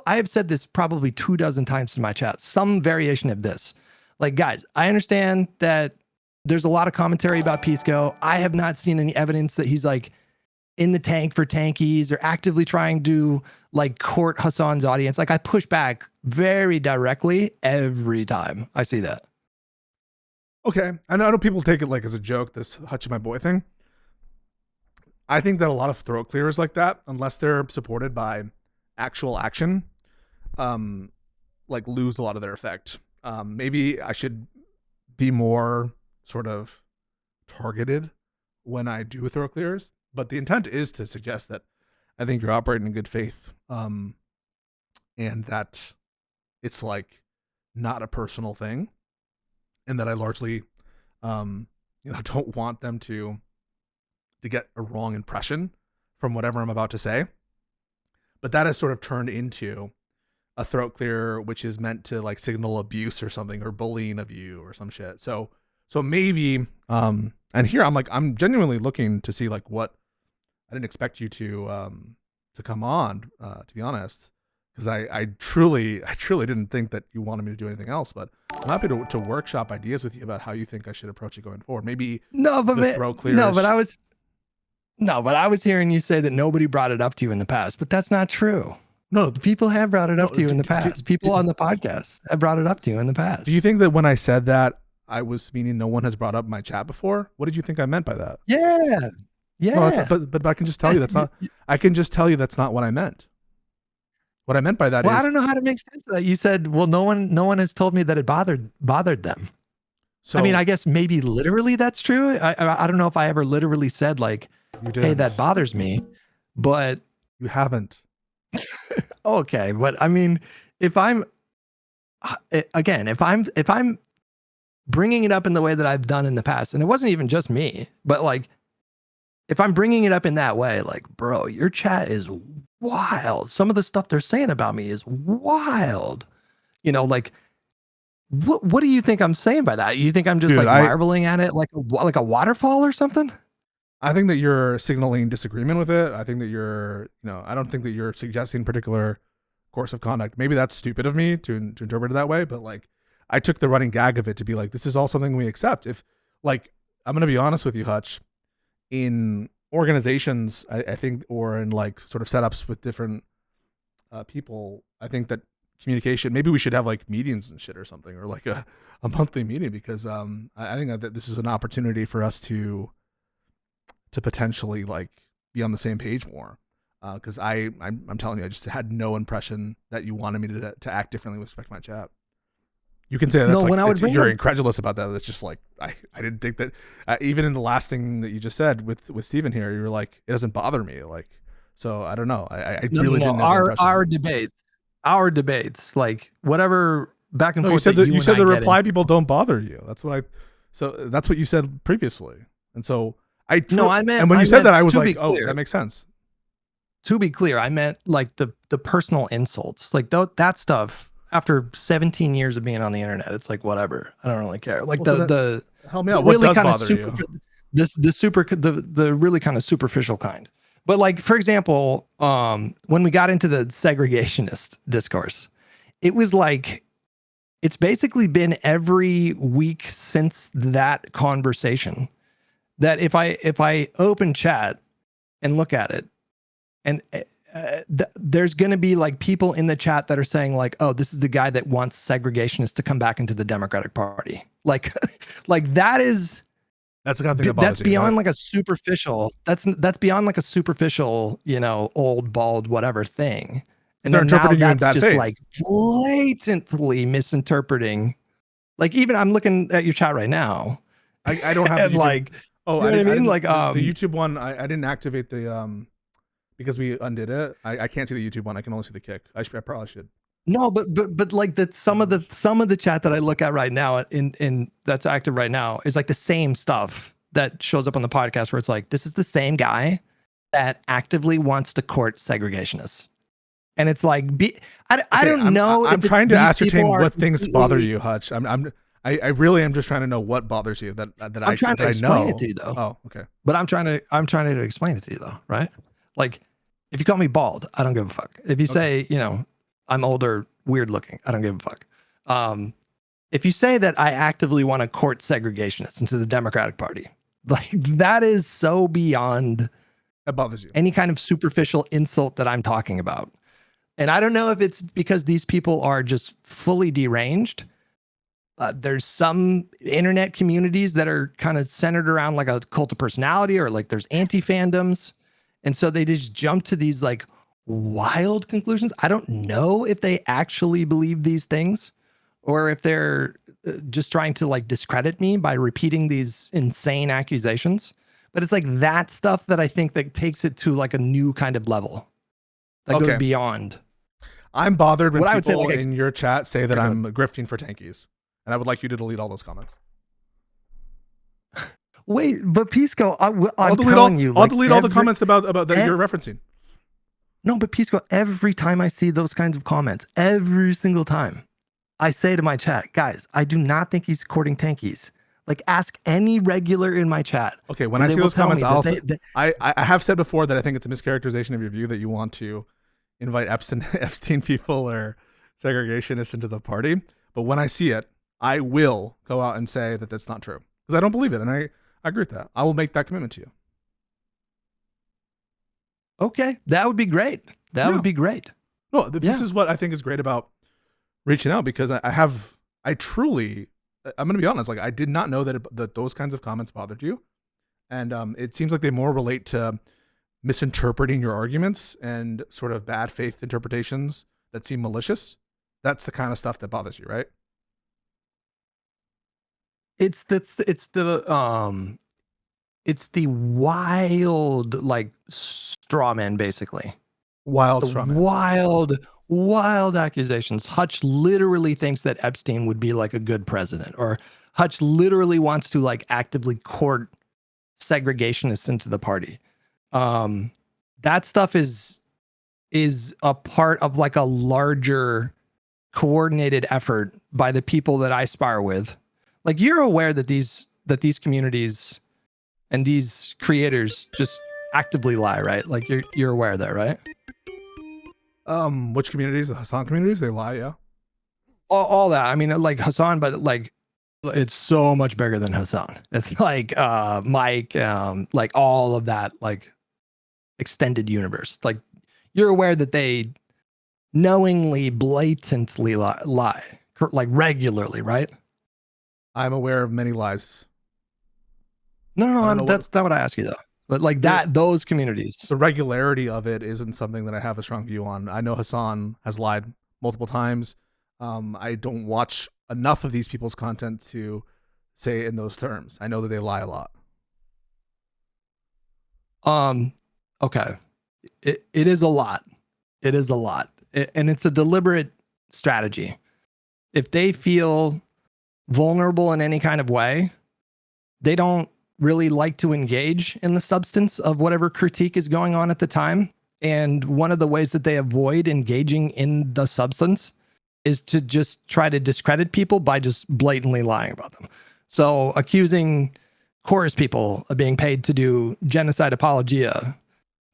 have said this probably 24 times in my chat, some variation of this. Like, guys, I understand that there's a lot of commentary about Pisco. I have not seen any evidence that he's like in the tank for tankies or actively trying to like court Hassan's audience. Like, I push back very directly every time I see that. Okay. I know people take it like as a joke, this Hutch my boy thing. I think that a lot of throat clearers like that, unless they're supported by actual action, like lose a lot of their effect. Maybe I should be more sort of targeted when I do throat clearers, but the intent is to suggest that I think you're operating in good faith, and that it's like not a personal thing, and that I largely, don't want them to get a wrong impression from whatever I'm about to say. But that has sort of turned into a throat clear, which is meant to like signal abuse or something, or bullying of you or some shit. So maybe, and here I'm genuinely looking to see like what I didn't expect you to come on, to be honest, because I truly didn't think that you wanted me to do anything else, but I'm happy to workshop ideas with you about how you think I should approach it going forward. Maybe throat clear. But I was hearing you say that nobody brought it up to you in the past, but that's not true. No, people have brought it up to you in the past. People on the podcast have brought it up to you in the past. Do you think that when I said that, I was meaning no one has brought up my chat before? What did you think I meant by that? Yeah. No, but I can just tell you that's not. I can just tell you that's not what I meant. What I meant by that is, I don't know how to make sense of that. You said, well, no one has told me that it bothered them. So I mean, I guess maybe literally that's true. I don't know if I ever literally said like, hey, that bothers me, but you haven't. Okay, but I mean, if I'm bringing it up in the way that I've done in the past, and it wasn't even just me, but like, if I'm bringing it up in that way, like, bro, your chat is wild. Some of the stuff they're saying about me is wild. Like, what do you think I'm saying by that? You think I'm just marveling at it like a waterfall or something? I think that you're signaling disagreement with it. I think that I don't think that you're suggesting particular course of conduct. Maybe that's stupid of me to interpret it that way, but like, I took the running gag of it to be like, this is all something we accept. If like, I'm going to be honest with you, Hutch, in organizations, I think, or in like sort of setups with different people, I think that communication, maybe we should have like meetings and shit or something, or like a monthly meeting, because I think that this is an opportunity for us to potentially like be on the same page more, because I'm telling you, I just had no impression that you wanted me to act differently with respect to my chat. You can say that's you're incredulous about that. That's just like I didn't think that, even in the last thing that you just said with Steven here, you were like, it doesn't bother me. Like, so I don't know. I really didn't have our debates, like whatever back and forth. You said the reply people don't bother you. That's what you said previously. And so and when you said that, I was like, oh, that makes sense. To be clear, I meant like the personal insults, like that stuff. After 17 years of being on the internet, it's like, whatever. I don't really care. Like the help me out. What really does bother you? The really kind of superficial kind. But like, for example, when we got into the segregationist discourse, it was like, it's basically been every week since that conversation that if I open chat and look at it, and there's going to be like people in the chat that are saying like, oh, this is the guy that wants segregationists to come back into the Democratic Party. Like that's the kind of thing that's beyond like a superficial, that's beyond like a superficial, old, bald, whatever thing. And then now that's just like blatantly misinterpreting. Like, even I'm looking at your chat right now. I don't have and like, Oh, You know what I mean? didn't- Like, the YouTube one, I didn't activate the because we undid it. I can't see the YouTube one. I can only see the kick. I probably should. No, but like that some of the chat that I look at right now in that's active right now is like the same stuff that shows up on the podcast where it's like, this is the same guy that actively wants to court segregationists. And it's like, I don't know. I'm trying to ascertain what things bother completely- you, Hutch. I really am just trying to know what bothers you that I'm trying to explain it to you though. Oh, okay. But I'm trying to explain it to you though, right? Like, if you call me bald, I don't give a fuck. If you say, you know, I'm older, weird looking, I don't give a fuck. If you say that I actively want to court segregationists into the Democratic Party, like that is so beyond That bothers you. any kind of superficial insult that I'm talking about. And I don't know if it's because these people are just fully deranged. There's some internet communities that are kind of centered around like a cult of personality, or like there's anti-fandoms. And so they just jump to these like wild conclusions. I don't know if they actually believe these things or if they're just trying to like discredit me by repeating these insane accusations. But it's like that stuff that I think that takes it to like a new kind of level that goes beyond. I'm bothered when What I would say, people like, in your chat say that Go I'm grifting for tankies, and I would like you to delete all those comments. Wait, but Pisco, I'll delete all the comments about that you're referencing. No, but Pisco, every time I see those kinds of comments, every single time, I say to my chat, guys, I do not think he's courting tankies. Like, ask any regular in my chat. Okay, when and I see they will those tell me comments, that I have said before that I think it's a mischaracterization of your view that you want to invite Epstein people or segregationists into the party. But when I see it, I will go out and say that that's not true because I don't believe it, and I agree with that. I will make that commitment to you. Okay, that would be great. That would be great. No, this is what I think is great about reaching out, because I truly, I'm going to be honest, like I did not know that those kinds of comments bothered you. And it seems like they more relate to misinterpreting your arguments and sort of bad faith interpretations that seem malicious. That's the kind of stuff that bothers you, right? It's the wild like straw man, basically. Wild straw man. Wild accusations. Hutch literally thinks that Epstein would be like a good president, or Hutch literally wants to like actively court segregationists into the party. That stuff is a part of like a larger coordinated effort by the people that I spar with. Like, you're aware that these communities and these creators just actively lie, right? Like you're aware of that, right? Which communities? The Hassan communities? They lie, yeah. All that. I mean, like Hassan, but like it's so much bigger than Hassan. It's like Mike, like all of that, like extended universe. Like, you're aware that they knowingly, blatantly lie like regularly, right? I'm aware of many lies. No, that's not what I ask you though. But like those communities. The regularity of it isn't something that I have a strong view on. I know Hassan has lied multiple times. I don't watch enough of these people's content to say in those terms. I know that they lie a lot. Okay. It is a lot. It is a lot. And it's a deliberate strategy. If they feel vulnerable in any kind of way, they don't really like to engage in the substance of whatever critique is going on at the time. And one of the ways that they avoid engaging in the substance is to just try to discredit people by just blatantly lying about them. So accusing chorus people of being paid to do genocide apologia,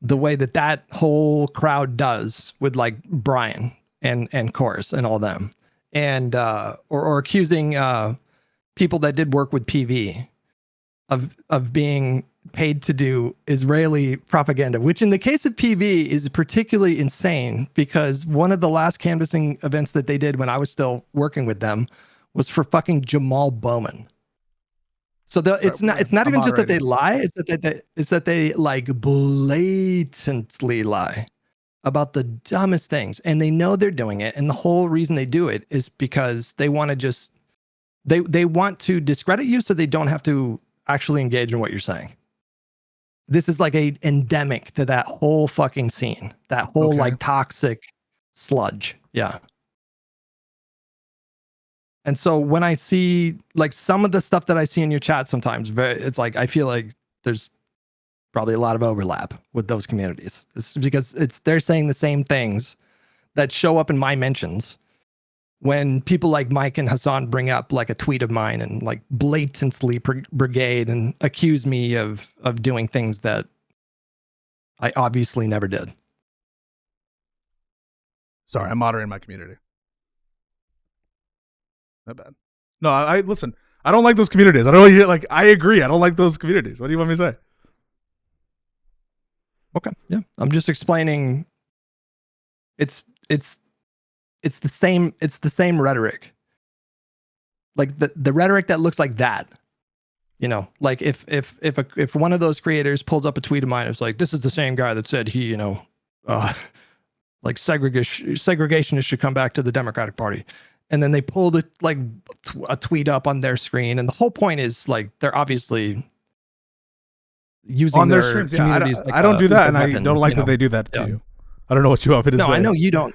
the way that whole crowd does with like Brian and chorus and all them, and or accusing people that did work with PV of being paid to do Israeli propaganda, which in the case of PV is particularly insane, because one of the last canvassing events that they did when I was still working with them was for fucking Jamal Bowman. So it's not even just that they lie, it's that they like blatantly lie about the dumbest things, and they know they're doing it, and the whole reason they do it is because they want to just they want to discredit you so they don't have to actually engage in what you're saying. This is like a endemic to that whole fucking scene, that whole Okay. like toxic sludge. Yeah. And so when I see like some of the stuff that I see in your chat sometimes, it's like I feel like there's probably a lot of overlap with those communities. It's because they're saying the same things that show up in my mentions when people like Mike and Hassan bring up like a tweet of mine and like blatantly brigade and accuse me of doing things that I obviously never did. Sorry, I'm moderating my community. Not bad. No, I listen. I don't like those communities. I don't like. I agree. I don't like those communities. What do you want me to say? Okay. Yeah. I'm just explaining. It's the same rhetoric. Like the rhetoric that looks like that. You know, like if one of those creators pulls up a tweet of mine, it's like, this is the same guy that said he, you know, like segregationists should come back to the Democratic Party. And then they pulled it like a tweet up on their screen. And the whole point is like, they're obviously using on their streams. Yeah, I don't do that. And I don't like that they do that to you. I don't know what you want me to say. No, I know you don't.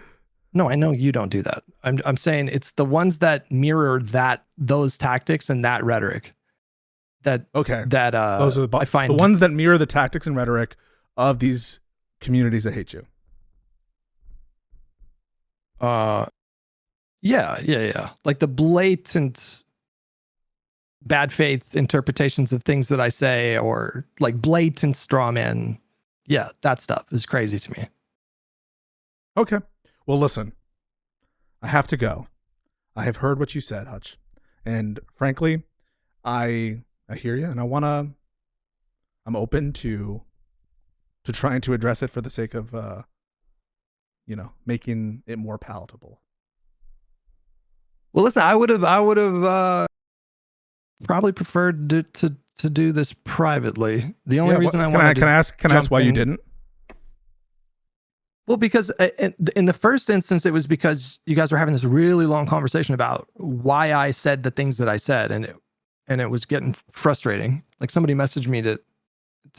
No, I know you don't do that. I'm saying it's the ones that mirror those tactics and that rhetoric. Those are I find the ones that mirror the tactics and rhetoric of these communities that hate you. Yeah. Like the blatant bad faith interpretations of things that I say, or like blatant straw men. Yeah, that stuff is crazy to me. Okay. Well, listen, I have to go. I have heard what you said, Hutch. And frankly, I hear you, and I'm open to trying to address it for the sake of, making it more palatable. Well, listen, I would have probably preferred to do this privately. The only reason I wanted can I ask why you didn't? Well, because in the first instance, it was because you guys were having this really long conversation about why I said the things that I said, and it was getting frustrating. Like somebody messaged me to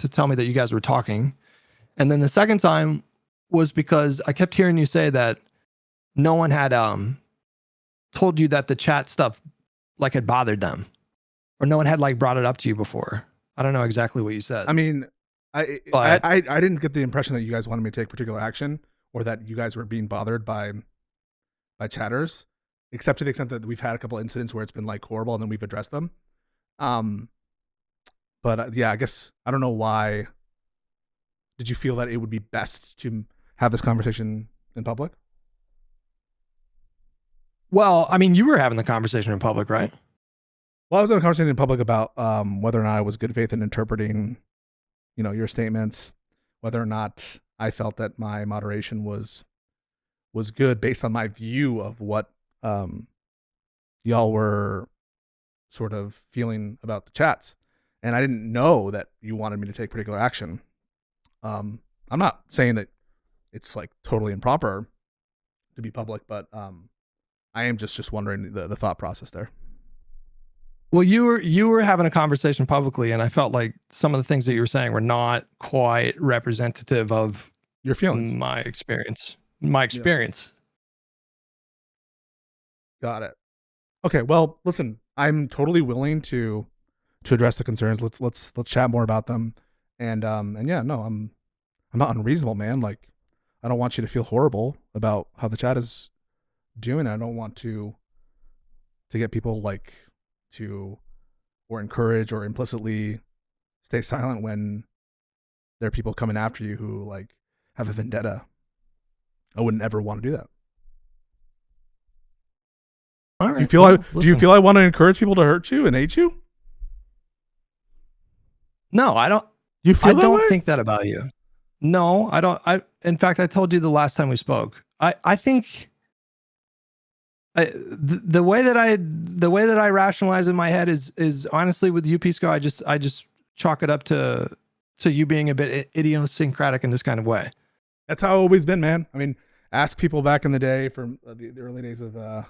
tell me that you guys were talking, and then the second time was because I kept hearing you say that no one had told you that the chat stuff like had bothered them, or no one had like brought it up to you before. I don't know exactly what you said. I mean, I didn't get the impression that you guys wanted me to take particular action, or that you guys were being bothered by chatters, except to the extent that we've had a couple incidents where it's been like horrible and then we've addressed them. But yeah, I guess I don't know why. Did you feel that it would be best to have this conversation in public? Well, I mean, you were having the conversation in public, right? Well, I was having a conversation in public about whether or not I was good faith in interpreting, your statements, whether or not I felt that my moderation was good based on my view of what y'all were sort of feeling about the chats. And I didn't know that you wanted me to take particular action. I'm not saying that it's like totally improper to be public, but I am just wondering the thought process there. Well, you were having a conversation publicly, and I felt like some of the things that you were saying were not quite representative of your feelings, my experience. Got it. Okay. Well, listen, I'm totally willing to address the concerns. Let's chat more about them. And yeah, no, I'm not unreasonable, man. Like, I don't want you to feel horrible about how the chat is doing. I don't want to get people like to or encourage or implicitly stay silent when there are people coming after you who like have a vendetta. I wouldn't ever want to do that. All right. Do you feel I want to encourage people to hurt you and hate you? No, I don't. You feel that way? I don't think that about you. No, I don't. In fact, I told you the last time we spoke. I think the way that I rationalize in my head is honestly with you, Pisco. I just chalk it up to you being a bit idiosyncratic in this kind of way. That's how I've always been, man. I mean, ask people back in the day from the early days of